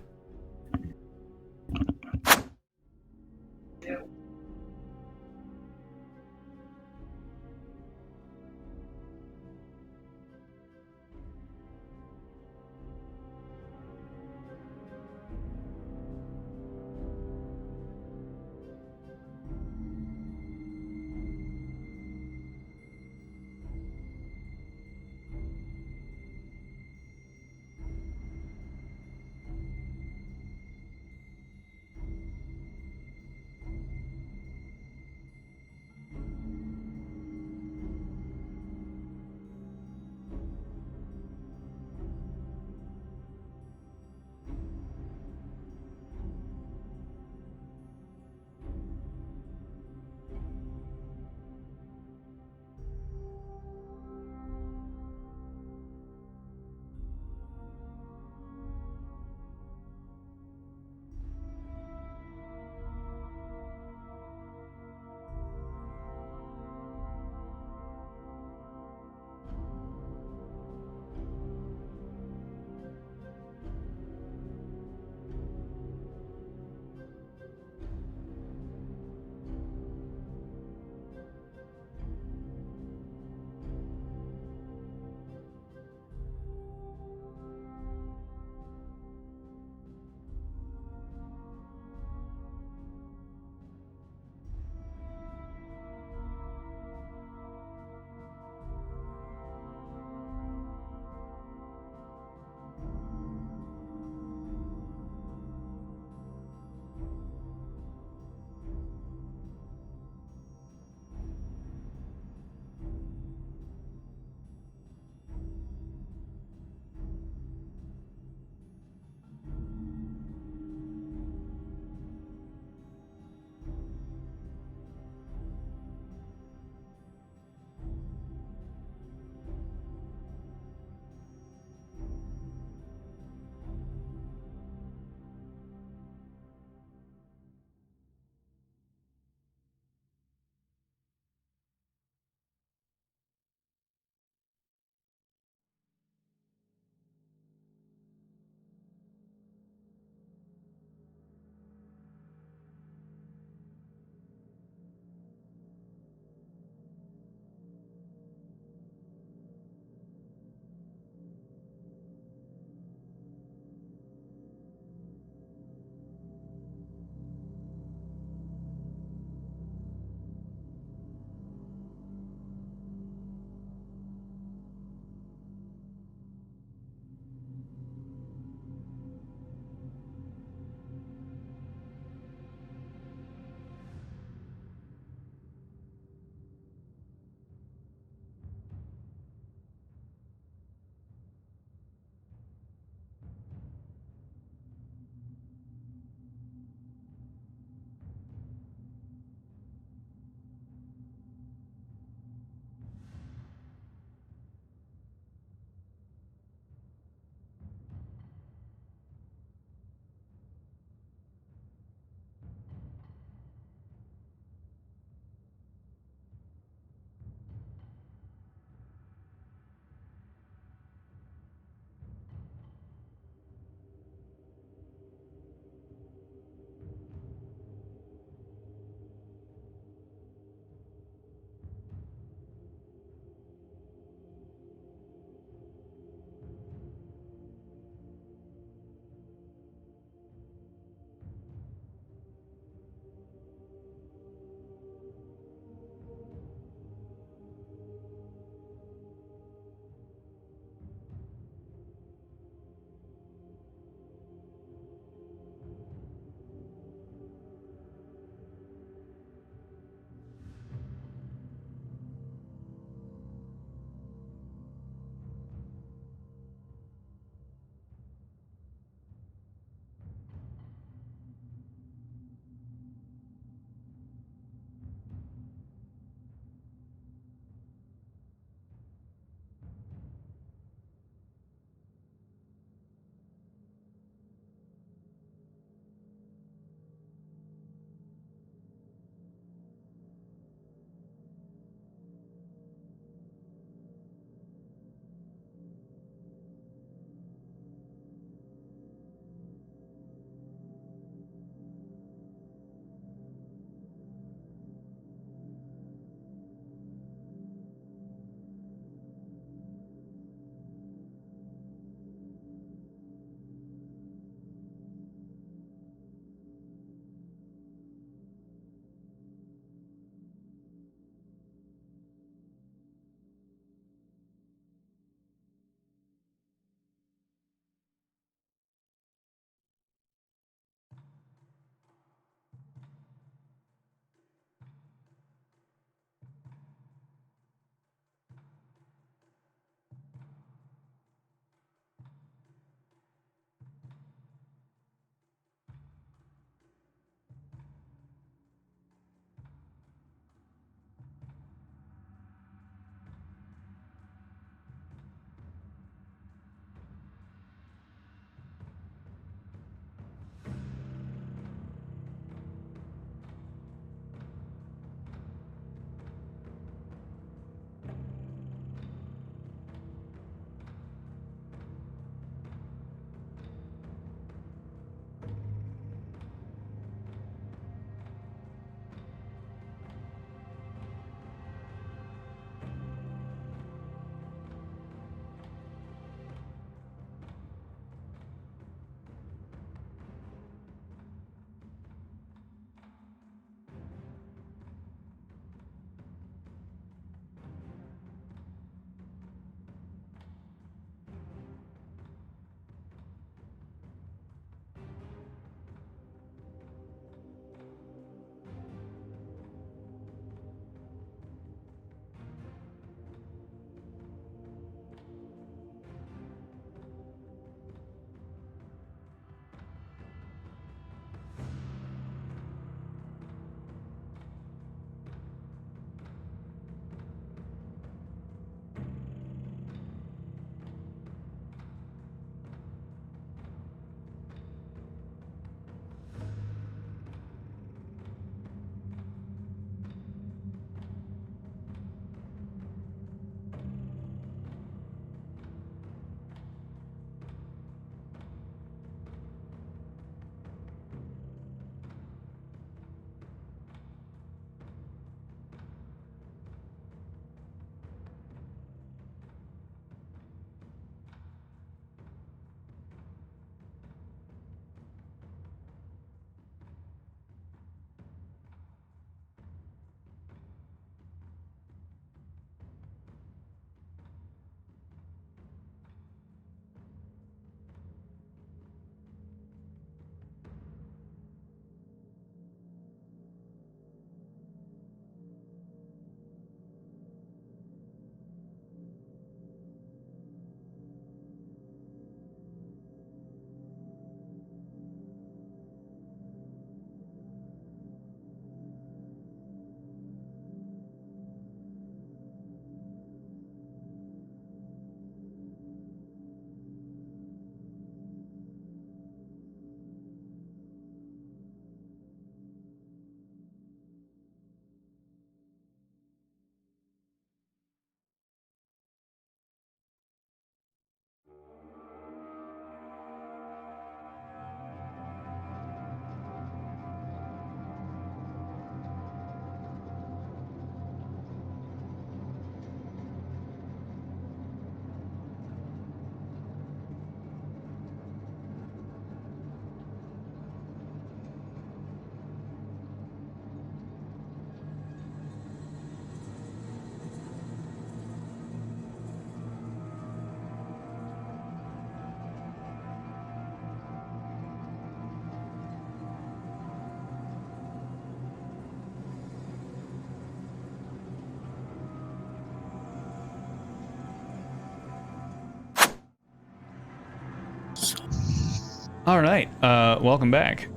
A: All right. Welcome back.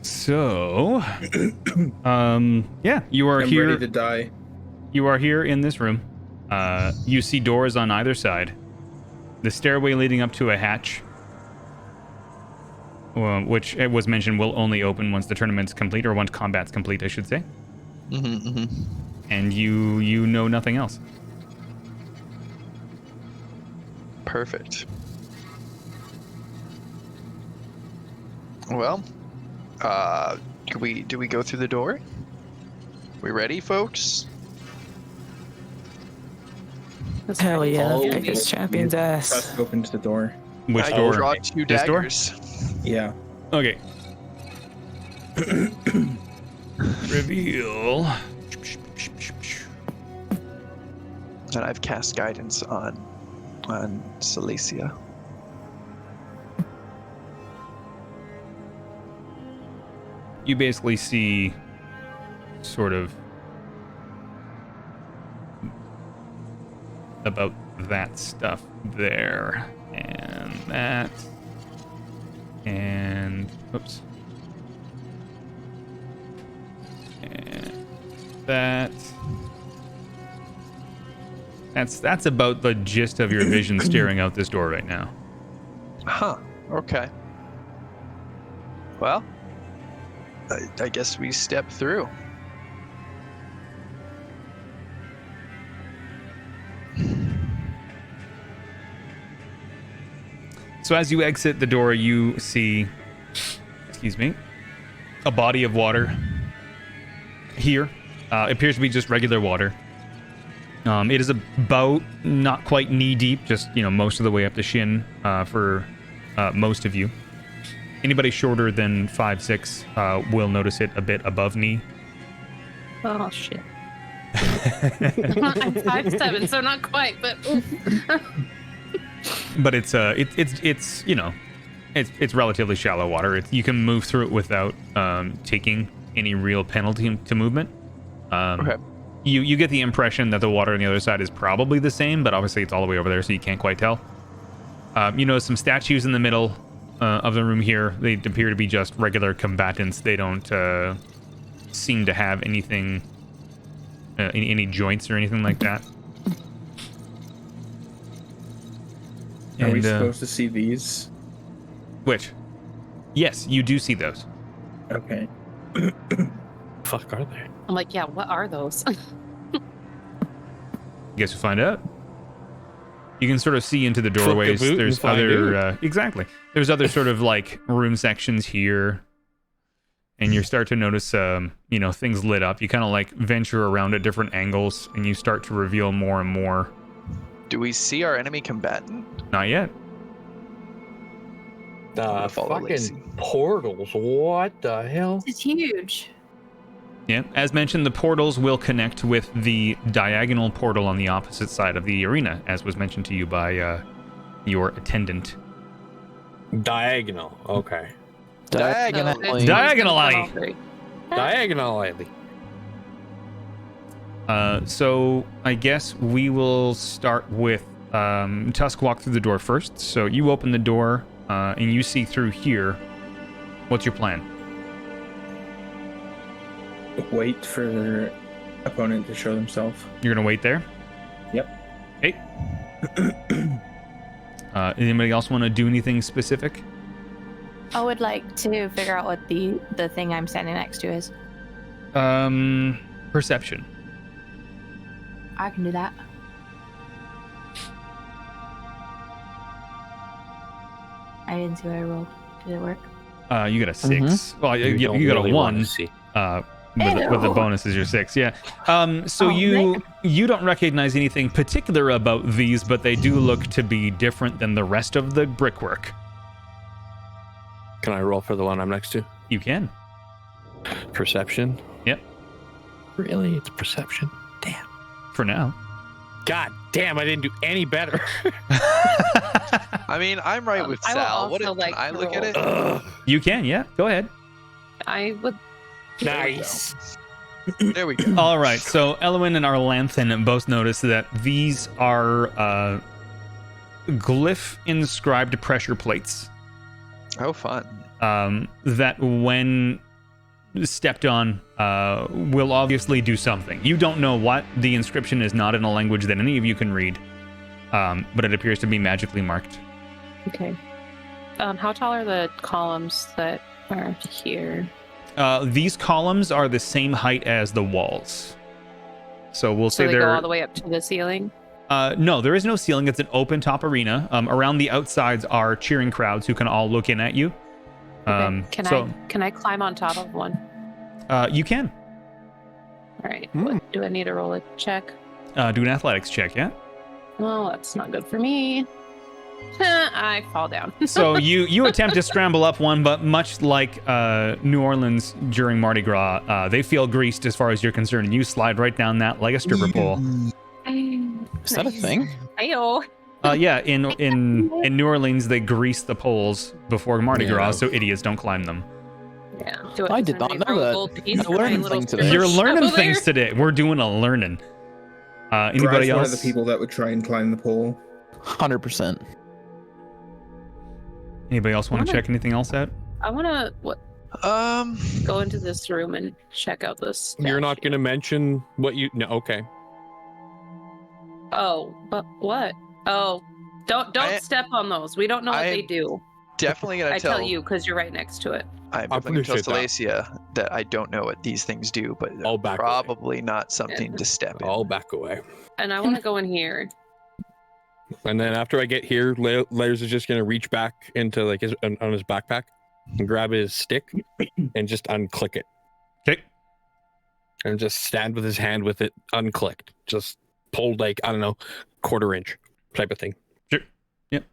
A: So, yeah, you are
D: I'm
A: here.
D: ready to die.
A: You are here in this room. You see doors on either side. The stairway leading up to a hatch, which it was mentioned will only open once the tournament's complete, or once combat's complete, I should say. And you know nothing else.
G: Perfect. Well, do we go through the door? We ready, folks?
E: Hell yeah,
D: Oh,
E: let's kick this champion's ass.
D: Tusk opens the door.
A: Which
G: I
A: door?
G: draw 2
A: This door?
G: daggers.
D: Yeah.
A: Okay. Reveal.
G: And I've cast guidance on Cilicia.
A: You basically see sort of about that stuff there, and that, and oops, and that. That's about the gist of your vision staring out this door right now.
G: Huh. Okay. Well, I guess we step through.
A: So as you exit the door, you see, excuse me, a body of water here. It appears to be just regular water. It is about not quite knee deep, just most of the way up the shin for most of you. Anybody shorter than 5'6" will notice it a bit above knee.
J: Oh shit. I'm 5'7", so not quite, but
A: But it's relatively shallow water. You can move through it without taking any real penalty to movement.
G: Okay.
A: You get the impression that the water on the other side is probably the same, but obviously it's all the way over there, so you can't quite tell. Some statues in the middle of the room here. They appear to be just regular combatants. They don't seem to have anything, any joints or anything like that.
D: Are we supposed to see these?
A: Which? Yes, you do see those.
D: Okay.
B: Fuck are they?
J: I'm like, yeah, what are those?
A: Guess we'll find out. You can sort of see into the doorways.
B: boot
A: There's
B: and find
A: other exactly. There's other sort of like room sections here, and you start to notice things lit up. You kind of like venture around at different angles, and you start to reveal more and more.
G: Do we see our enemy combatant?
A: Not yet.
B: The
G: Follow Lacey.
B: fucking portals. What the hell?
F: It's huge.
A: Yeah, as mentioned, the portals will connect with the diagonal portal on the opposite side of the arena, as was mentioned to you by your attendant.
B: Diagonal. Okay.
I: Diagonally.
A: Diagonally.
B: Diagonally.
A: So I guess we will start with Tusk walk through the door first. So you open the door and you see through here. What's your plan?
D: Wait for their opponent to show themselves.
A: You're gonna wait there?
D: Yep.
A: Hey. Anybody else want to do anything specific?
F: I would like to figure out what the thing I'm standing next to is.
A: Perception.
F: I can do that. I didn't see what I rolled. Did it work?
A: You got a 6. Well, you got a 1. With the bonus is your 6, yeah. So you don't recognize anything particular about these, but they do look to be different than the rest of the brickwork.
B: Can I roll for the one I'm next to?
A: You can.
B: Perception?
A: Yep.
B: Really? It's perception? Damn.
A: For now.
B: God damn, I didn't do any better.
G: I mean, I'm right with
J: I will
G: Sal. What
J: also,
G: if I look at it?
A: You can, yeah. Go ahead.
J: I would.
B: Nice.
G: There we go.
A: All right, so Elwyn and Arlanthan both notice that these are glyph-inscribed pressure plates.
G: Oh, fun.
A: That when stepped on will obviously do something. You don't know what. The inscription is not in a language that any of you can read, but it appears to be magically marked.
J: Okay. How tall are the columns that are here?
A: These columns are the same height as the walls. So we'll say
J: they
A: they're
J: go all the way up to the ceiling?
A: No, there is no ceiling. It's an open top arena. Around the outsides are cheering crowds who can all look in at you.
J: Okay. Can I climb on top of one?
A: You can.
J: All right. What, do I need to roll a check?
A: Do an athletics check, yeah?
J: Well, that's not good for me. I fall down.
A: So you attempt to scramble up one, but much like New Orleans during Mardi Gras, they feel greased as far as you're concerned, and you slide right down that like a stripper pole.
I: Is that a thing?
J: Ayo.
A: Yeah, in New Orleans, they grease the poles before Mardi Gras, so idiots don't climb them.
J: Yeah.
I: I did not know that. I learned things today.
A: You're learning things today. We're doing a learning. Anybody
D: Brad's
A: else?
D: one of the people that would try and climb the pole.
I: 100%.
A: Anybody else want to check anything else out?
J: I want to go into this room and check out this.
B: You're not going to mention what you... No, okay.
J: Oh, but what? Oh, don't step on those. We don't know what they do.
G: Definitely gonna
J: I tell you because you're right next to it.
G: I'm definitely gonna tell Salacia that I don't know what these things do, but probably not something to step in.
B: I'll back away.
J: And I want to go in here.
B: And then after I get here, Layers is just gonna reach back into like on his backpack and grab his stick and just unclick it.
A: Okay.
B: And just stand with his hand with it unclicked. Just pulled like, I don't know, 1/4 inch type of thing.
A: Sure. Yep.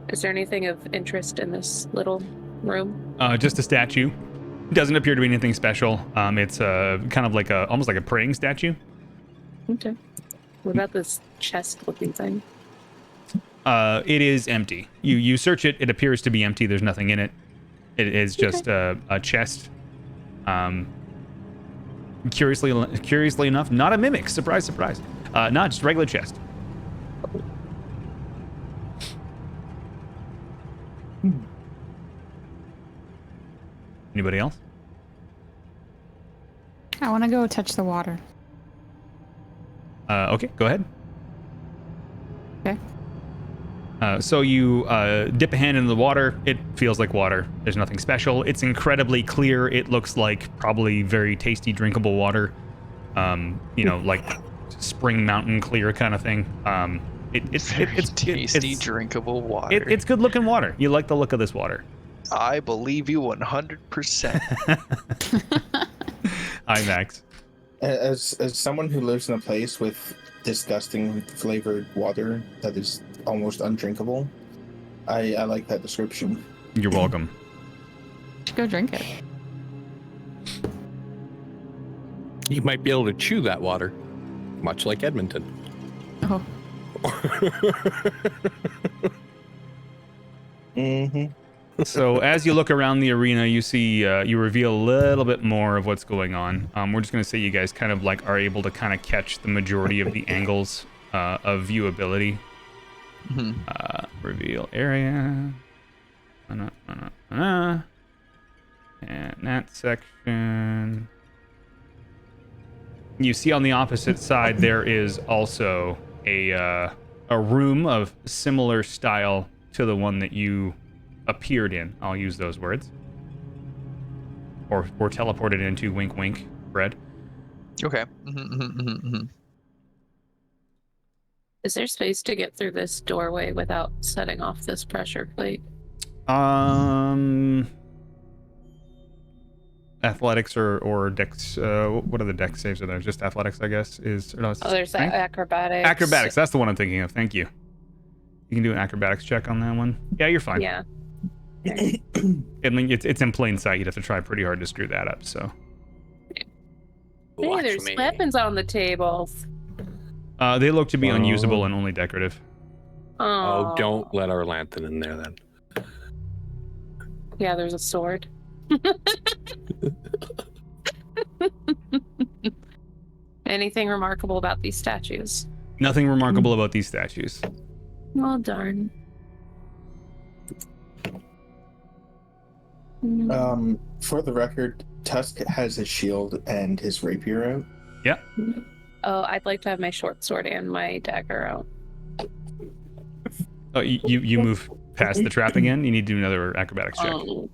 J: Is there anything of interest in this little room?
A: Just a statue. Doesn't appear to be anything special. It's kind of like almost like a praying statue.
J: Okay. What about this chest-looking thing?
A: It is empty. You search it. It appears to be empty. There's nothing in it. It is just a chest. Curiously enough, not a mimic. Surprise, surprise. Not just regular chest. Anybody else?
H: I want to go touch the water.
A: Okay, go ahead.
H: Okay.
A: So you dip a hand into the water. It feels like water. There's nothing special. It's incredibly clear. It looks like probably very tasty, drinkable water. Like spring mountain clear kind of thing. It's
G: tasty, drinkable water.
A: It's good looking water. You like the look of this water.
G: I believe you 100%.
A: Hi, Max.
D: As someone who lives in a place with disgusting flavored water that is almost undrinkable, I like that description.
A: You're welcome.
H: Go drink it.
B: You might be able to chew that water, much like Edmonton.
H: Oh.
D: Mm-hmm.
A: So as you look around the arena, you see you reveal a little bit more of what's going on. We're just going to say you guys kind of like are able to kind of catch the majority of the angles of viewability. Reveal area. And that section. You see on the opposite side there is also a room of similar style to the one that you appeared in. I'll use those words. Or teleported into, wink wink, Fred.
G: Okay.
J: Is there space to get through this doorway without setting off this pressure plate?
A: Athletics or dex. What are the dex saves are there? Just athletics, I guess. There's
J: acrobatics.
A: Acrobatics. That's the one I'm thinking of. Thank you. You can do an acrobatics check on that one. Yeah, you're fine.
J: Yeah.
A: I mean, it's in plain sight. You'd have to try pretty hard to screw that up. So.
J: Hey, there's weapons on the tables.
A: They look to be unusable and only decorative.
B: Oh, don't let our lantern in there then.
J: Yeah, there's a sword. Anything remarkable about these statues?
A: Nothing remarkable about these statues.
J: Well, darn.
D: For the record, Tusk has his shield and his rapier out.
A: Yeah.
J: Oh, I'd like to have my short sword and my dagger out.
A: Oh, you move past the trap again? You need to do another acrobatics check.
J: Oh,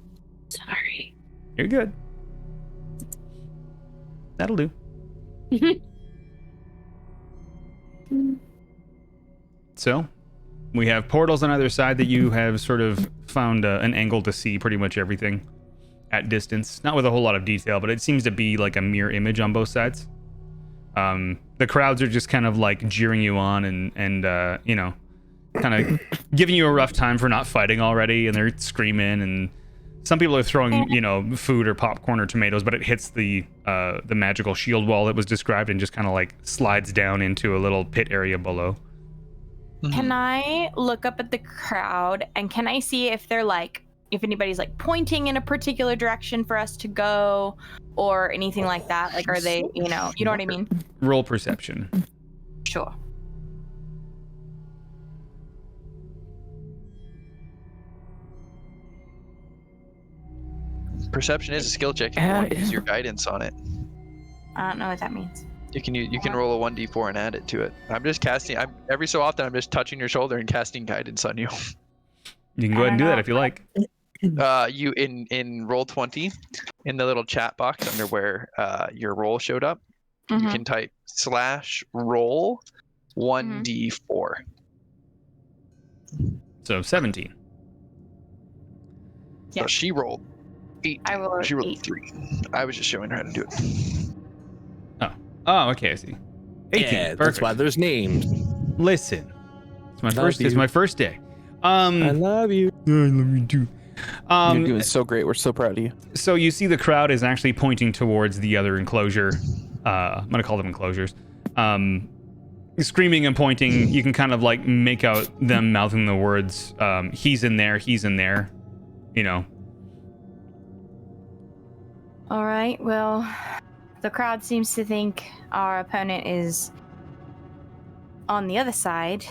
J: sorry.
A: You're good. That'll do. So, we have portals on either side that you have sort of found an angle to see pretty much everything at distance. Not with a whole lot of detail, but it seems to be like a mirror image on both sides. The crowds are just kind of like jeering you on and you know, kind of giving you a rough time for not fighting already, and they're screaming, and some people are throwing, you know, food or popcorn or tomatoes, but it hits the magical shield wall that was described and just kind of like slides down into a little pit area below.
F: Can I look up at the crowd and can I see if they're like, if anybody's like pointing in a particular direction for us to go or anything like that? Like, are they, you know what I mean?
A: Roll perception.
F: Sure.
G: Perception is a skill check. If you want to use your guidance on it,
F: I don't know what that means.
G: you can roll a 1d4 and add it to it. I'm just casting. Every so often I'm just touching your shoulder and casting guidance on you.
A: You can go ahead and do that if you like.
G: You in roll 20 in the little chat box under where your roll showed up. You can type /roll 1d4.
A: So 17.
F: Yeah.
G: So she rolled 8.
F: I rolled
G: She rolled
F: 8.
G: 3. I was just showing her how to do it.
A: Oh, okay, I see. 18.
B: Yeah,
A: Perfect.
B: that's why there's names.
A: Listen, it's
B: Love you.
A: my first day.
B: I love you.
A: I love you too.
I: You're doing so great. We're so proud of you.
A: So you see the crowd is actually pointing towards the other enclosure. I'm gonna call them enclosures. Screaming and pointing. You can kind of like make out them mouthing the words, he's in there, you know.
F: All right, well, the crowd seems to think our opponent is on the other side.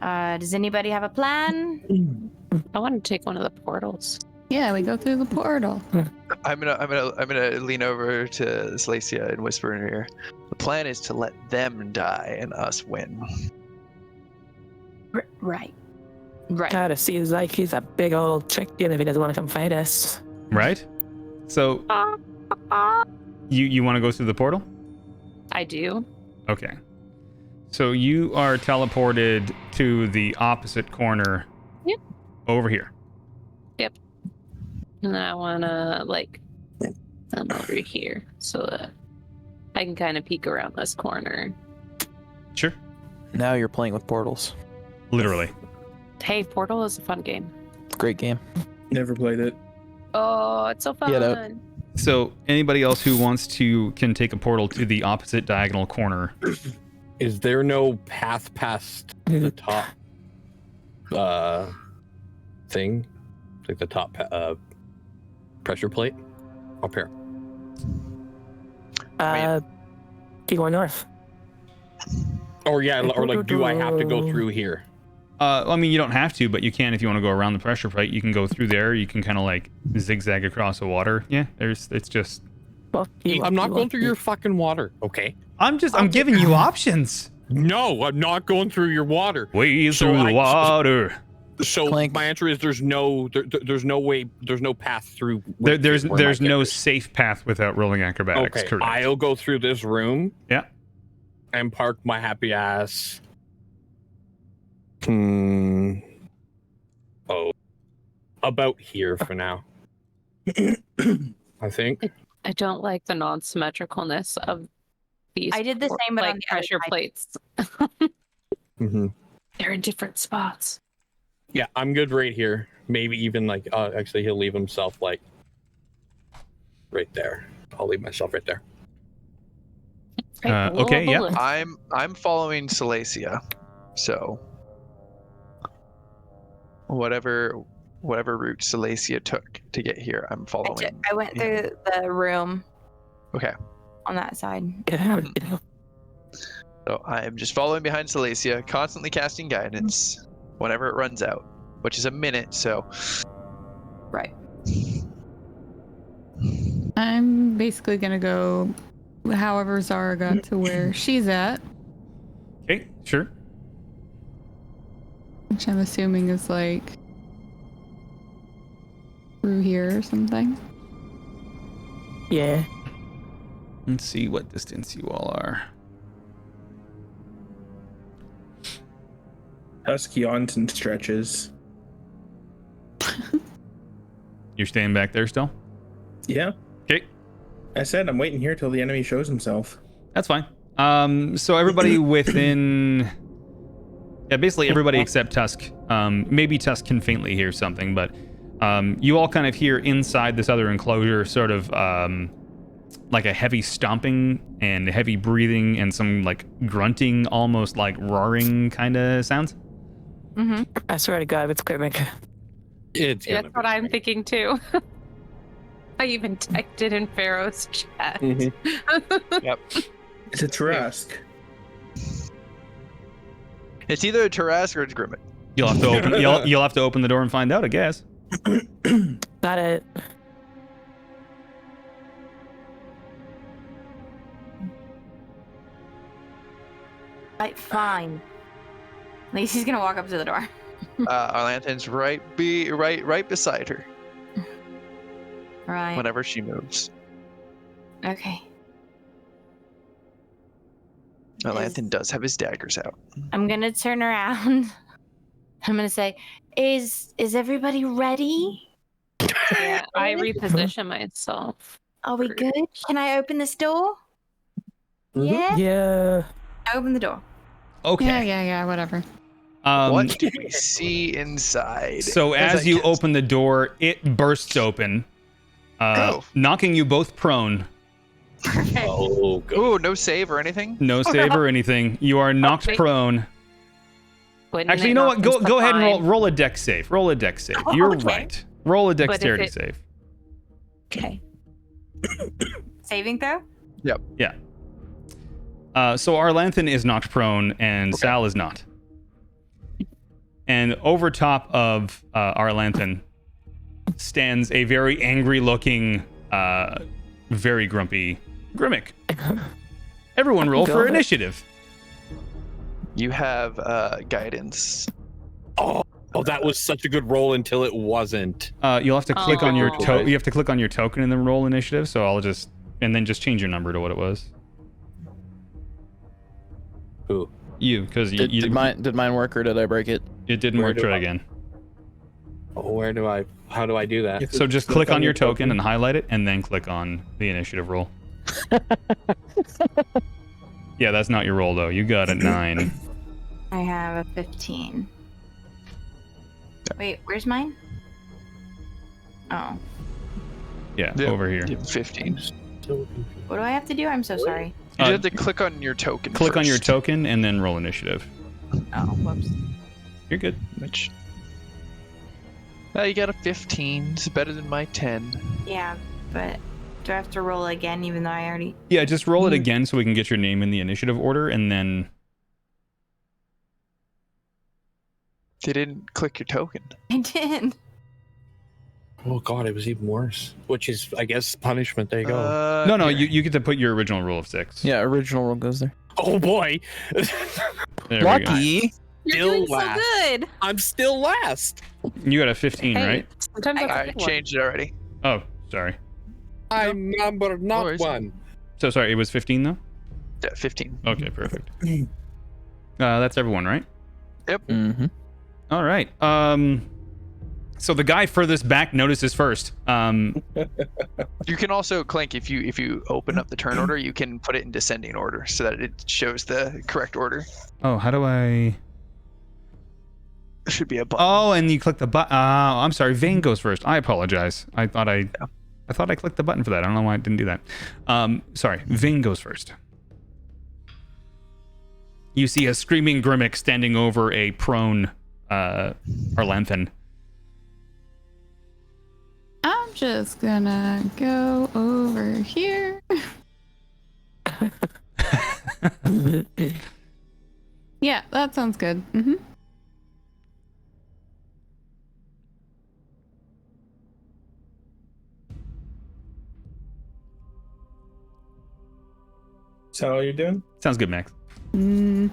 F: Does anybody have a plan?
J: I want to take one of the portals.
H: Yeah, we go through the portal.
G: I'm gonna lean over to Salacia and whisper in her ear. The plan is to let them die and us win.
F: Right.
E: Kind of seems like he's a big old chicken if he doesn't want to come fight us.
A: Right? So you want to go through the portal?
J: I do.
A: Okay. So you are teleported to the opposite corner.
J: Yep.
A: Over here.
J: Yep. And I want to, like, I'm over here so that I can kind of peek around this corner.
A: Sure.
I: Now you're playing with portals.
A: Literally.
J: Hey, Portal is a fun game.
I: Great game.
D: Never played it.
J: Oh, it's so fun.
I: Get out.
A: So anybody else who wants to can take a portal to the opposite diagonal corner.
B: Is there no path past the top thing? Like the top pressure plate? Up here.
E: Keep going north.
B: Or yeah, or like do I have to go through here?
A: I mean, you don't have to, but you can if you want to go around the pressure plate. You can go through there. You can kind of like zigzag across the water. Yeah, it's just.
E: Well,
B: I'm not going through your fucking water, okay?
A: I'm giving you options.
B: No, I'm not going through your water.
A: Way through the water.
B: So
I: Clank.
B: my answer is there's no way, there's no path through.
A: There's
B: where my
A: no
B: character-
A: safe path without rolling acrobatics.
B: Okay,
A: Correct.
B: I'll go through this room.
A: Yeah.
B: And park my happy ass. Oh, about here for now. I think.
J: I don't like the non-symmetricalness of these.
F: I did the same, but on
J: like
F: the other
J: pressure
F: side.
J: plates.
B: Mm-hmm.
J: They're in different spots.
B: Yeah, I'm good right here. Maybe even like, actually, he'll leave himself like right there. I'll leave myself right there.
J: Right,
A: Okay, yeah.
J: bullet.
G: I'm following Salacia, so whatever route Salacia took to get here, I'm following.
F: I went through the room
G: Okay.
F: on that side.
E: Get out.
G: So I am just following behind Salacia, constantly casting guidance whenever it runs out, which is a minute, so.
F: Right.
H: I'm basically gonna go however Zara got to where she's at,
A: Okay, sure.
H: which I'm assuming is like through here or something.
E: Yeah.
A: Let's see what distance you all are.
D: Tusk yawns and stretches.
A: You're staying back there still?
D: Yeah.
A: Okay.
D: I said I'm waiting here till the enemy shows himself.
A: That's fine. So everybody within... Yeah, basically everybody except Tusk. Maybe Tusk can faintly hear something, but you all kind of hear inside this other enclosure sort of like a heavy stomping and heavy breathing and some like grunting, almost like roaring kind of sounds.
F: Mm-hmm.
E: I swear to God, it's Grimmick.
B: It's
J: That's what I'm thinking too. I even typed it in Pharaoh's chat.
G: Yep.
D: It's a Trask.
G: It's either a Tarrasque or it's Grimmick.
A: You'll have to open. You'll have to open the door and find out, I guess.
E: Got it.
F: Right, fine. Lacey's gonna walk up to the door.
G: Arlanthan's right beside her
F: Right.
G: whenever she moves.
F: Okay.
G: Arlanthan does have his daggers out.
F: I'm gonna turn around. I'm gonna say, "Is everybody ready?
J: Yeah, I reposition myself.
F: Are we good? Can I open this door? Yeah.
E: Yeah.
F: I open the door.
A: Okay.
H: Yeah, whatever.
G: What do we see inside?
A: So as you open the door, it bursts open, knocking you both prone.
B: Oh, good.
G: Ooh, no save or anything?
A: No save or anything. You are knocked prone.
J: Wouldn't
A: Actually,
J: it
A: you know
J: knock
A: what?
J: them
A: Go ahead and
J: fine?
A: roll a dex save. Roll a dex save. You're
F: Okay.
A: right. Roll a
J: But if
A: dexterity
J: it-
A: save.
J: Okay.
F: Saving throw?
A: Yeah. So Arlanthan is knocked prone and Sal is not. And over top of Arlanthan stands a very angry-looking, very grumpy Grimmick. Everyone roll for
E: Go.
A: initiative.
G: You have guidance.
B: Oh, that was such a good roll until it wasn't.
A: You'll have to click on your
J: Oh.
A: you have to click on your token and then roll initiative. So I'll just and then just change your number to what it was.
B: Who?
A: You, because you
I: Did mine work or did I break it?
A: it didn't
B: Where
A: work.
B: do
A: Try
B: I-
A: again.
B: Oh, how do I do that?
A: So just click on your token and highlight it, and then click on the initiative roll. Yeah, that's not your roll though. You got a 9.
F: I have a 15. Wait, where's mine? Oh.
A: Yeah,
G: Yeah.
A: over here.
G: You have 15.
F: What do I have to do? I'm so sorry.
G: You have to click on your token.
A: Click on your
G: first,
A: token and then roll initiative.
F: Oh, whoops.
A: You're good.
G: Which. You got a 15. It's better than my 10.
F: Yeah, but do I have to roll again even though I already...
A: Yeah, just roll it again so we can get your name in the initiative order, and then
G: You didn't click your token.
F: I did.
B: Oh god, it was even worse. Which is, I guess, punishment. There you go.
A: no,
G: here.
A: you get to put your original rule of 6.
I: Yeah, original roll goes there.
B: Oh boy,
A: There we go.
I: Lucky.
J: You're
B: Still
J: doing
B: last.
J: so good.
B: I'm still last.
A: You got a 15,
J: Hey,
A: right?
J: sometimes I
G: I changed it already.
A: Oh, sorry.
B: I'm number not
G: worries.
B: one.
A: So sorry, it was 15 though?
G: Yeah, 15.
A: Okay, perfect. That's everyone, right?
I: Mm-hmm.
A: All right. So the guy furthest back notices first.
G: You can also, Clank, if you open up the turn order, you can put it in descending order so that it shows the correct order.
A: Oh, how do I?
G: There should be a button.
A: Oh, and you click the button. Oh, I'm sorry. Vane goes first. I apologize. I thought I clicked the button for that. I don't know why I didn't do that. Sorry. Vane goes first. You see a screaming Grimmick standing over a prone Arlanthan.
H: I'm just gonna go over here. Yeah, that sounds good. Mm-hmm.
D: Is that all you're doing?
A: Sounds good, Max.
H: So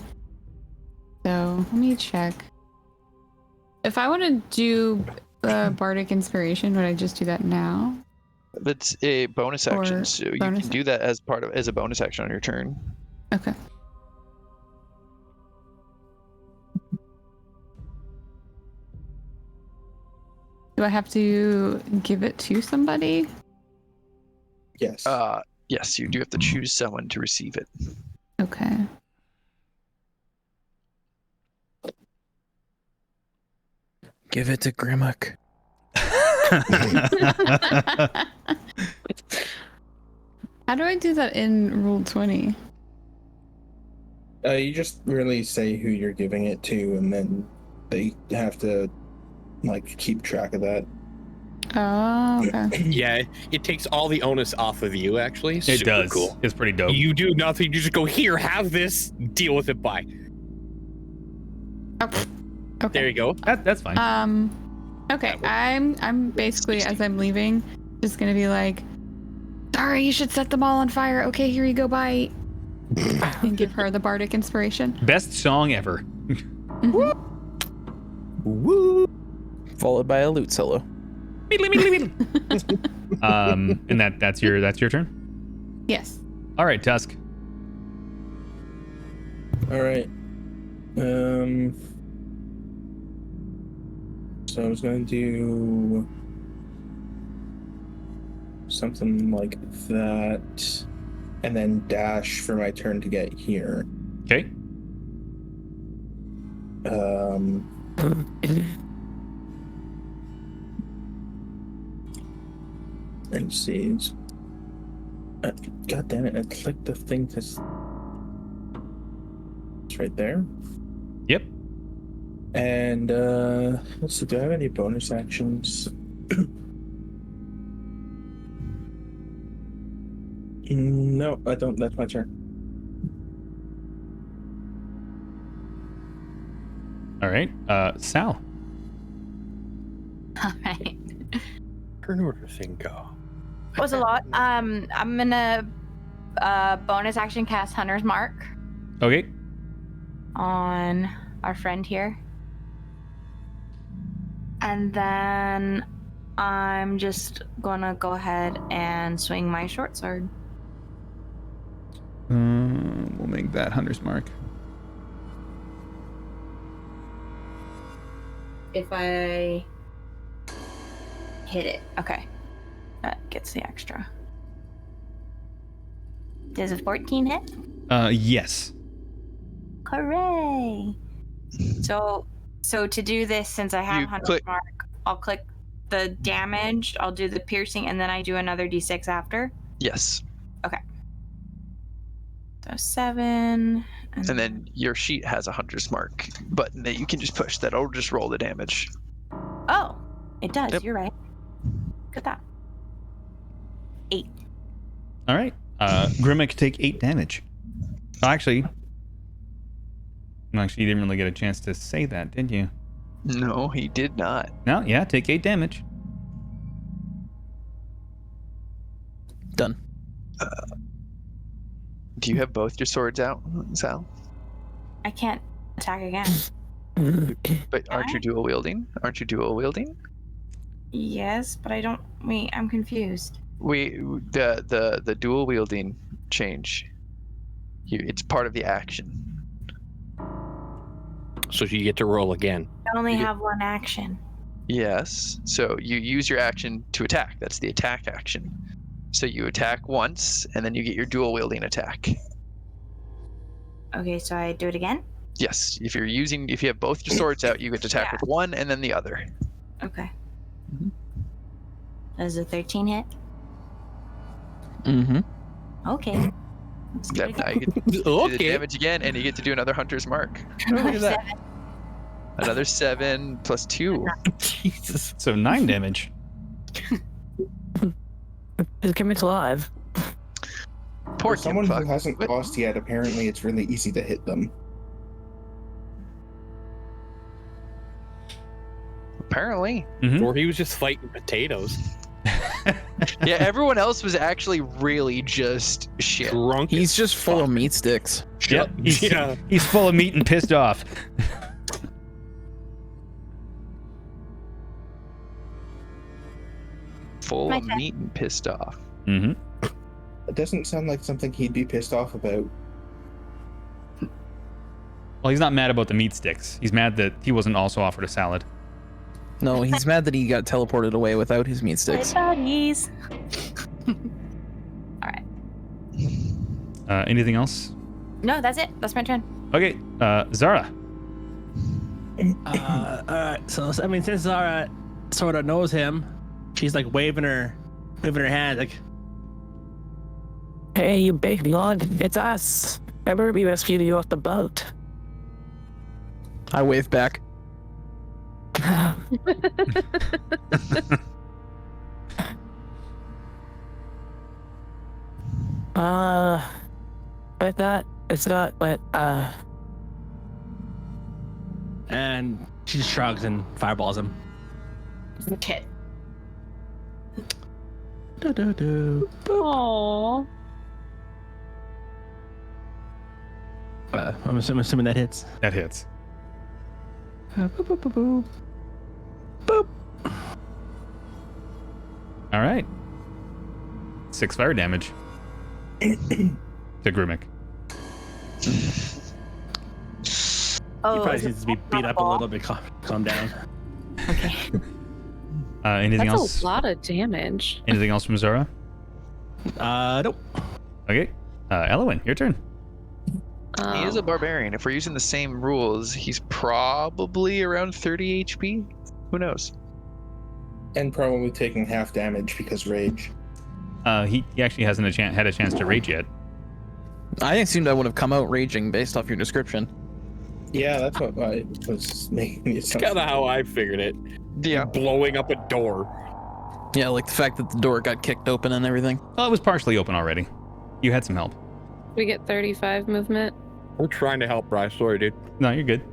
H: let me check. If I want to do the bardic inspiration, would I just do that now?
G: That's a bonus action,
H: Or
G: so you
H: bonus
G: can do that as a bonus action on your turn.
H: Okay. Do I have to give it to somebody?
D: Yes.
G: Yes, you do have to choose someone to receive it.
H: Okay.
I: Give it to Grimmock.
H: How do I do that in Rule 20?
D: You just really say who you're giving it to, and then they have to like keep track of that.
H: Oh, okay.
B: Yeah, it takes all the onus off of you. Actually,
A: It
B: super
A: does.
B: Cool.
A: It's pretty dope.
B: You do nothing. You just go here. Have this. Deal with it. Bye.
H: Okay.
B: There you go.
A: That's fine.
H: Okay. I'm basically, as I'm leaving, just gonna be like, sorry, you should set them all on fire. Okay, here you go. Bye. And give her the bardic inspiration.
A: Best song ever.
I: Woo! Followed by a lute solo.
A: And that's your turn.
H: Yes.
A: All right, Tusk.
D: All right. So I was going to do something like that, and then dash for my turn to get here.
A: Okay.
D: And see. God damn it! I clicked the thing to. It's right there.
A: Yep.
D: And let's see. Do I have any bonus actions? No, I don't. That's my turn.
A: All right. Sal.
F: All right.
B: Turn order thing go.
F: That was a lot. I'm gonna bonus action cast Hunter's Mark
A: Okay.
F: on our friend here. And then I'm just gonna go ahead and swing my short sword.
A: We'll make that Hunter's Mark.
F: If I hit it, okay. That gets the extra. Does a 14 hit?
A: Yes.
F: Hooray! So to do this, since I have
G: You
F: Hunter's
G: click-
F: Mark, I'll click the damage, I'll do the piercing, and then I do another d6 after.
G: Yes.
F: So 7.
G: And then your sheet has a hunter's mark button that you can just push. That'll just roll the damage.
F: Oh, it does.
G: Yep.
F: You're right. Look at that. 8.
A: All right. Grimmick take 8 damage. Oh, actually, you didn't really get a chance to say that, did you?
G: No, he did not.
A: No, yeah, take 8 damage.
I: Done.
G: Do you have both your swords out, Sal?
F: I can't attack again.
G: But aren't you dual wielding?
F: Yes, but I don't. Wait, I'm confused.
G: The dual wielding change. It's part of the action.
B: So you get to roll again.
F: I only have one action.
G: Yes. So you use your action to attack. That's the attack action. So you attack once, and then you get your dual wielding attack.
F: Okay, so I do it again?
G: Yes. If you have both your swords out, you get to attack with one and then the other.
F: Okay. Does a 13 hit?
I: Mm-hmm.
F: Okay. Let's do it
G: Now
F: again.
G: you get to do the
B: Okay.
G: damage again, and you get to do another hunter's mark.
F: Another 7.
G: Another 7 plus 2.
B: Jesus.
A: So 9 damage.
E: Just give me to live.
G: Poor
D: For someone
G: Kim
D: who hasn't
G: Fuck.
D: lost yet, apparently it's really easy to hit them.
G: Apparently.
B: Or he was just fighting potatoes.
G: Yeah, everyone else was actually really just shit.
B: Drunk.
I: He's just full of meat sticks.
A: Yep. He's full of meat and pissed off.
G: Full
F: My
G: of
F: turn.
G: meat and pissed off.
A: Mm-hmm.
D: It doesn't sound like something he'd be pissed off about.
A: Well, he's not mad about the meat sticks. He's mad that he wasn't also offered a salad.
I: No, he's mad that he got teleported away without his meat sticks.
F: Buddies. All right.
A: Anything else?
F: No, that's it. That's my turn.
A: Okay, Zara.
C: Alright, so I mean, since Zara sort of knows him, she's like waving her hand, like,
E: Hey, you big lord, it's us. Remember we rescued you off the boat.
I: I wave back.
E: But that it's not what
C: and she just shrugs and fireballs him.
F: Okay.
J: Aww.
C: I'm assuming that hits.
A: That hits.
C: Boop, boop, boop, boop. Boop.
A: All right. 6 fire damage. To Grimmick.
F: Oh,
C: He probably
F: is it
C: needs to be beat up a little bit. Calm down.
F: Okay.
A: Anything
J: That's
A: else?
J: a lot of damage.
A: Anything else from Zara?
C: Nope.
A: Okay. Elwyn, your turn.
G: He is a barbarian. If we're using the same rules, he's probably around 30 HP. Who knows?
D: And probably taking half damage because rage.
A: He actually hasn't had a chance to rage yet.
I: I assumed I would have come out raging based off your description.
D: Yeah, that's what I was making it sound.
B: Kind of how I figured it.
G: Yeah.
B: Blowing up a door.
I: Yeah, like the fact that the door got kicked open and everything.
A: Well, it was partially open already. You had some help.
J: We get 35 movement.
B: We're trying to help, Bryce. Sorry, dude.
A: No, you're good.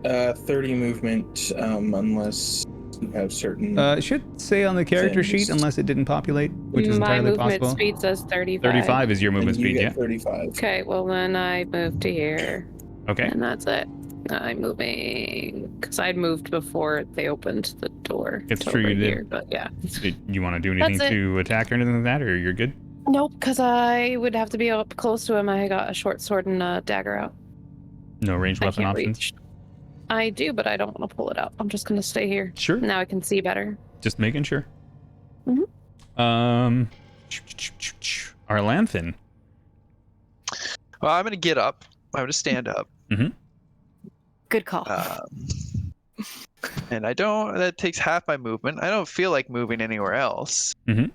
D: 30 movement, unless you have certain.
A: It should say on the character
D: Things.
A: sheet, unless it didn't populate, which is
J: My
A: entirely
J: movement
A: possible.
J: speed says 35.
A: 35 is your movement
D: and you
A: speed,
D: get
A: yeah.
D: 35.
J: Okay, well then I move to here,
A: Okay.
J: and that's it. I'm moving because I'd moved before they opened the door.
A: It's
J: to
A: true you
J: over
A: did.
J: here, but yeah.
A: You want to do anything
J: That's it.
A: to attack or anything like that, or you're good?
J: Nope, because I would have to be up close to him. I got a short sword and a dagger out.
A: No ranged
J: I
A: weapon
J: can't
A: options?
J: reach. I do, but I don't want to pull it out. I'm just going to stay here.
A: Sure.
J: Now I can see better.
A: Just making sure.
J: Mhm.
A: Arlanthan.
G: Well, I'm gonna get up. I'm gonna stand up.
F: Good call.
G: And I don't. That takes half my movement. I don't feel like moving anywhere else.
A: Mhm.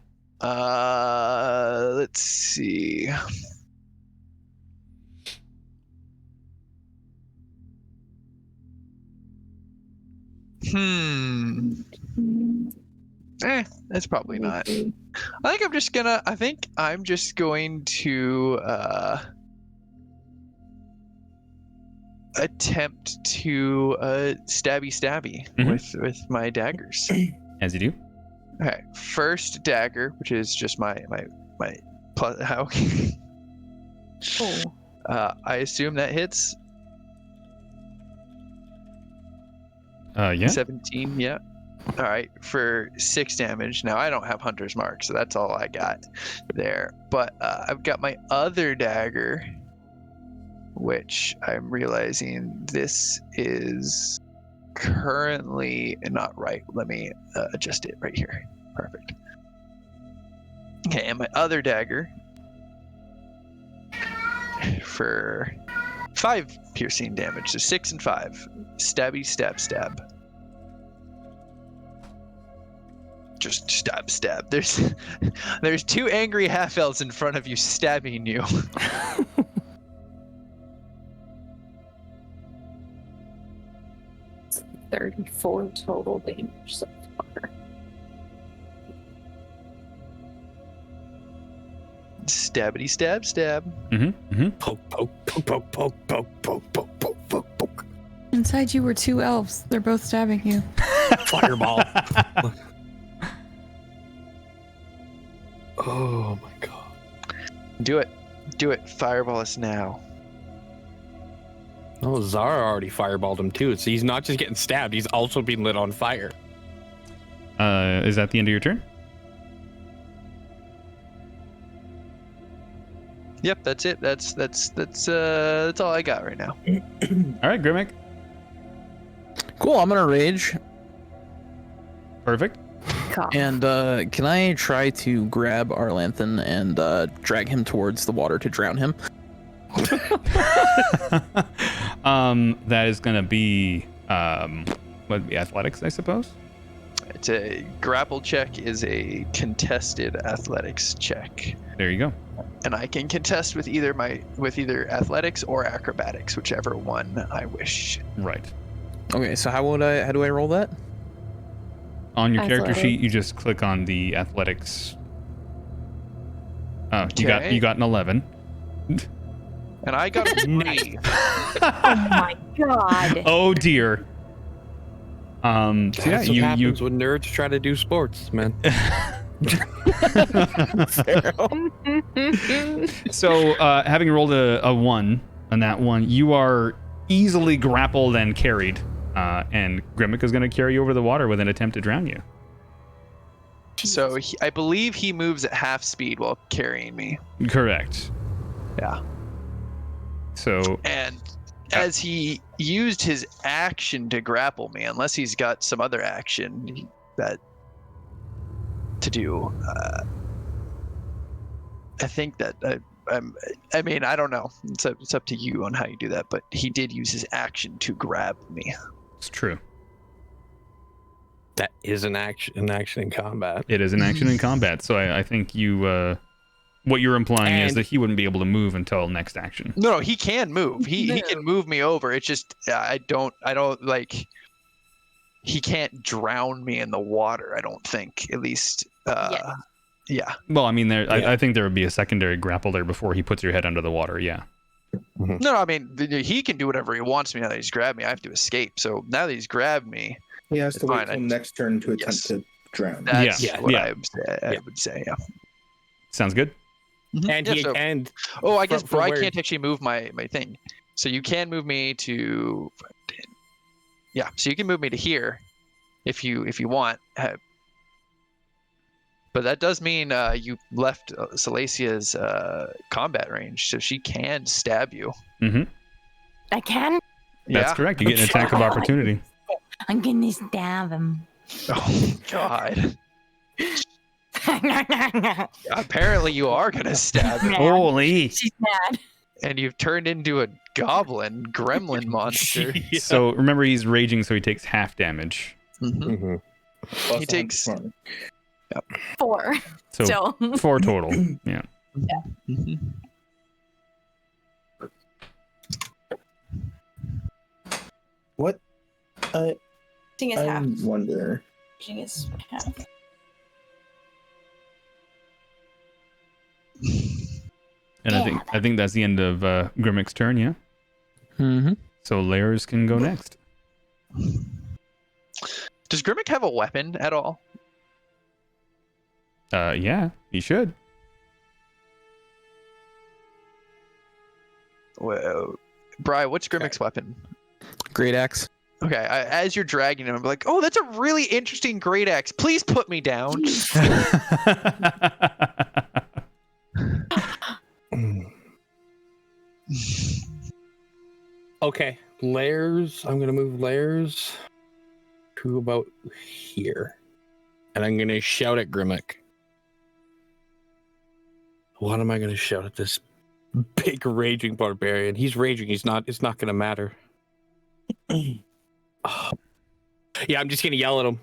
G: Let's see. That's probably not. I think I'm just going to attempt to stabby with my daggers.
A: As you do.
G: Okay, first dagger, which is just my plus. How?
J: Oh.
G: I assume that hits.
A: Yeah.
G: 17, yeah. All right, for 6 damage. Now I don't have Hunter's Mark, so that's all I got there. But I've got my other dagger, which I'm realizing this is currently not right. Let me adjust it right here. Perfect. Okay, and my other dagger for 5 piercing damage, so 6 and 5. Stabby, stab. Just stab. There's 2 angry half elves in front of you stabbing you.
J: 34 total damage so far.
G: Stabbity stab.
B: Poke, poke.
H: Inside you were 2 elves. They're both stabbing you.
B: Fireball. Oh my god.
G: Do it. Do it. Fireball us now.
B: Oh, Zara already fireballed him too, so he's not just getting stabbed, he's also being lit on fire.
A: Is that the end of your turn?
G: Yep, that's it. That's all I got right now.
A: All right, Grimmick.
I: Cool. I'm gonna rage.
A: Perfect.
I: And can I try to grab Arlanthan and drag him towards the water to drown him?
A: That is gonna be would be athletics, I suppose.
G: It's a grapple check is a contested athletics check,
A: There you go.
G: and I can contest with either athletics or acrobatics, whichever one I wish.
A: Right.
I: Okay, so how do I roll that?
A: On your character
J: Athletics.
A: sheet, you just click on the athletics. Oh,
G: Okay.
A: you got an 11.
G: And I got a 3.
F: Oh my god.
A: Oh dear. So yeah,
B: That's what happens when nerds try to do sports, man.
A: So having rolled a 1 on that one, you are easily grappled and carried. And Grimmick is going to carry you over the water with an attempt to drown you.
G: So I believe he moves at half speed while carrying me.
A: Correct.
G: Yeah.
A: So
G: And as he used his action to grapple me, unless he's got some other action that to do, I think that I mean, I don't know. It's up to you on how you do that. But he did use his action to grab me.
A: it's true.
B: That is an action in combat.
A: It is an action in combat. So I think you what you're implying is
B: And-
A: that he wouldn't be able to move until next action.
G: No, he can move. He can move me over. It's just I don't like. He can't drown me in the water. I don't think. At least. Yeah.
A: Well, I mean, I think there would be a secondary grapple there before he puts your head under the water. Yeah.
G: No, I mean he can do whatever he wants me now that he's grabbed me. I have to escape. So now that he's grabbed me,
D: He has
G: It's
D: to wait
G: fine,
D: till next turn to attempt to drown.
G: that's
A: Yeah.
G: what
A: Yeah.
G: I would say. Yeah.
A: Sounds good.
B: And
G: Yeah,
B: he
G: so-
B: and
G: Oh, I guess
B: from
G: Bri
B: where-
G: can't actually move my thing. So you can move me to. Yeah, so you can move me to here, if you want. But that does mean you left Salasia's combat range, so she can stab you.
A: Mm-hmm.
F: I can?
A: That's correct. You get an attack of opportunity.
F: I'm gonna stab him.
G: Oh God. Apparently you are gonna stab him,
A: Holy.
F: She's mad.
G: and you've turned into a goblin gremlin monster.
A: So remember, he's raging, so he takes half damage.
G: Mhm.
B: Mhm.
D: Plus
G: He takes-
D: 120.
F: 4.
A: So
F: Still.
A: 4 total. Yeah.
G: Mhm.
D: What?
F: Thing is
D: I
F: half.
D: wonder.
F: Thing is half.
A: And I think that's the end of Grimmick's turn. Yeah.
I: Mm-hmm.
A: So Lairs can go next.
G: Does Grimmick have a weapon at all?
A: Yeah, he should.
G: Well, Bri, what's Grimmick's weapon?
I: Great axe.
G: Okay, as you're dragging him, I'm like, oh, that's a really interesting great axe. Please put me down.
B: Okay, layers. I'm gonna move layers to about here, and I'm gonna shout at Grimmick. What am I gonna shout at this big raging barbarian? He's raging. He's not. It's not gonna matter. Yeah, I'm just gonna yell at him.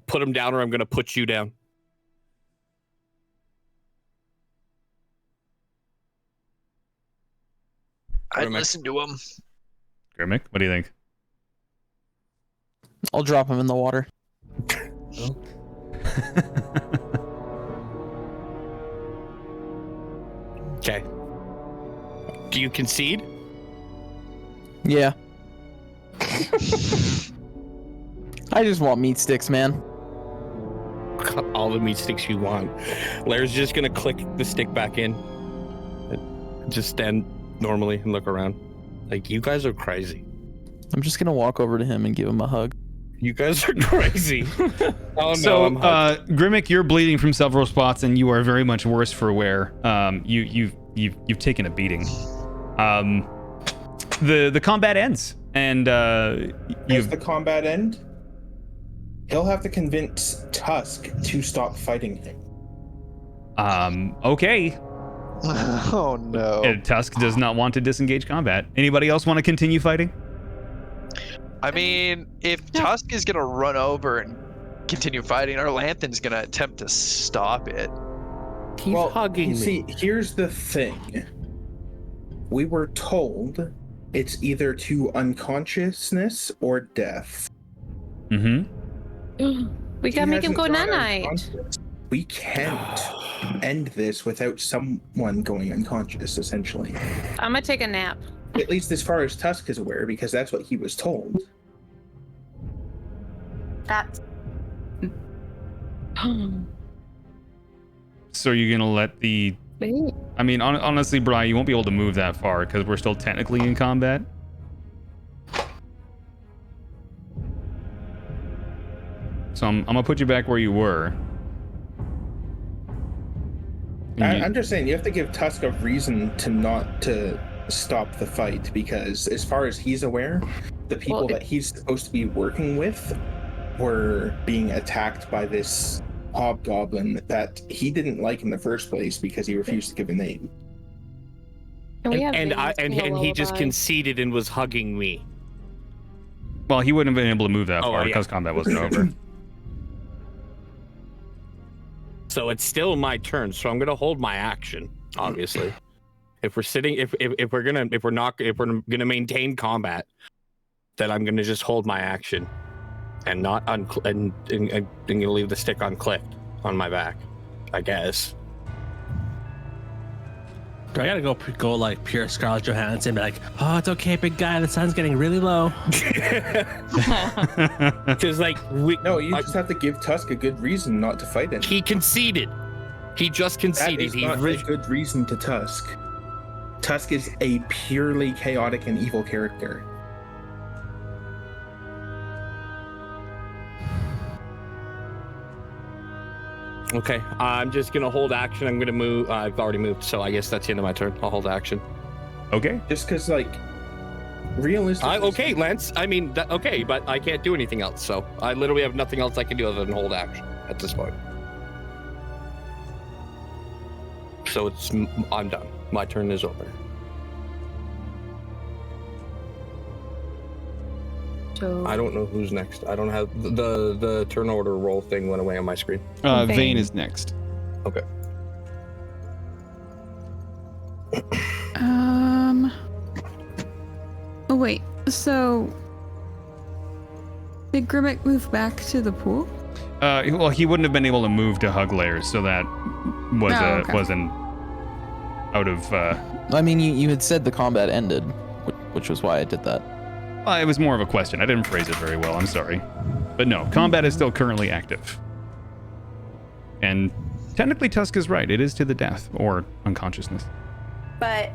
B: Put him down, or I'm gonna put you down.
G: I'd
B: Grimmick.
G: listen to him.
A: Grimmick, what do you think?
I: I'll drop him in the water.
B: Okay. Do you concede?
I: Yeah. I just want meat sticks, man.
B: Cut all the meat sticks you want. Lair's just gonna click the stick back in. Just stand normally and look around. Like, you guys are crazy.
I: I'm just gonna walk over to him and give him a hug.
B: You guys are crazy. Oh no,
A: So,
B: I'm hugged.
A: Grimmick, you're bleeding from several spots, and you are very much worse for wear. You've taken a beating. The combat ends, and
D: Does the combat end? He'll have to convince Tusk to stop fighting him.
A: Okay.
G: Oh no.
A: Tusk does not want to disengage combat. Anybody else want to continue fighting?
G: I mean, if Tusk is gonna run over and continue fighting, or Lanthan's gonna attempt to stop it.
B: He's hugging me.
D: See, here's the thing. We were told it's either to unconsciousness or death.
A: Mm-hmm.
J: We gotta
D: He
J: make him
D: hasn't
J: go
D: gone
J: night-night.
D: unconscious. We can't end this without someone going unconscious, essentially.
J: I'm gonna take a nap.
D: At least as far as Tusk is aware, because that's what he was told.
F: That's
A: So you're gonna let the...
J: Wait.
A: I mean, honestly, Bri, you won't be able to move that far because we're still technically in combat. So I'm gonna put you back where you were.
D: I'm just saying, you have to give Tusk a reason to not to stop the fight, because as far as he's aware, the people that he's supposed to be working with were being attacked by this hobgoblin that he didn't like in the first place because he refused to give a name.
J: Can we have
B: And
J: Vinny sing a
B: he just
J: lullaby?
B: conceded and was hugging me.
A: Well, he wouldn't have been able to move that far
B: yeah.
A: because combat wasn't over.
B: So it's still my turn, so I'm gonna hold my action, obviously. If we're gonna maintain combat, then I'm gonna just hold my action and not and gonna leave the stick unclicked on my back, I guess.
C: Do I gotta go like pure Scarlett Johansson and be like, oh, it's okay, big guy, the sun's getting really low.
B: Because
D: No, you just have to give Tusk a good reason not to fight him.
B: he conceded. He just
D: That
B: conceded.
D: is not a good reason to Tusk. Tusk is a purely chaotic and evil character.
B: Okay, I'm just gonna hold action. I'm gonna move. I've already moved, so I guess that's the end of my turn. I'll hold action.
A: Okay.
D: Just because, realistically...
B: Okay, Lance. I mean, okay, but I can't do anything else, so I literally have nothing else I can do other than hold action at this point. So I'm done. My turn is over.
F: so.
B: I don't know who's next. I don't have the turn order roll thing went away on my screen.
A: Vane is next.
B: Okay.
H: Oh wait. So did Grimmick move back to the pool?
A: Well, he wouldn't have been able to move to hug layers, so that was
H: okay.
A: was an out of.
I: I mean, you had said the combat ended, which was why I did that.
A: It was more of a question. I didn't phrase it very well. I'm sorry, but no, combat is still currently active, and technically Tusk is right. It is to the death or unconsciousness.
F: But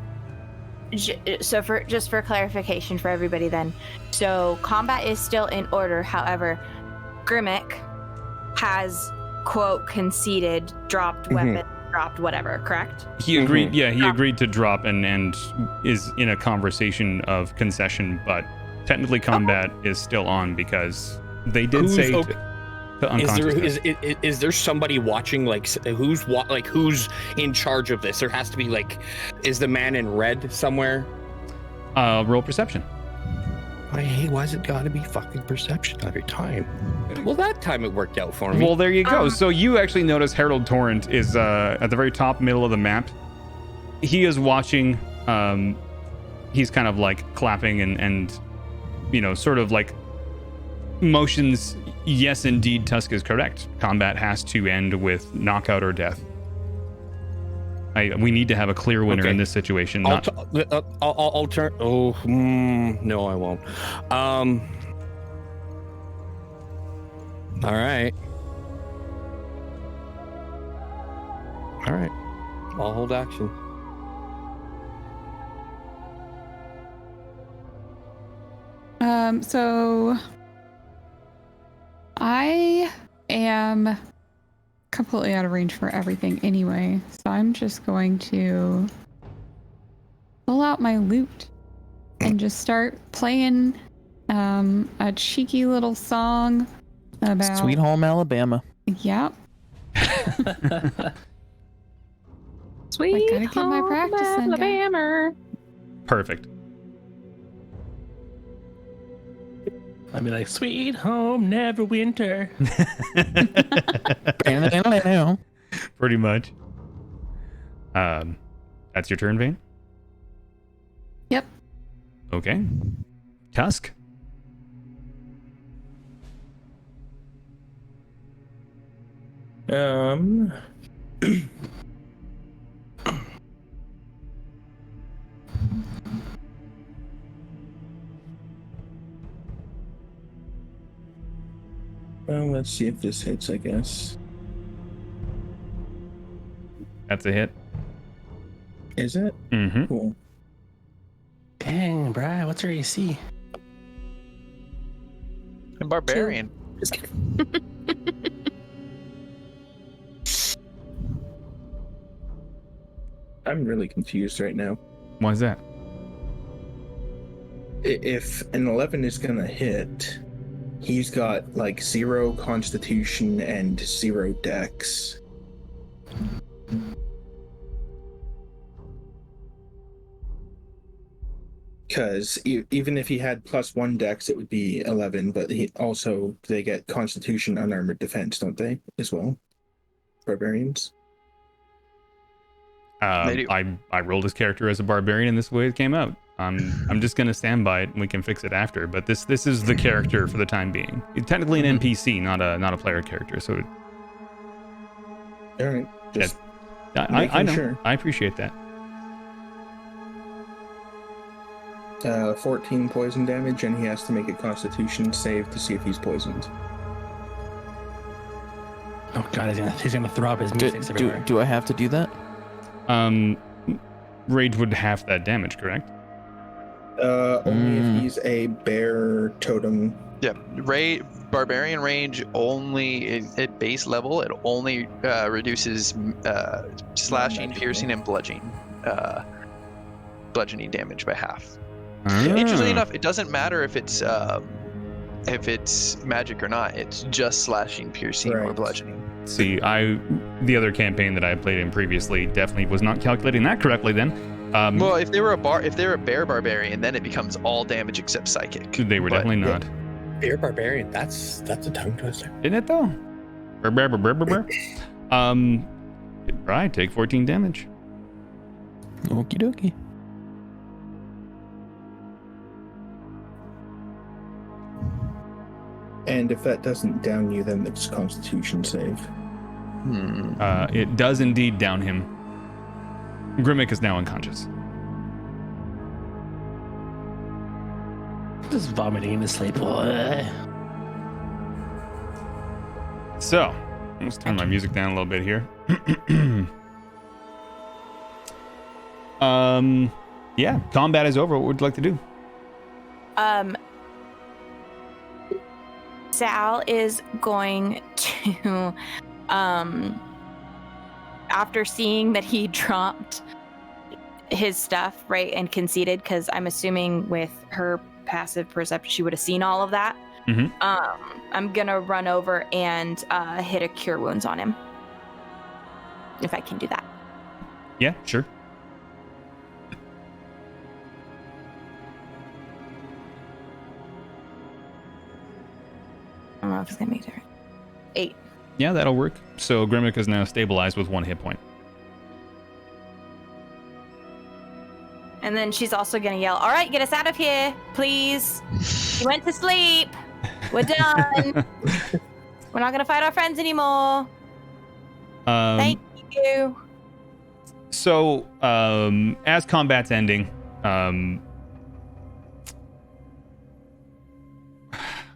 F: so for clarification for everybody then, so combat is still in order. However, Grimmick has quote conceded, dropped weapon, dropped whatever. Correct?
A: He agreed. Yeah, he agreed to drop and is in a conversation of concession, but technically combat is still on because they did say to unconsciousness.
B: Is there somebody watching? Who's in charge of this? There has to be is the man in red somewhere?
A: Roll perception.
B: Why is it gotta be fucking perception every time? Well, that time it worked out for me.
A: Well, there you go. So you actually notice Harold Torrent is at the very top middle of the map. He is watching. He's kind of clapping and sort of motions. Yes, indeed, Tusk is correct. Combat has to end with knockout or death. We need to have a clear winner in this situation.
B: I'll turn. Oh, no, I won't. All right.
I: All right.
B: I'll hold action.
H: So I am completely out of range for everything anyway, so I'm just going to pull out my lute and just start playing a cheeky little song about
I: Sweet Home Alabama.
H: Yep.
J: Sweet
H: gotta get my practice in, guys.
J: Alabama.
A: Perfect.
C: I'd be like, sweet home, never winter.
A: Pretty much. That's your turn, Vane?
H: Yep.
A: Okay. Tusk?
D: Well, let's see if this hits, I guess.
A: That's a hit.
D: Is it?
A: Mm-hmm.
D: Cool.
C: Dang, Bri, what's your AC?
G: And barbarian.
D: I'm really confused right now.
A: Why is that?
D: If an 11 is gonna hit, he's got like 0 constitution and 0 dex. Because even if he had +1 dex, it would be 11, but they get constitution unarmored defense, don't they, as well? Barbarians?
G: They do.
A: I rolled his character as a barbarian, and this is the way it came out. I'm just gonna stand by it, and we can fix it after. But this is the character for the time being. It's technically an NPC, not a player character. So,
D: All right. Just
A: I know.
D: sure.
A: I appreciate that.
D: 14 poison damage, and he has to make a constitution save to see if he's poisoned.
C: Oh god, he's gonna throw up his music everywhere.
I: Do I have to do that?
A: Rage would half that damage, correct?
D: Only if he's a bear totem.
G: Yeah, barbarian range only at base level. It only reduces slashing, piercing, and bludgeoning damage by half. Interestingly enough, it doesn't matter if it's magic or not. It's just slashing, piercing, or bludgeoning.
A: See, the other campaign that I played in previously definitely was not calculating that correctly. Then,
G: well, if they were a bear barbarian, then it becomes all damage except psychic.
A: They were definitely not.
B: Bear barbarian. That's a tongue twister.
A: Isn't it though? Right, take 14 damage.
I: Okie dokie.
D: And if that doesn't down you, then it's constitution save.
A: It does indeed down him. Grimmick is now unconscious.
C: Just vomiting in his sleep.
A: So, let's turn my music down a little bit here. Yeah, combat is over. What would you like to do?
F: Sal is going to, after seeing that he dropped his stuff, right, and conceded, because I'm assuming with her passive perception, she would have seen all of that.
A: Mm-hmm.
F: I'm gonna run over and hit a cure wounds on him, if I can do that.
A: Yeah, sure.
F: I don't know if it's gonna make it. 8.
A: Yeah, that'll work. So Grimmick is now stabilized with 1 hit point.
F: And then she's also gonna yell, "All right, get us out of here, please. We went to sleep. We're done. We're not gonna fight our friends anymore. Thank you."
A: So, as combat's ending, how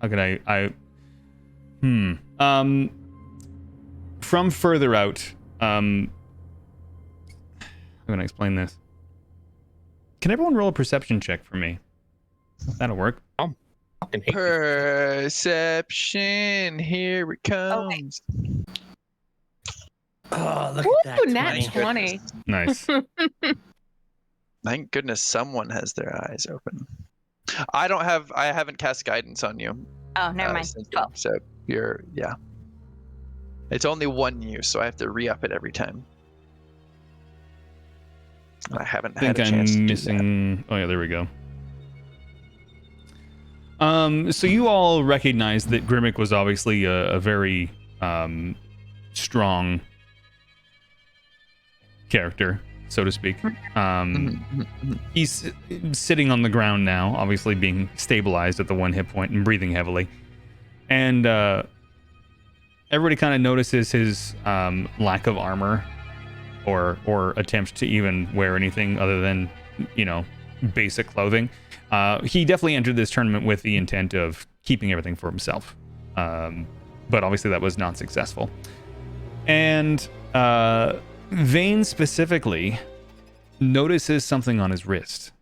A: can From further out, how can I explain this? Can everyone roll a perception check for me? That'll work.
G: Perception, here it comes.
C: Oh, look
J: Ooh,
C: at that.
J: nat 20.
A: Nice.
G: Thank goodness someone has their eyes open. I haven't cast guidance on you.
F: Oh, never mind.
G: Cynthia,
F: 12.
G: so yeah. It's only one use, so I have to re-up it every time. I haven't had a chance to do that.
A: Oh yeah, there we go. So you all recognize that Grimmick was obviously a very strong character, so to speak. He's sitting on the ground now, obviously being stabilized at the 1 hit point and breathing heavily. And everybody kind of notices his lack of armor or attempt to even wear anything other than, basic clothing. He definitely entered this tournament with the intent of keeping everything for himself. But obviously that was not successful. And Vane specifically notices something on his wrist.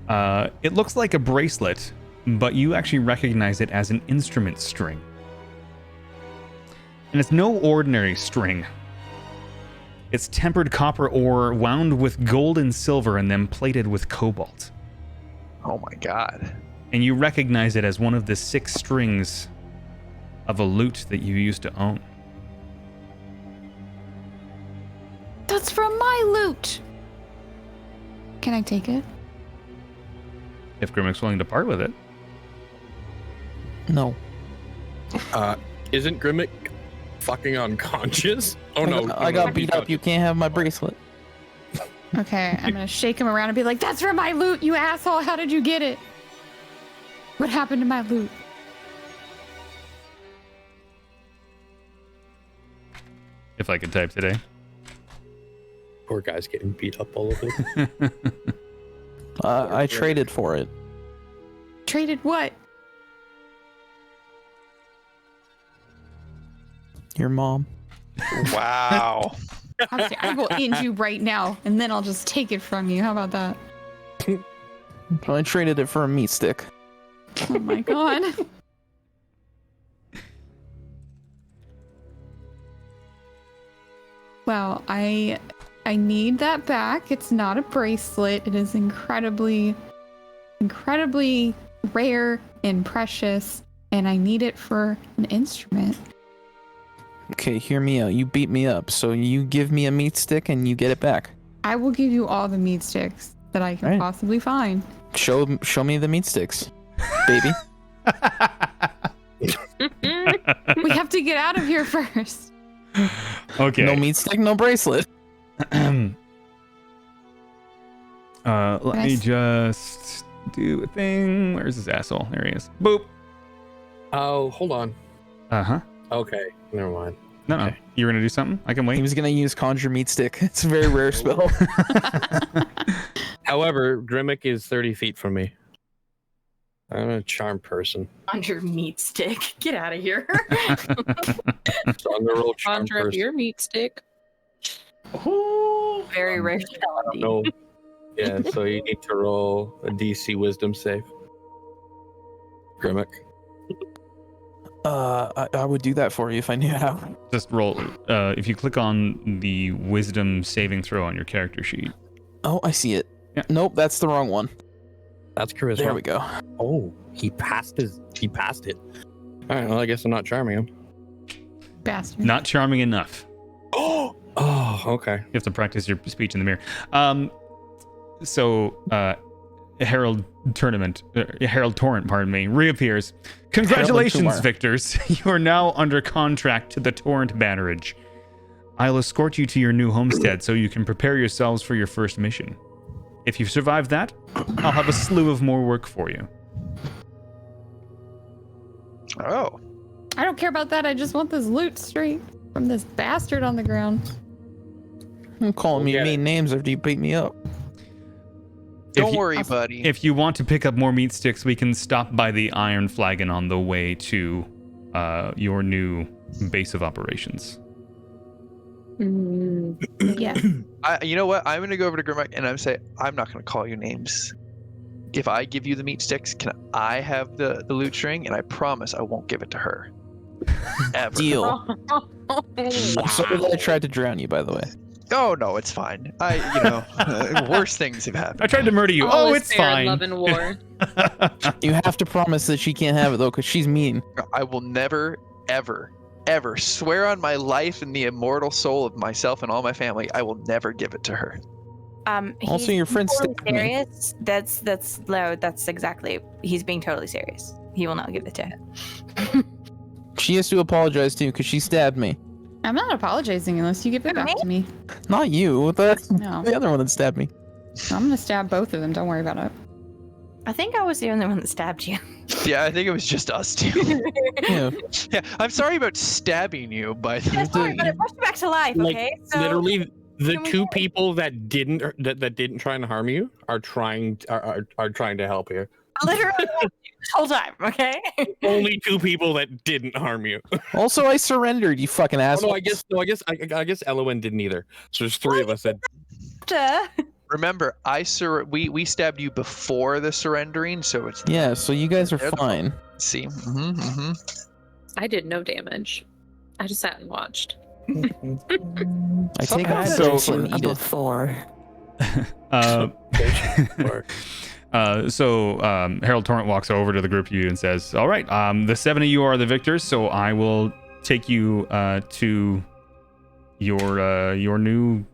A: It looks like a bracelet, but you actually recognize it as an instrument string. And it's no ordinary string. It's tempered copper ore wound with gold and silver and then plated with cobalt.
G: Oh my god.
A: And you recognize it as one of the 6 strings of a lute that you used to own.
H: That's from my loot. Can I take it?
A: If Grimmick's willing to part with it.
I: No.
B: Isn't Grimmick fucking unconscious? Oh no.
I: I got beat up. You can't have my bracelet.
H: Okay, I'm gonna shake him around and be like, "That's from my loot, you asshole! How did you get it? What happened to my loot?"
A: If I could type today.
B: Poor guy's getting beat up all over.
I: I traded for it.
H: Traded what?
I: Your mom.
G: Wow.
H: I will end you right now, and then I'll just take it from you. How about that?
I: I traded it for a meat stick.
H: Oh my god. Well, I need that back. It's not a bracelet. It is incredibly rare and precious, and I need it for an instrument.
I: Okay, hear me out. You beat me up, so you give me a meat stick and you get it back.
H: I will give you all the meat sticks that I can possibly find.
I: Show me the meat sticks, baby.
H: We have to get out of here first.
A: Okay.
I: No meat stick, no bracelet.
A: Let me just do a thing. Where's this asshole? There he is. Boop.
B: Oh, hold on.
A: Uh-huh.
B: Okay, never mind.
A: No. You were gonna do something? I can wait.
I: He was gonna use conjure meat stick. It's a very rare spell.
B: However, Grimmick is 30 feet from me. I'm a charm person.
F: On your meat stick. Get out of here.
B: So I'm gonna roll charm
J: Conjure up
B: person.
J: your meat stick.
F: Very rare
B: I don't know. Yeah, so you need to roll a DC Wisdom save. Grimmick.
I: I would do that for you if I knew how.
A: Just roll. If you click on the wisdom saving throw on your character sheet.
I: Oh, I see it.
A: Yeah.
I: Nope, that's the wrong one.
B: That's charisma.
I: There we go.
B: Oh, he passed it. All right, well, I guess I'm not charming him.
H: Bastard.
A: Not charming enough.
B: Oh, okay.
A: You have to practice your speech in the mirror. Herald Torrent, reappears. Congratulations, victors. You are now under contract to the Torrent Bannerage. I'll escort you to your new homestead so you can prepare yourselves for your first mission. If you survive that, I'll have a slew of more work for you.
G: Oh.
H: I don't care about that. I just want this loot straight from this bastard on the ground.
I: Don't call me mean names after you beat me up.
G: Don't worry, buddy.
A: If you want to pick up more meat sticks, we can stop by the Iron Flagon on the way to your new base of operations.
J: Yeah.
G: You know what? I'm gonna go over to Grimmack and I'm say I'm not gonna call you names. If I give you the meat sticks, can I have the loot string? And I promise I won't give it to her. Ever.
I: Deal. I'm sorry that I tried to drown you, by the way.
G: Oh no, it's fine. Worse things have happened.
A: I tried to murder you.
J: All
A: Oh,
J: is
A: it's
J: fair in
A: fine.
J: Love and war.
I: You have to promise that she can't have it though, because she's mean.
G: I will never, ever, ever swear on my life and the immortal soul of myself and all my family. I will never give it to her.
I: Also,
F: He's
I: your friend
F: totally
I: stick me.
F: serious. That's exactly. He's being totally serious. He will not give it to her.
I: She has to apologize too, because she stabbed me.
H: I'm not apologizing unless you give it back to me.
I: Not you,
H: No.
I: the other one that stabbed me.
H: I'm gonna stab both of them. Don't worry about it.
F: I think I was the only one that stabbed you.
G: Yeah, I think it was just us two.
I: Yeah.
G: Yeah, I'm sorry about stabbing you, but
F: Yeah, sorry, but it brought you back to life.
B: Like,
F: Okay, so
B: literally, the
F: can we
B: two
F: do it?
B: people that didn't try and harm you are trying to help you.
F: literally this whole time. Okay.
B: Only two people that didn't harm you.
I: Also, I surrendered, you fucking
B: Oh,
I: asshole.
B: I guess Elowen didn't either. So there's three of us that.
G: remember, we stabbed you before the surrendering, so it's
I: Yeah, so you guys are
G: They're the
I: fine.
G: see.
J: I did no damage. I just sat and watched.
I: I take
G: Somehow
I: it
A: so-
I: so and eat it.
E: 4.
A: Harold Torrent walks over to the group of you and says, all right, the 7 of you are the victors, so I will take you to your new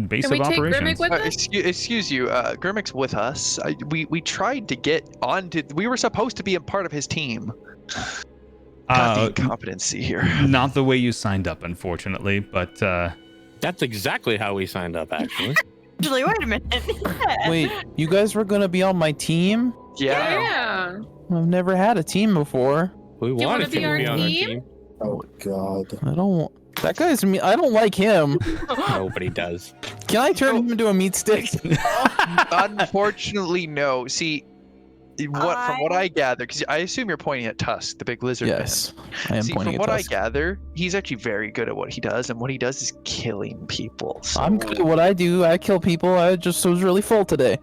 A: base
J: Can we
A: of
J: take
A: operations.
J: Grimmick with us?
G: Excuse you, Grimmick's with us. We tried to get onto. We were supposed to be a part of his team. God, the incompetency here.
A: Not the way you signed up, unfortunately, but
B: That's exactly how we signed up, actually.
F: Actually, wait a minute.
I: Wait, you guys were gonna be on my team?
G: Yeah.
J: Yeah.
I: I've never had a team before.
B: We
J: wanna
B: wanted
J: be
B: to
J: our
B: be on our
J: team?
B: team.
D: Oh God.
I: I don't. That guy's me. I don't like him.
B: Nobody does.
I: Can I turn him into a meat stick?
G: Unfortunately, no. See, from what I gather, because I assume you're pointing at Tusk, the big lizard
I: Yes, I
G: man.
I: am
G: See,
I: pointing
G: from
I: at
G: what I
I: Tusk.
G: gather, he's actually very good at what he does, and what he does is killing people. So
I: I'm good at what I do. I kill people. I just was really full today.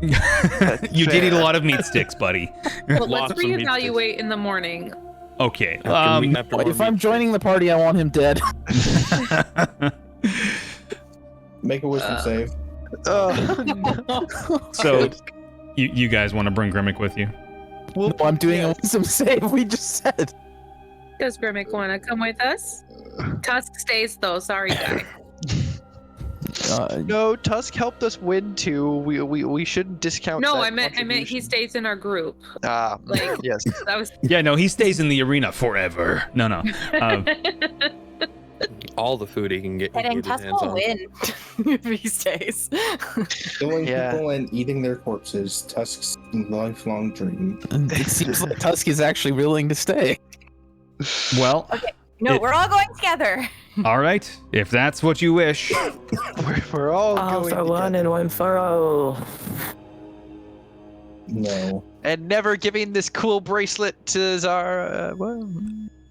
A: you did eat a
G: fair.
A: lot of meat sticks, buddy.
J: Well,
B: Lots
J: let's
B: of meat
J: reevaluate in the morning.
A: Okay.
I: If I'm joining the party, I want him dead.
D: Make a wisdom save.
A: So you guys want to bring Grimmick with you?
I: No, I'm doing a wisdom save. We just said.
J: Does Grimmick want to come with us? Tusk stays though. Sorry, guy.
G: No, Tusk helped us win too. We shouldn't discount.
J: No,
G: that
J: I meant he
G: contribution.
J: stays in our group.
G: Like yes.
J: That was.
A: Yeah, no, he stays in the arena forever. No.
B: all the food he can get.
F: And
B: his
F: Tusk
B: hands
F: will
B: on.
F: win if he stays.
D: Killing
G: Yeah.
D: people and eating their corpses, Tusk's lifelong dream.
I: It seems like Tusk is actually willing to stay.
A: Well,
F: No, we're all going together.
A: all right. If that's what you wish.
G: We're all
E: All
G: going
E: for one
G: together.
E: and one for all.
D: No.
G: And never giving this cool bracelet to Zara.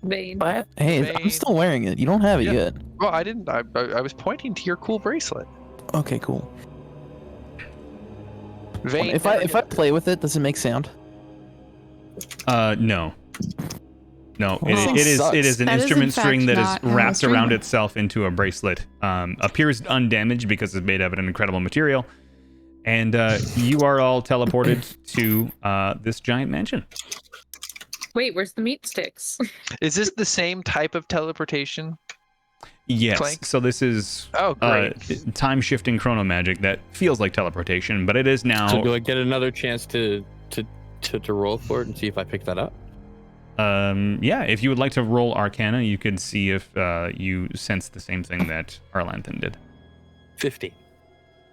J: Vane.
E: What?
I: Hey, I'm
G: Bane.
I: still wearing it. You don't have it
G: Yeah.
I: yet.
G: Well, I didn't. I was pointing to your cool bracelet.
I: Okay, cool.
G: Vane,
I: If I play with it, does it make sound?
A: No. No,
I: Well, this thing
A: it is
I: sucks.
A: an
H: That is, in
A: instrument string
H: fact,
A: that
H: not
A: is
H: how
A: wrapped
H: a string
A: around
H: works.
A: itself into a bracelet. Appears undamaged because it's made out of an incredible material. And you are all teleported to this giant mansion.
J: Wait, where's the meat sticks?
G: is this the same type of teleportation?
A: Yes.
G: Clank?
A: So this is
G: Oh, great.
A: time shifting chrono magic that feels like teleportation, but it is now.
B: So do I get another chance to roll for it and see if I pick that up?
A: Yeah, if you would like to roll Arcana, you could see if you sense the same thing that Arlanthan did.
B: 50.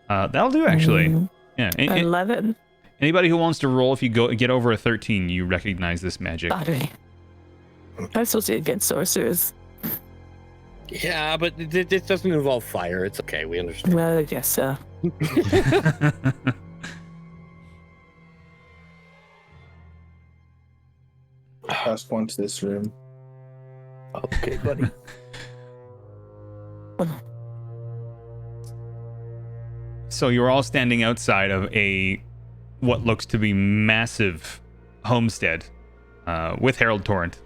A: That'll do, actually.
E: Mm,
A: Yeah.
E: 11.
A: Anybody who wants to roll, if you get over a 13, you recognize this magic.
E: Sorry. I'm supposed to be against sorcerers.
B: Yeah, but this doesn't involve fire. It's okay. We understand.
E: Well, I guess so.
D: Tusk wants this room.
B: Okay, buddy.
A: So you're all standing outside of what looks to be massive homestead with Harold Torrent.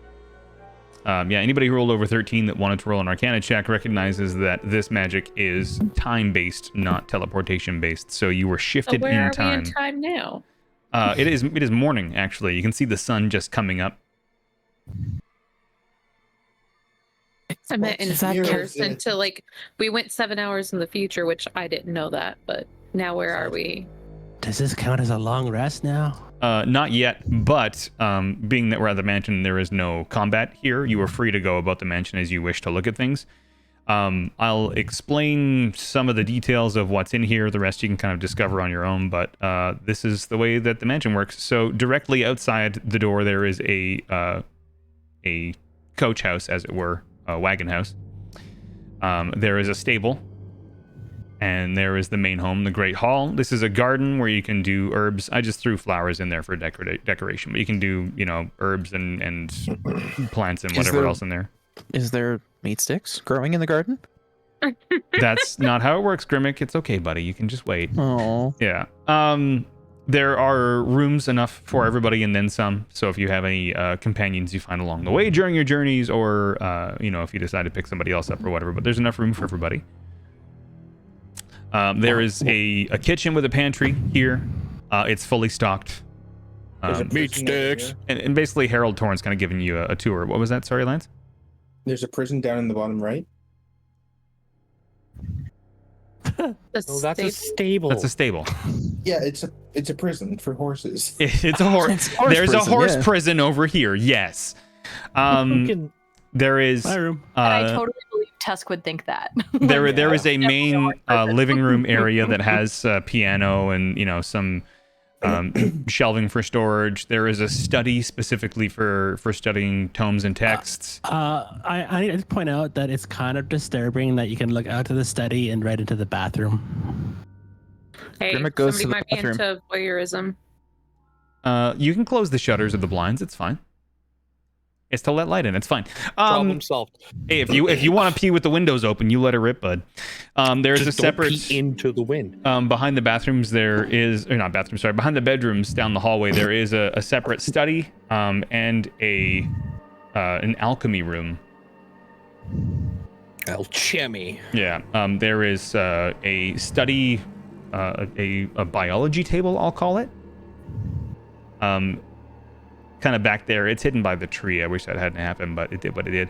A: Anybody who rolled over 13 that wanted to roll an Arcana check recognizes that this magic is time-based, not teleportation-based. So you were shifted
J: Where
A: in
J: are
A: time.
J: we in time now?
A: It is morning, actually. You can see the sun just coming up.
J: I meant in
E: Is that
J: years
D: count-
J: until like we went 7 hours in the future, which I didn't know that. But now where are we?
C: Does this count as a long rest now?
A: Not yet, but being that we're at the mansion, there is no combat here. You are free to go about the mansion as you wish to look at things. I'll explain some of the details of what's in here. The rest you can kind of discover on your own, but this is the way that the mansion works. So directly outside the door, there is a coach house, as it were, a wagon house. There is a stable. And there is the main home, the Great Hall. This is a garden where you can do herbs. I just threw flowers in there for decoration, but you can do, herbs and plants and whatever else in there.
I: Is there meat sticks growing in the garden?
A: That's not how it works, Grimmick. It's okay, buddy. You can just wait.
I: Oh.
A: Yeah. There are rooms enough for everybody and then some. So if you have any companions you find along the way during your journeys, or, if you decide to pick somebody else up or whatever, but there's enough room for everybody. There is a kitchen with a pantry here. It's fully stocked.
D: There's a
B: Meat
D: prison over
B: sticks.
D: here.
A: And basically Harold Torrent's kind of giving you a tour. What was that? Sorry, Lance?
D: There's a prison down in the bottom right.
J: The
B: Oh, that's a
J: state-
B: stable.
A: That's a stable.
D: Yeah, it's a prison for horses.
A: It's a horse.
I: horse
A: There's
I: prison,
A: a horse
I: yeah.
A: prison over here. Yes.
B: Fucking
A: There is.
C: My room.
F: I totally believe Tusk would think that.
A: There is a
F: Definitely
A: main
F: a horse person.
A: living room area that has a piano and some shelving for storage. There is a study specifically for studying tomes and texts.
C: I need to point out that it's kind of disturbing that you can look out to the study and right into the bathroom.
J: Hey,
I: Grimmick goes
J: somebody
I: to the
J: might be
I: bathroom.
J: into voyeurism.
A: You can close the shutters of the blinds. It's fine. It's to let light in. It's fine.
B: problem solved.
A: Hey, if you want to pee with the windows open, you let it rip, bud. There's
B: Just
A: a
B: don't
A: separate
B: pee into the wind.
A: behind the bathrooms. There is, or not bathrooms. Sorry, behind the bedrooms down the hallway. There is a separate study and an alchemy room.
B: Alchemy.
A: Yeah. There is a study, a biology table, I'll call it. Kind of back there. It's hidden by the tree. I wish that hadn't happened, but it did what it did.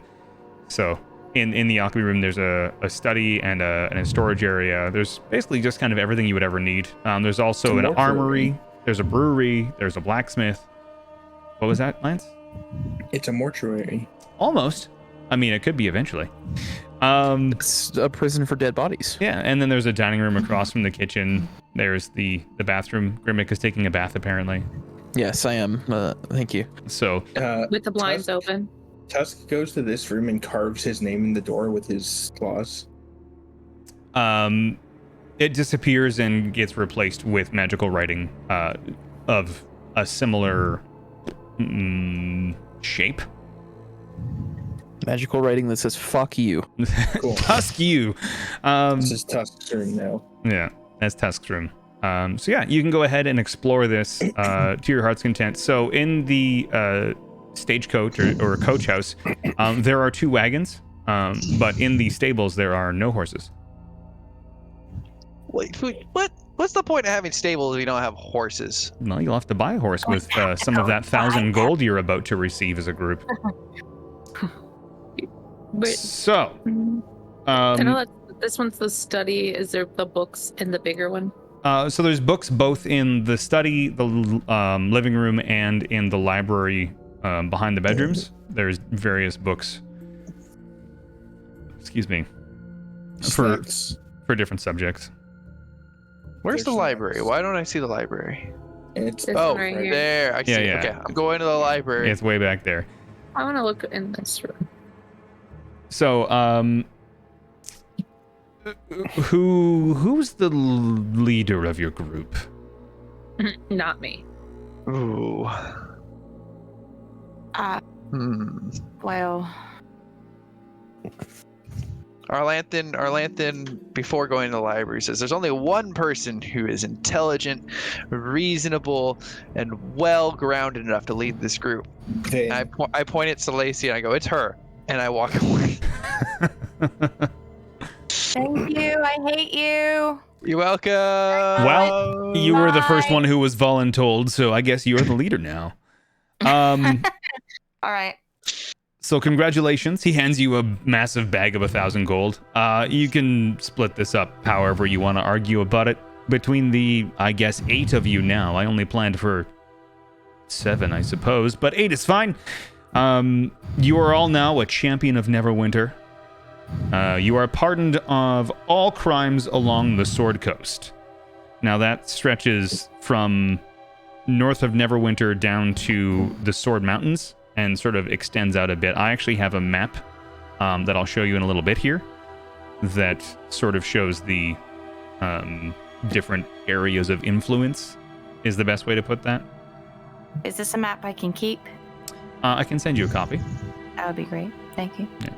A: So in the alchemy room, there's a study and a storage area. There's basically just kind of everything you would ever need. There's also an armory. There's a brewery. There's a blacksmith. What was that, Lance?
D: It's a mortuary.
A: Almost. I mean, it could be eventually.
I: It's a prison for dead bodies.
A: Yeah, and then there's a dining room across from the kitchen. There's the bathroom. Grimmick is taking a bath, apparently.
I: Yes, I am. Thank you.
A: So,
J: With the blinds
D: Tusk-
J: open.
D: Tusk goes to this room and carves his name in the door with his claws.
A: it disappears and gets replaced with magical writing of a similar shape.
I: Magical writing that says "fuck you."
D: Cool.
A: Tusk you.
D: This is Tusk's room now.
A: Yeah, that's Tusk's room. So yeah, you can go ahead and explore this to your heart's content. So in the stagecoach or coach house, there are 2 wagons, but in the stables there are no horses.
G: Wait, what? What's the point of having stables if you don't have horses?
A: Well, you'll have to buy a horse with some of that 1,000 gold you're about to receive as a group.
J: But
A: So,
J: I know that this one's the study. Is there the books in the bigger one?
A: so there's books both in the study, the living room, and in the library behind the bedrooms. There's various books. Excuse me. For different subjects.
G: Where's the
D: There's
G: library?
D: snacks.
G: Why don't I see the library?
D: It's
J: This
G: Oh,
J: one right here.
G: there. I see.
A: Yeah, yeah.
G: Okay, I'm going to the library.
A: It's way back there.
J: I want to look in this room.
A: So, who's the leader of your group?
J: Not me.
G: Ooh.
F: Well,
G: Arlanthan, before going to the library, says there's only one person who is intelligent, reasonable, and well-grounded enough to lead this group. I point at Lacey and I go, it's her. And I walk away.
F: thank you. I hate you.
G: You're welcome.
A: Well, you were the first one who was voluntold, so I guess you're the leader now.
F: All right.
A: So congratulations. He hands you a massive bag of 1,000 gold. You can split this up however you want to argue about it. Between the, I guess, 8 of you now. I only planned for 7, I suppose, but 8 is fine. You are all now a champion of Neverwinter. You are pardoned of all crimes along the Sword Coast. Now that stretches from north of Neverwinter down to the Sword Mountains and sort of extends out a bit. I actually have a map that I'll show you in a little bit here that sort of shows the different areas of influence, is the best way to put that.
F: Is this a map I can keep?
A: I can send you a copy.
F: That would be great. Thank you.
A: Yeah.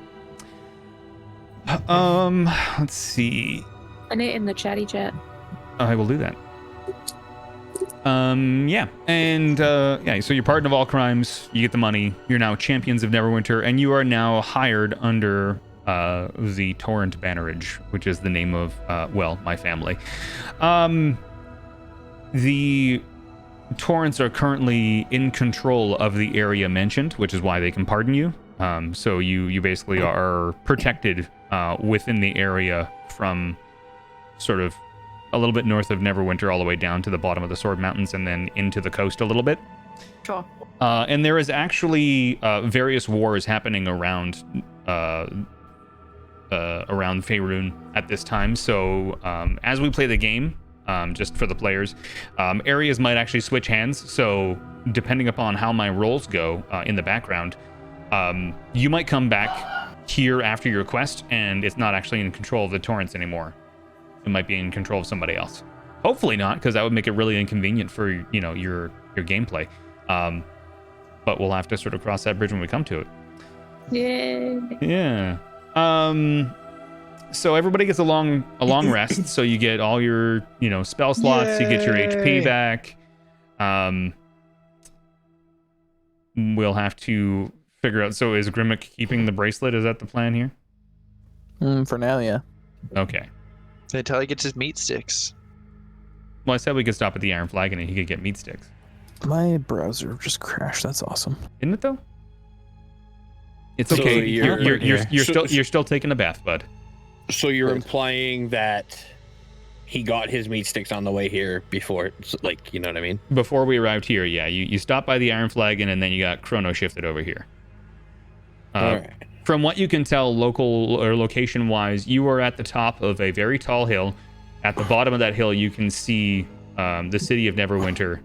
A: Let's see.
J: Put it in the chatty chat.
A: I will do that. Yeah. And, yeah, so you're pardoned of all crimes. You get the money. You're now champions of Neverwinter, and you are now hired under the Torrent Bannerage, which is the name of, well, my family. The Torrents are currently in control of the area mentioned, which is why they can pardon you. So you basically are protected within the area from sort of a little bit north of Neverwinter all the way down to the bottom of the Sword Mountains and then into the coast a little bit.
F: Sure.
A: And there is actually various wars happening around Faerun at this time. So as we play the game, just for the players, areas might actually switch hands. So depending upon how my rolls go in the background, you might come back here after your quest and it's not actually in control of the Torrents anymore. It might be in control of somebody else. Hopefully not, because that would make it really inconvenient for, you know, your gameplay. But we'll have to sort of cross that bridge when we come to it.
J: Yay.
A: Yeah. So everybody gets a long rest. So you get all your, you know, spell slots. Yay. You get your HP back. We'll have to figure out. So is Grimmick keeping the bracelet? Is that the plan here?
I: For now, yeah.
A: Okay.
G: Until he gets his meat sticks.
A: Well, I said we could stop at the Iron Flagon and he could get meat sticks.
I: My browser just crashed. That's awesome.
A: Isn't it though? It's okay.
B: So
A: you're still taking a bath, bud.
B: So you're implying that he got his meat sticks on the way here before, like, you know what I mean?
A: Before we arrived here, yeah. You stopped by the Iron Flagon and then you got chrono shifted over here.
B: All right.
A: From what you can tell, local or location-wise, you are at the top of a very tall hill. At the bottom of that hill, you can see the city of Neverwinter,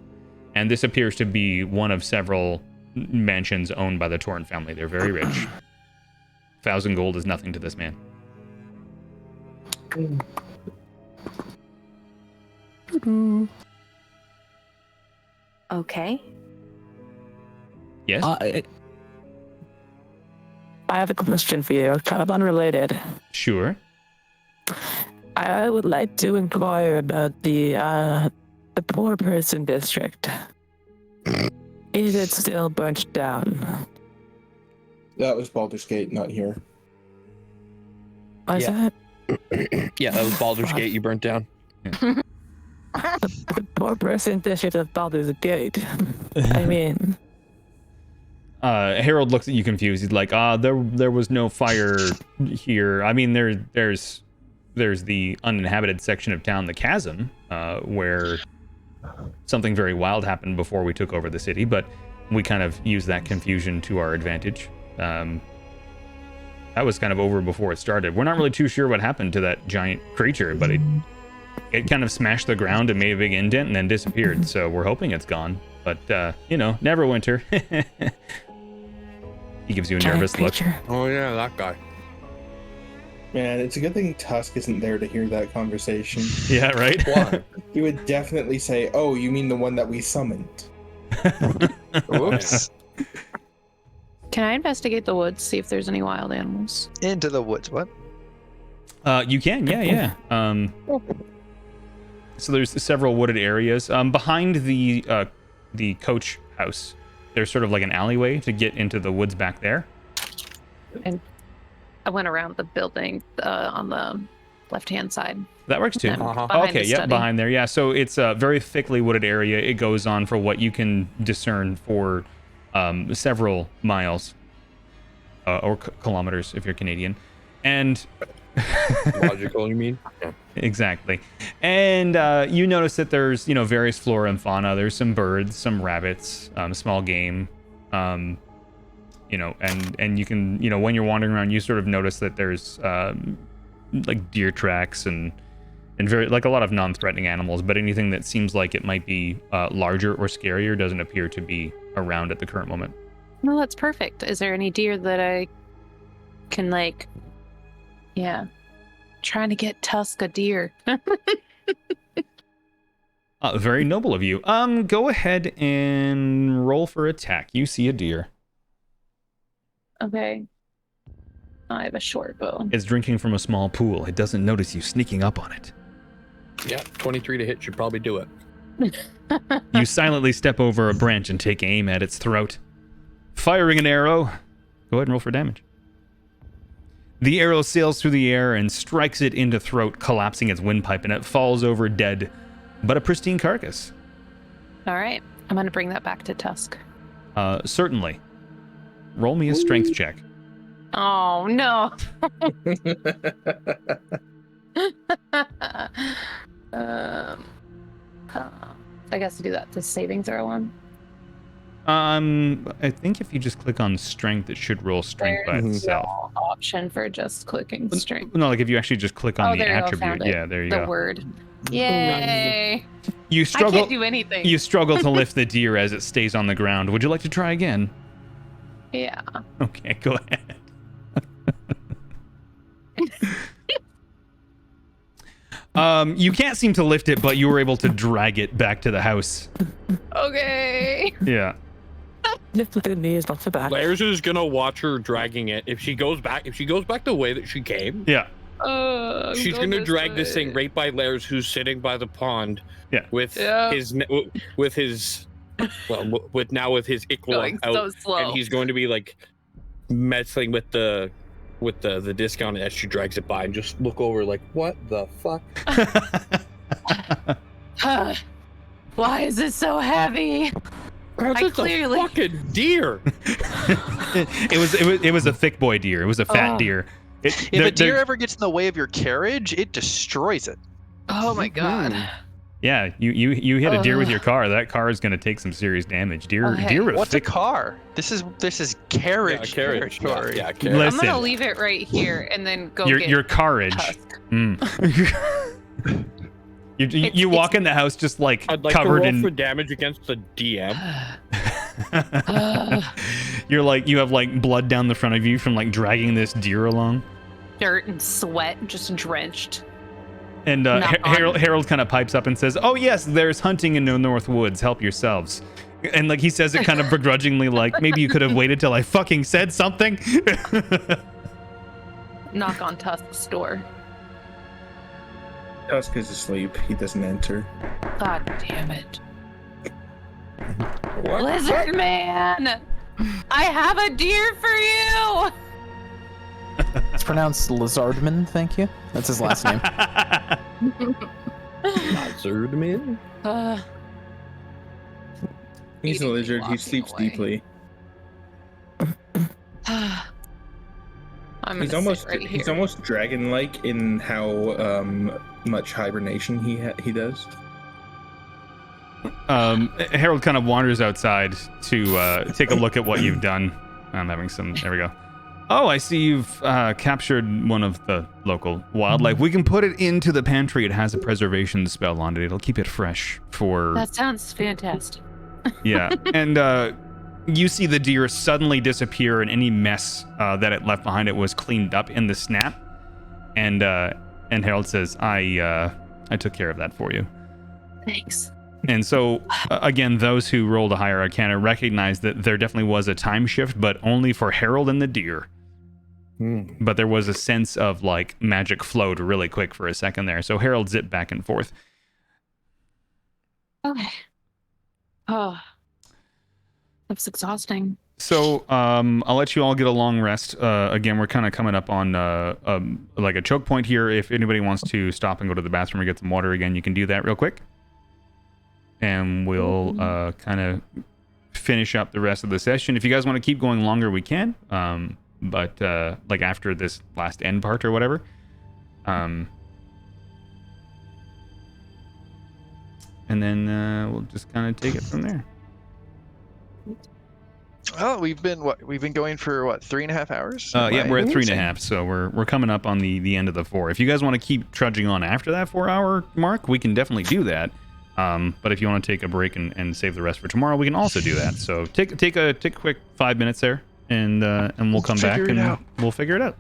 A: and this appears to be one of several mansions owned by the Torrent family. They're very rich. 1,000 gold is nothing to this man.
F: Okay.
A: Yes?
E: I have a question for you, kind of unrelated.
A: Sure.
E: I would like to inquire about the poor person district. Is it still burnt down?
D: That was Baldur's Gate, not here.
E: Was that?
B: Yeah, that was Baldur's Gate you burnt down.
E: The poor person district of Baldur's Gate. I mean...
A: Harold looks at you confused. He's like, there was no fire here. I mean, there's the uninhabited section of town, the Chasm, where something very wild happened before we took over the city, but we kind of used that confusion to our advantage. That was kind of over before it started. We're not really too sure what happened to that giant creature, but it kind of smashed the ground and made a big indent and then disappeared, so we're hoping it's gone. But, you know, Neverwinter. He gives you a nervous look.
B: Oh yeah, that guy.
D: Man, it's a good thing Tusk isn't there to hear that conversation.
A: Yeah, right?
D: Why? He would definitely say, "Oh, you mean the one that we summoned?"
G: Whoops.
J: Can I investigate the woods, see if there's any wild animals?
G: Into the woods. What?
A: You can, yeah. So there's several wooded areas. Behind the coach house, there's sort of like an alleyway to get into the woods back there.
J: And I went around the building on the left-hand side.
A: That works too.
J: Behind
A: Okay,
J: the
A: yep,
J: study.
A: behind there. Yeah, so it's a very thickly wooded area. It goes on for what you can discern for several miles or kilometers if you're Canadian. And
B: Logical, you mean? Yeah.
A: exactly. And you notice that there's, various flora and fauna. There's some birds, some rabbits, small game. And you can, when you're wandering around, you sort of notice that there's like deer tracks and very like a lot of non-threatening animals, but anything that seems like it might be larger or scarier doesn't appear to be around at the current moment.
J: Well, that's perfect. Is there any deer that I can trying to get Tusk a deer?
A: Very noble of you. Go ahead and roll for attack. You see a deer.
J: Okay. I have a short bow.
A: It's drinking from a small pool. It doesn't notice you sneaking up on it.
B: Yeah, 23 to hit should probably do it.
A: You silently step over a branch and take aim at its throat. Firing an arrow. Go ahead and roll for damage. The arrow sails through the air and strikes it in the throat, collapsing its windpipe, and it falls over dead, but a pristine carcass.
J: All right. I'm going to bring that back to Tusk.
A: Certainly. Roll me a strength check.
J: Oh, no. I guess to do that, the saving throw one.
A: I think if you just click on strength, it should roll strength by
J: There's
A: itself.
J: no option for just clicking strength.
A: No, like if you actually just click on the
J: there you go,
A: attribute.
J: found it.
A: Yeah, there you
J: The
A: go.
J: word. Yay.
A: You
J: I
A: struggle.
J: can't do anything.
A: You struggle to lift the deer as it stays on the ground. Would you like to try again?
J: Yeah.
A: Okay, go ahead. You can't seem to lift it, but you were able to drag it back to the house.
J: Okay.
A: Yeah.
E: Lift with the knees, not the back.
B: Lairs is gonna watch her dragging it. If she goes back the way that she came,
A: Yeah.
B: she's
J: Go
B: gonna
J: this
B: drag this
J: way.
B: thing right by Lairs, who's sitting by the pond.
A: Yeah.
B: With his ichor
J: Going
B: out,
J: so slow.
B: and he's going to be like messing with the discount as she drags it by, and just look over like, what the fuck?
J: Why is it so heavy?
B: That's
J: I
B: a
J: clearly-
B: fucking deer.
A: It was a thick boy deer. It was a fat
J: Oh.
A: deer.
G: If a deer ever gets in the way of your carriage, it destroys it.
J: Oh my god.
A: Yeah, you hit a deer with your car. That car is going to take some serious damage. Deer with
G: What's a car? This is carriage.
B: Carriage.
G: territory.
B: Yeah, carriage.
A: Listen,
J: I'm gonna leave it right here and then go
A: your
J: get
A: your carriage.
J: Tusk.
A: You walk in the house just like
B: I'd like to
A: covered
B: roll
A: in.
B: for damage against the DM.
A: You're like you have like blood down the front of you from like dragging this deer along.
J: dirt and sweat, just drenched.
A: And
J: Not on.
A: Harold kind of pipes up and says, "Oh yes, there's hunting in the North Woods. Help yourselves." And like he says it kind of begrudgingly, like maybe you could have waited till I fucking said something.
J: Knock on Tusk's door.
D: Tusk is asleep. He doesn't enter.
J: God damn it.
B: What?
J: Lizard man! I have a deer for you!
I: It's pronounced Lizardman, thank you. That's his last name.
B: Lizardman?
D: He's a
J: Eating me,
D: lizard. He
J: walking
D: sleeps
J: away.
D: deeply.
J: I'm
D: He's
J: gonna
D: almost
J: sit right
D: he's
J: here.
D: almost dragon-like in how much hibernation he does.
A: Harold kind of wanders outside to take a look at what you've done. I'm having some. There we go. Oh, I see you've captured one of the local wildlife. We can put it into the pantry. It has a preservation spell on it. It'll keep it fresh for.
J: That sounds fantastic.
A: Yeah, and you see the deer suddenly disappear, and any mess that it left behind it was cleaned up in the snap. And Harold says, "I took care of that for you."
J: Thanks.
A: And so, again, those who rolled a higher arcana recognize that there definitely was a time shift, but only for Harold and the deer. But there was a sense of like magic flowed really quick for a second there. So Harold zipped back and forth.
J: Okay. Oh, that's exhausting.
A: So I'll let you all get a long rest. Again, we're kind of coming up on like a choke point here. If anybody wants to stop and go to the bathroom or get some water again, you can do that real quick. And we'll kind of finish up the rest of the session. If you guys want to keep going longer, we can. But like after this last end part or whatever. And then we'll just kind of take it from there.
G: Oh, we've been going for 3.5 hours?
A: Yeah, we're at 3.5, so we're coming up on the end of the 4. If you guys want to keep trudging on after that 4-hour mark, we can definitely do that. But if you want to take a break and save the rest for tomorrow, we can also do that. So take a quick 5 minutes there, and we'll come back and we'll figure it out.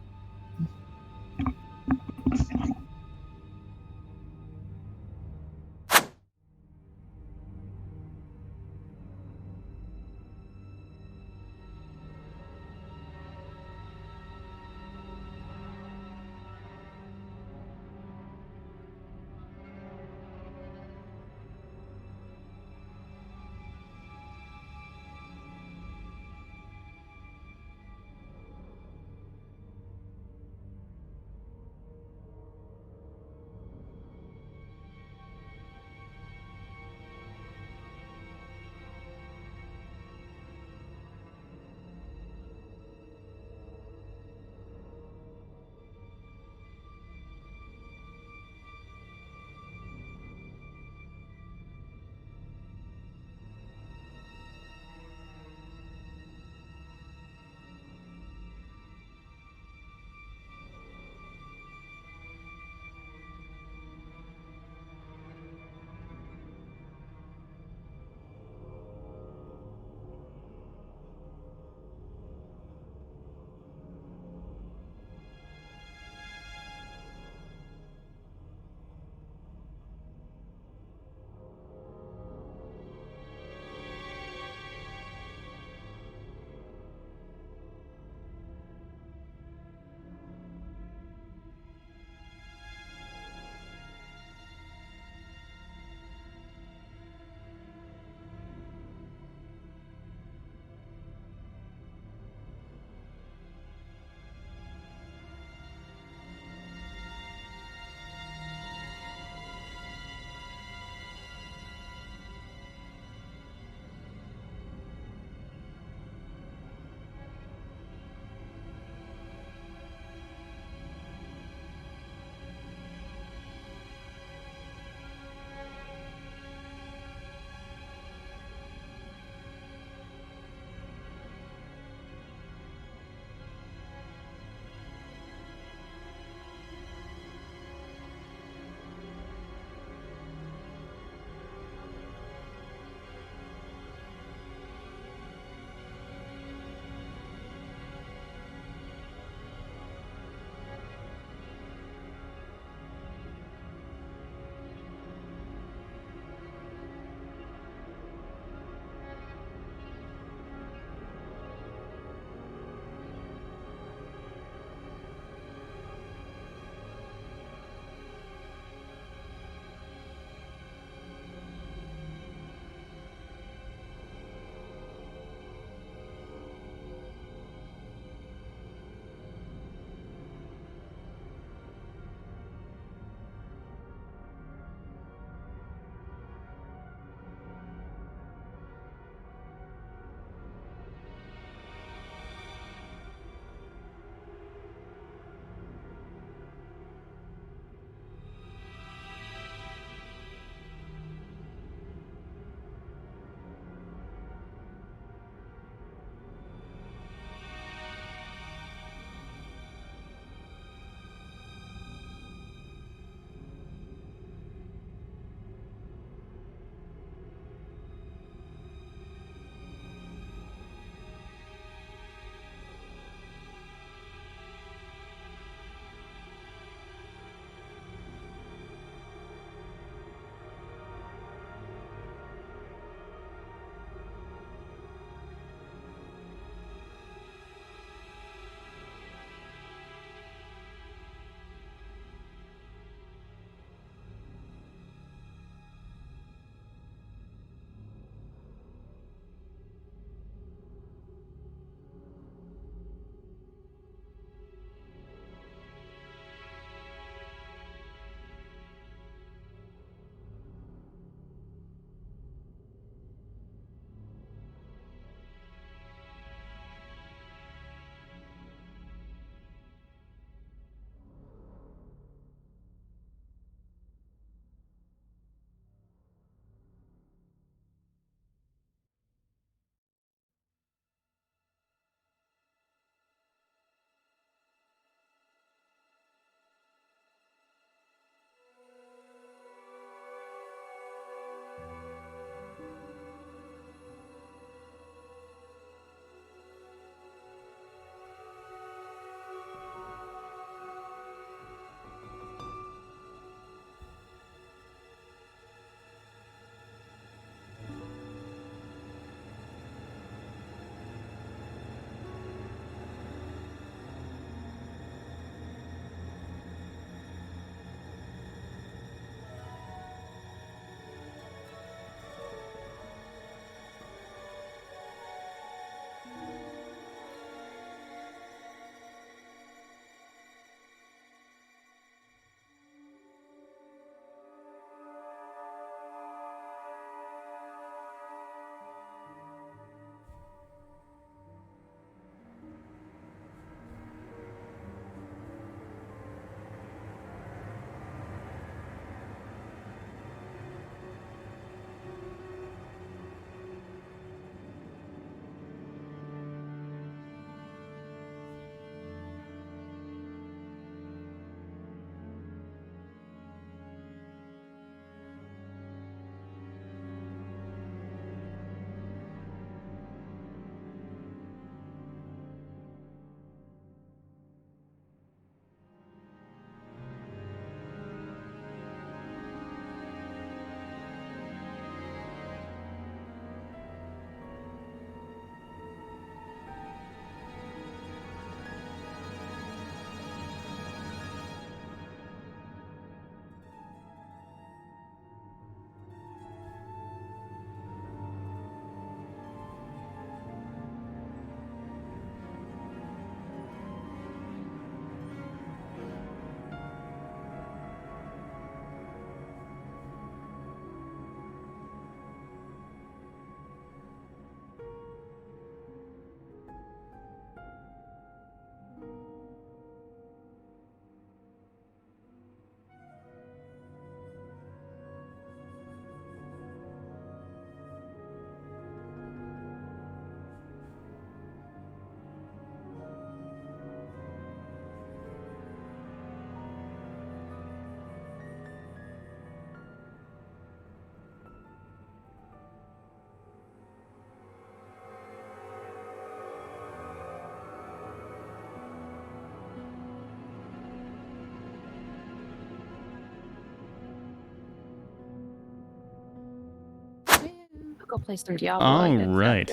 J: Go play some Diablo.
A: All
J: I guess.
A: right.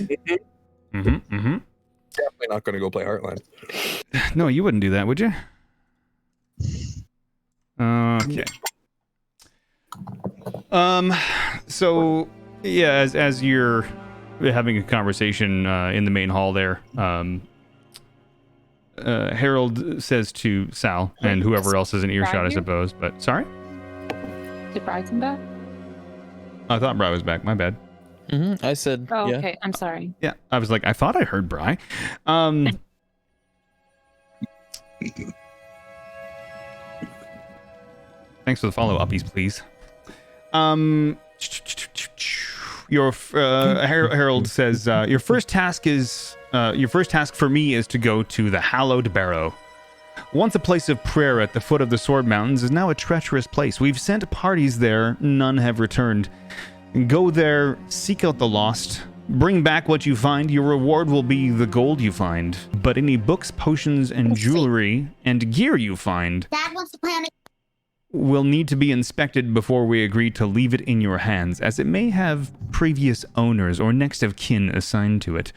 B: Definitely not going to go play Heartland.
A: No, you wouldn't do that, would you? Okay. So yeah, as you're having a conversation in the main hall there, Harold says to Sal and whoever else is in earshot, I suppose. But sorry,
J: Did Bri come back?
A: I thought Bri was back. My bad.
I: I said,
J: Oh,
I: yeah.
J: okay. I'm sorry.
A: Yeah, I was like, I thought I heard Bri. Thanks for the follow uppies, please. Harold says your first task for me is to go to the Hallowed Barrow. Once a place of prayer at the foot of the Sword Mountains, is now a treacherous place. We've sent parties there, none have returned. Go there, seek out the lost, bring back what you find. Your reward will be the gold you find, but any books, potions, and jewelry and gear you find
K: Dad wants to play on it.
A: will need to be inspected before we agree to leave it in your hands, as it may have previous owners or next of kin assigned to it.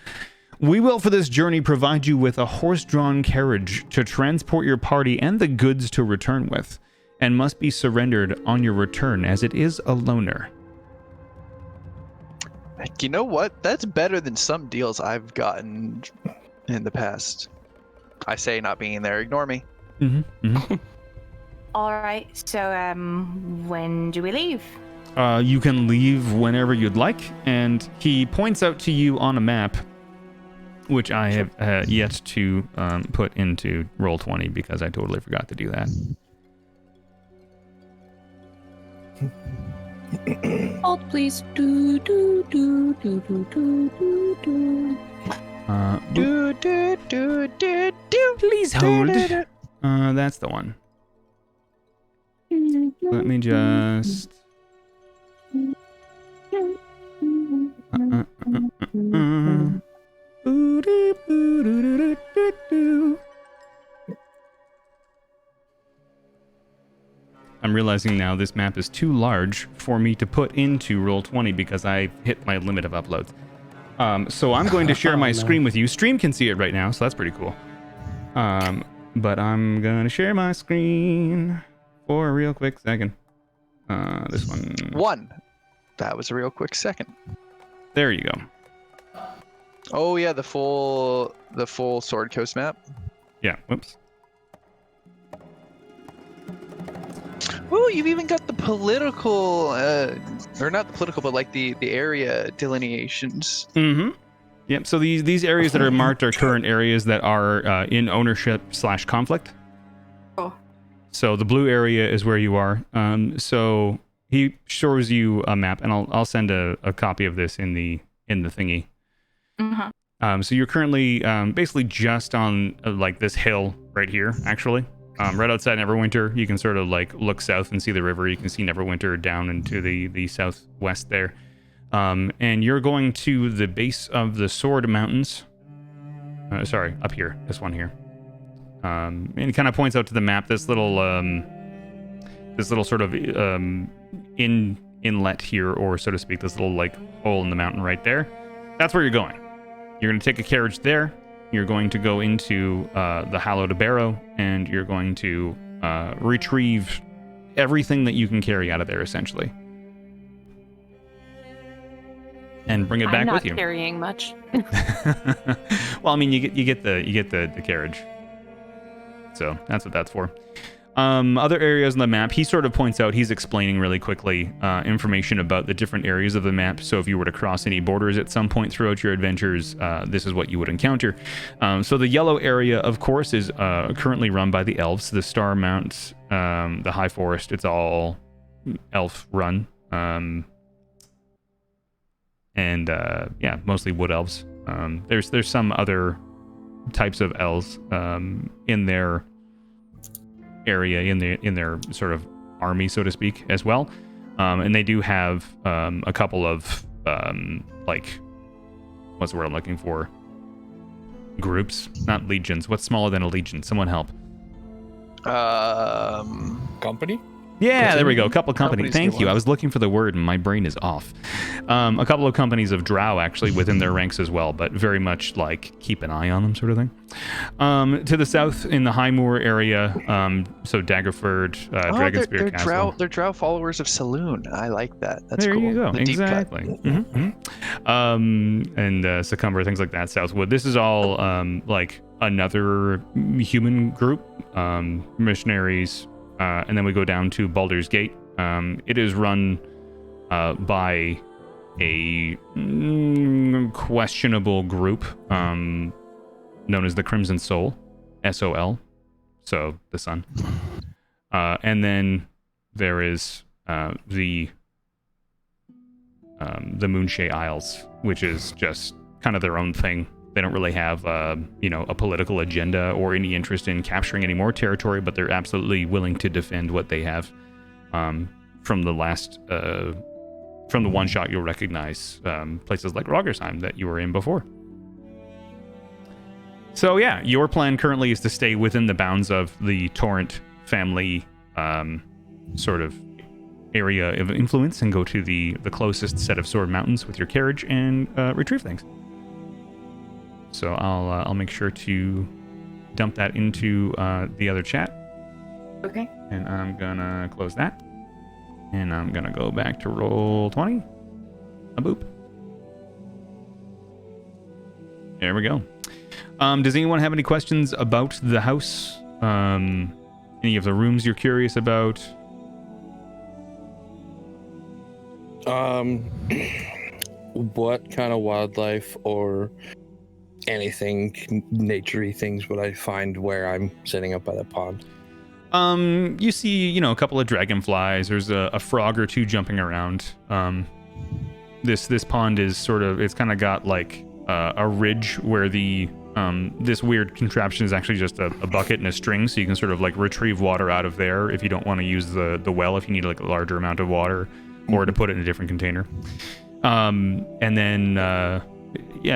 A: We will, for this journey, provide you with a horse-drawn carriage to transport your party and the goods to return with, and must be surrendered on your return, as it is a loaner.
G: You know what? That's better than some deals I've gotten in the past. I say not being there. Ignore me.
F: All right. So, when do we leave?
A: You can leave whenever you'd like, and he points out to you on a map, which I have yet to put into Roll20 because I totally forgot to do that.
J: Hold, please. Do do do do do do do do.
A: Please hold. That's the one. Let me just. I'm realizing now this map is too large for me to put into Roll20 because I hit my limit of uploads. So I'm going to share my screen with you. Stream can see it right now, so that's pretty cool. But I'm going to share my screen for a real quick second. This one.
G: That was a real quick second.
A: There you go.
G: Oh yeah, the full Sword Coast map.
A: Yeah. Whoops.
G: Ooh, you've even got the political, or not the political, but like the area delineations.
A: Yep. So these areas that are marked are current areas that are in ownership/conflict.
F: Oh.
A: So the blue area is where you are. So he shows you a map, and I'll send a copy of this in the thingy. So you're currently basically just on like this hill right here, actually. Right outside Neverwinter, you can sort of like look south and see the river. You can see Neverwinter down into the southwest there. And you're going to the base of the Sword Mountains. Sorry, up here, this one here. And it kind of points out to the map this little sort of inlet here, or so to speak, this little like hole in the mountain right there. That's where you're going. You're going to take a carriage there. You're going to go into the Hallowed Barrow, and you're going to retrieve everything that you can carry out of there, essentially, and bring it back with you.
J: I'm not carrying much.
A: Well, I mean, you get the carriage, so that's what that's for. Other areas on the map, he sort of points out, he's explaining really quickly information about the different areas of the map. So if you were to cross any borders at some point throughout your adventures, this is what you would encounter. So the yellow area, of course, is currently run by the elves. The Star Mount, the High Forest, it's all elf run. Yeah, mostly wood elves. There's some other types of elves in their area, in their sort of army, so to speak, as well. And they do have a couple of like, what's the word I'm looking for? Groups, not legions. What's smaller than a legion? Someone help.
B: Company?
A: Yeah, there we go. A couple of
G: Companies
A: Thank
G: do
A: you.
G: one.
A: I was looking for the word and my brain is off. A couple of companies of drow actually within their ranks as well, but very much like keep an eye on them sort of thing. To the south in the Highmoor area, so Daggerford, Dragonspear Castle.
G: They're drow followers of Saloon. I like that. That's
A: there
G: cool.
A: you go.
G: The deep cut.
A: Exactly. And Succumber, things like that. Southwood. This is all like another human group, missionaries, and then we go down to Baldur's Gate. It is run by a questionable group known as the Crimson Soul, SOL, so the sun. And then there is the Moonshae Isles, which is just kind of their own thing. They don't really have, a political agenda or any interest in capturing any more territory, but they're absolutely willing to defend what they have. From the one shot, you'll recognize places like Rogersheim that you were in before. So yeah, your plan currently is to stay within the bounds of the Torrent family sort of area of influence and go to the closest set of Sword Mountains with your carriage and retrieve things. So I'll make sure to dump that into the other chat.
F: Okay.
A: And I'm gonna close that. And I'm gonna go back to Roll20. A boop. There we go. Does anyone have any questions about the house? Any of the rooms you're curious about?
B: What kind of wildlife or anything naturey things would I find where I'm sitting up by the pond?
A: You see, a couple of dragonflies. There's a frog or two jumping around. This pond is it's kind of got like a ridge where the this weird contraption is actually just a bucket and a string, so you can sort of like retrieve water out of there if you don't want to use the well, if you need like a larger amount of water, or to put it in a different container. And then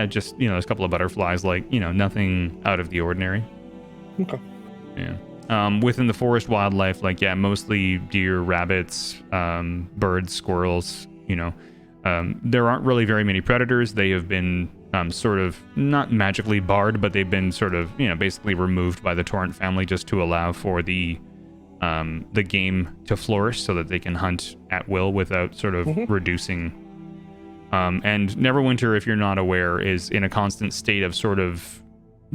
A: just there's a couple of butterflies, like nothing out of the ordinary.
B: Okay.
A: Yeah. Within the forest wildlife, mostly deer, rabbits, birds, squirrels. There aren't really very many predators. They have been sort of not magically barred, but they've been sort of basically removed by the Torrent family just to allow for the game to flourish, so that they can hunt at will without sort of reducing. And Neverwinter, if you're not aware, is in a constant state of sort of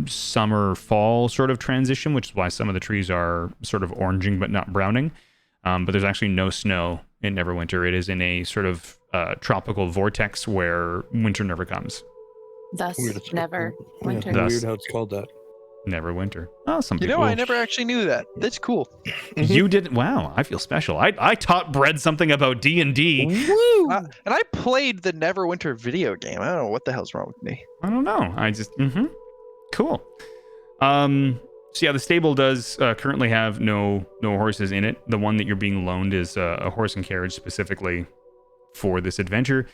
A: summer fall sort of transition, which is why some of the trees are sort of oranging but not browning. But there's actually no snow in Neverwinter. It is in a sort of tropical vortex where winter never comes.
J: Thus, never winter.
B: Yeah, weird how it's called that.
A: Neverwinter. Oh, some people.
G: I never actually knew that. That's cool.
A: You didn't? Wow, I feel special. I taught Brett something about D&D.
G: Woo! And I played the Neverwinter video game. I don't know what the hell's wrong with me.
A: I don't know. I just cool. So yeah, the stable does currently have no horses in it. The one that you're being loaned is a horse and carriage specifically for this adventure.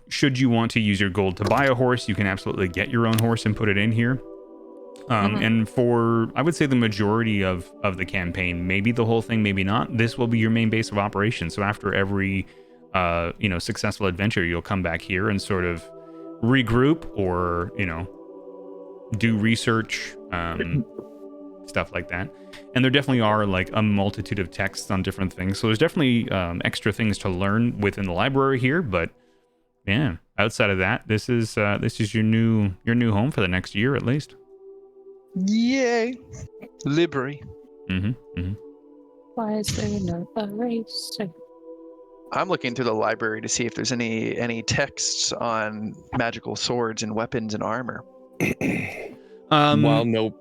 A: Should you want to use your gold to buy a horse, you can absolutely get your own horse and put it in here. And for, I would say, the majority of the campaign, maybe the whole thing, maybe not, this will be your main base of operations. So after every successful adventure, you'll come back here and sort of regroup or do research, stuff like that. And there definitely are like a multitude of texts on different things, so there's definitely extra things to learn within the library here. But yeah, outside of that, this is your new home for the next year at least.
G: Yay, Libri.
J: Why is there no eraser?
G: I'm looking through the library to see if there's any texts on magical swords and weapons and armor.
B: Well, no.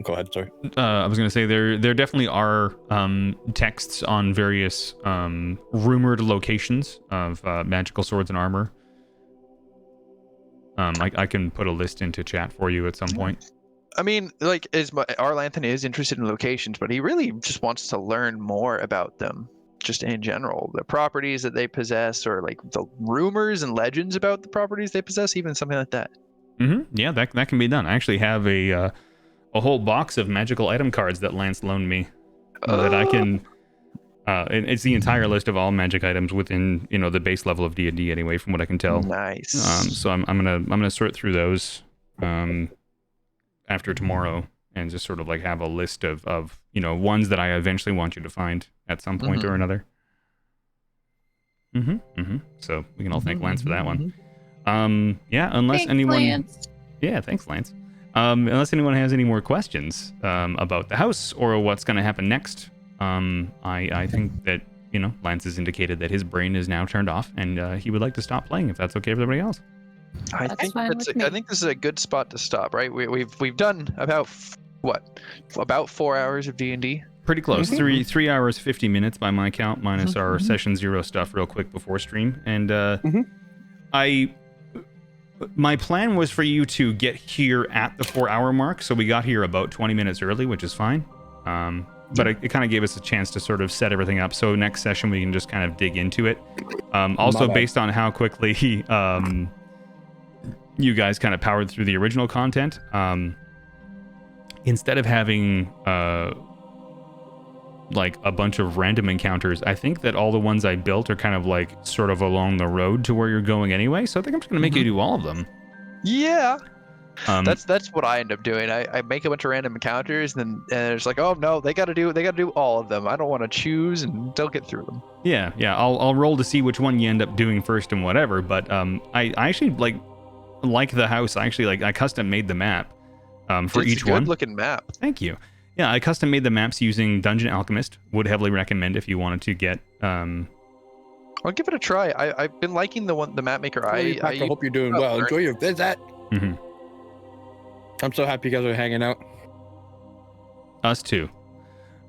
B: Go ahead, sorry.
A: I was going to say there definitely are texts on various rumored locations of magical swords and armor. I can put a list into chat for you at some point.
G: I mean, like, Arlanthan is interested in locations, but he really just wants to learn more about them, just in general. The properties that they possess, or like the rumors and legends about the properties they possess, even something like that.
A: Yeah, that can be done. I actually have a whole box of magical item cards that Lance loaned me that I can It's the entire list of all magic items within the base level of D&D anyway, from what I can tell.
G: Nice.
A: So I'm gonna sort through those after tomorrow and just sort of like have a list of ones that I eventually want you to find at some point or another. So we can all thank Lance for that one. Unless
J: Thanks,
A: anyone.
J: Lance.
A: Yeah, thanks, Lance. Unless anyone has any more questions about the house or what's going to happen next, I think that Lance has indicated that his brain is now turned off and he would like to stop playing if that's okay with everybody else.
G: I
J: That's
G: think
J: fine with me.
G: I think this is a good spot to stop. Right? We've done about about 4 hours of D&D.
A: Pretty close. 3 hours 50 minutes by my count, minus our session 0 stuff real quick before stream. And my plan was for you to get here at the 4 hour mark, so we got here about 20 minutes early, which is fine. But it kind of gave us a chance to sort of set everything up. So next session we can just kind of dig into it. Also, based on how quickly you guys kind of powered through the original content, instead of having like a bunch of random encounters, I think that all the ones I built are kind of like sort of along the road to where you're going anyway. So I think I'm just gonna make you do all of them.
G: Yeah. That's what I end up doing. I make a bunch of random encounters, and it's like, oh no, they gotta do all of them. I don't want to choose, and they'll get through them.
A: Yeah. I'll roll to see which one you end up doing first and whatever. But I actually like the house. I custom made the map for each one.
G: It's a good looking map.
A: Thank you. Yeah, I custom made the maps using Dungeon Alchemist. Would heavily recommend if you wanted to get.
G: I'll give it a try. I've been liking the map maker. I
B: hope you're doing well. Enjoy your visit. I'm so happy you guys are hanging out.
A: Us too.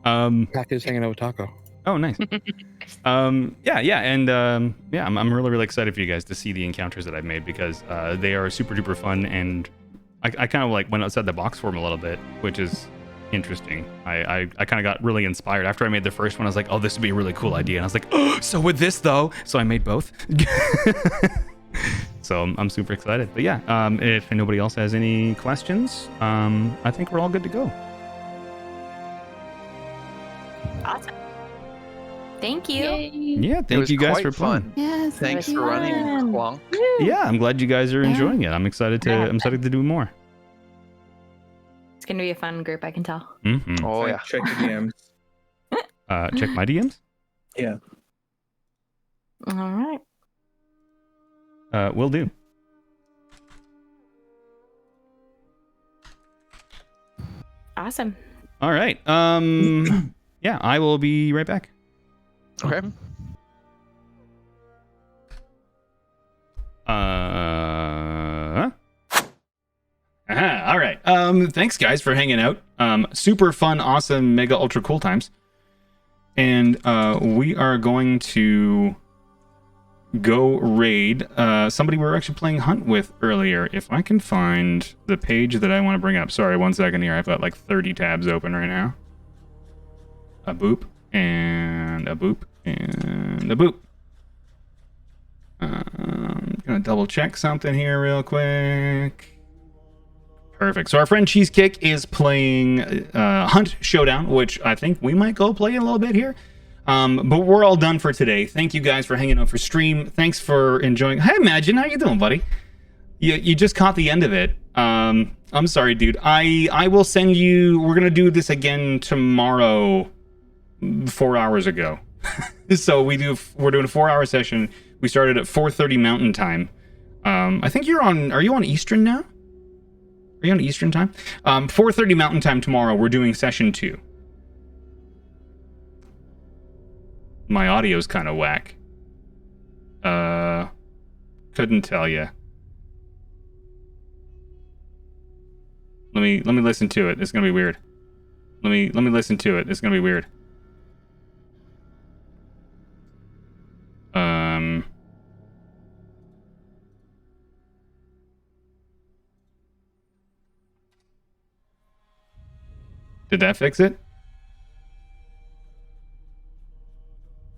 B: Pack is hanging out with Taco.
A: Oh, nice. I'm really, really excited for you guys to see the encounters that I've made because they are super duper fun, and I kind of like went outside the box for them a little bit, which is interesting. I kind of got really inspired after I made the first one. I was like, oh, this would be a really cool idea, and I was like, oh, so with this though, so I made both. So I'm super excited. But yeah, if nobody else has any questions, I think we're all good to go.
F: Awesome. Thank you.
J: Yay.
A: Yeah, thank you guys for playing.
G: Fun.
H: Yes.
G: Thanks for running, Clonk.
A: Yeah, I'm glad you guys are enjoying it. I'm excited to do more.
F: It's gonna be a fun group, I can tell.
G: Oh yeah.
D: Check the DMs.
A: Check my DMs.
D: Yeah.
F: All right.
A: Will do.
F: Awesome.
A: All right. Yeah, I will be right back.
G: Okay.
A: All right. Thanks guys for hanging out. Super fun, awesome, mega ultra cool times. And we are going to go raid somebody we were actually playing Hunt with earlier. If I can find the page that I want to bring up. Sorry, 1 second here. I've got like 30 tabs open right now. A boop and a boop and a boop. I'm gonna double check something here real quick. Perfect. So our friend Cheesecake is playing Hunt Showdown, which I think we might go play in a little bit here. But we're all done for today. Thank you guys for hanging out for stream. Thanks for enjoying. Hey, Imagine, how you doing, buddy? You just caught the end of it. I'm sorry, dude. I will send you. We're gonna do this again tomorrow. 4 hours ago. So we're doing a 4 hour session. We started at 4:30 Mountain Time. I think are you on Eastern now? Are you on Eastern time? 4:30 Mountain Time tomorrow. We're doing session 2. My audio's kind of whack. Couldn't tell you. Let me listen to it. It's gonna be weird. Let me listen to it. It's gonna be weird. Did that fix it?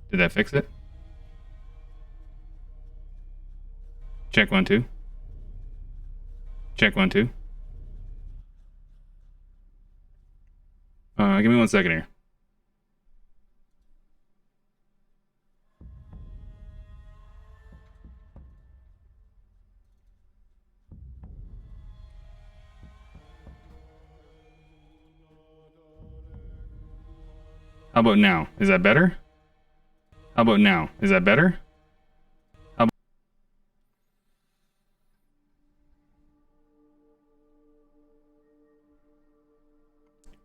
A: Did that fix it? Check 1 2. Check 1 2. Give me 1 second here. How about now? Is that better? How about now? Is that better?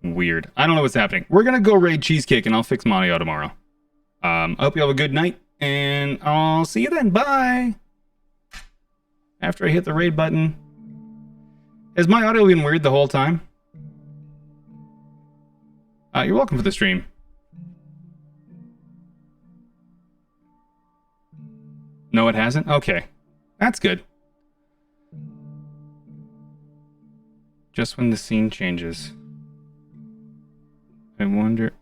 A: Weird. I don't know what's happening. We're gonna go raid Cheesecake and I'll fix my audio tomorrow. I hope you have a good night and I'll see you then. Bye. After I hit the raid button. Has my audio been weird the whole time? You're welcome for the stream. No, it hasn't? Okay. That's good. Just when the scene changes. I wonder...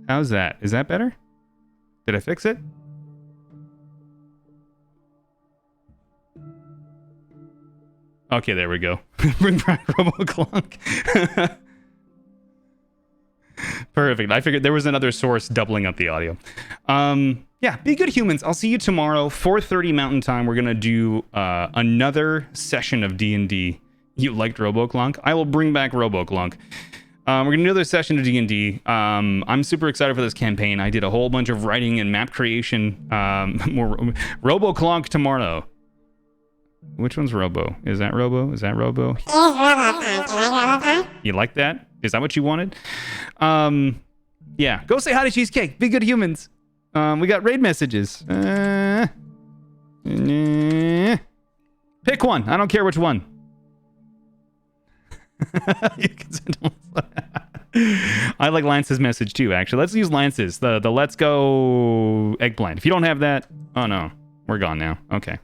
A: How's that? Is that better? Did I fix it? Okay, there we go. Bring back RoboClunk. Perfect. I figured there was another source doubling up the audio. Yeah, be good humans. I'll see you tomorrow, 4:30 Mountain Time. We're gonna do another session of D&D. You liked RoboClunk? I will bring back RoboClunk. We're gonna do another session of D&D. I'm super excited for this campaign. I did a whole bunch of writing and map creation. More RoboClunk tomorrow. Which one's Robo? Is that Robo? Is that Robo? You like that? Is that what you wanted? Yeah. Go say hi to Cheesecake. Be good humans. We got raid messages. Pick one. I don't care which one. You can send I like Lance's message too, actually. Let's use Lance's. The let's go eggplant. If you don't have that, oh no. We're gone now. Okay.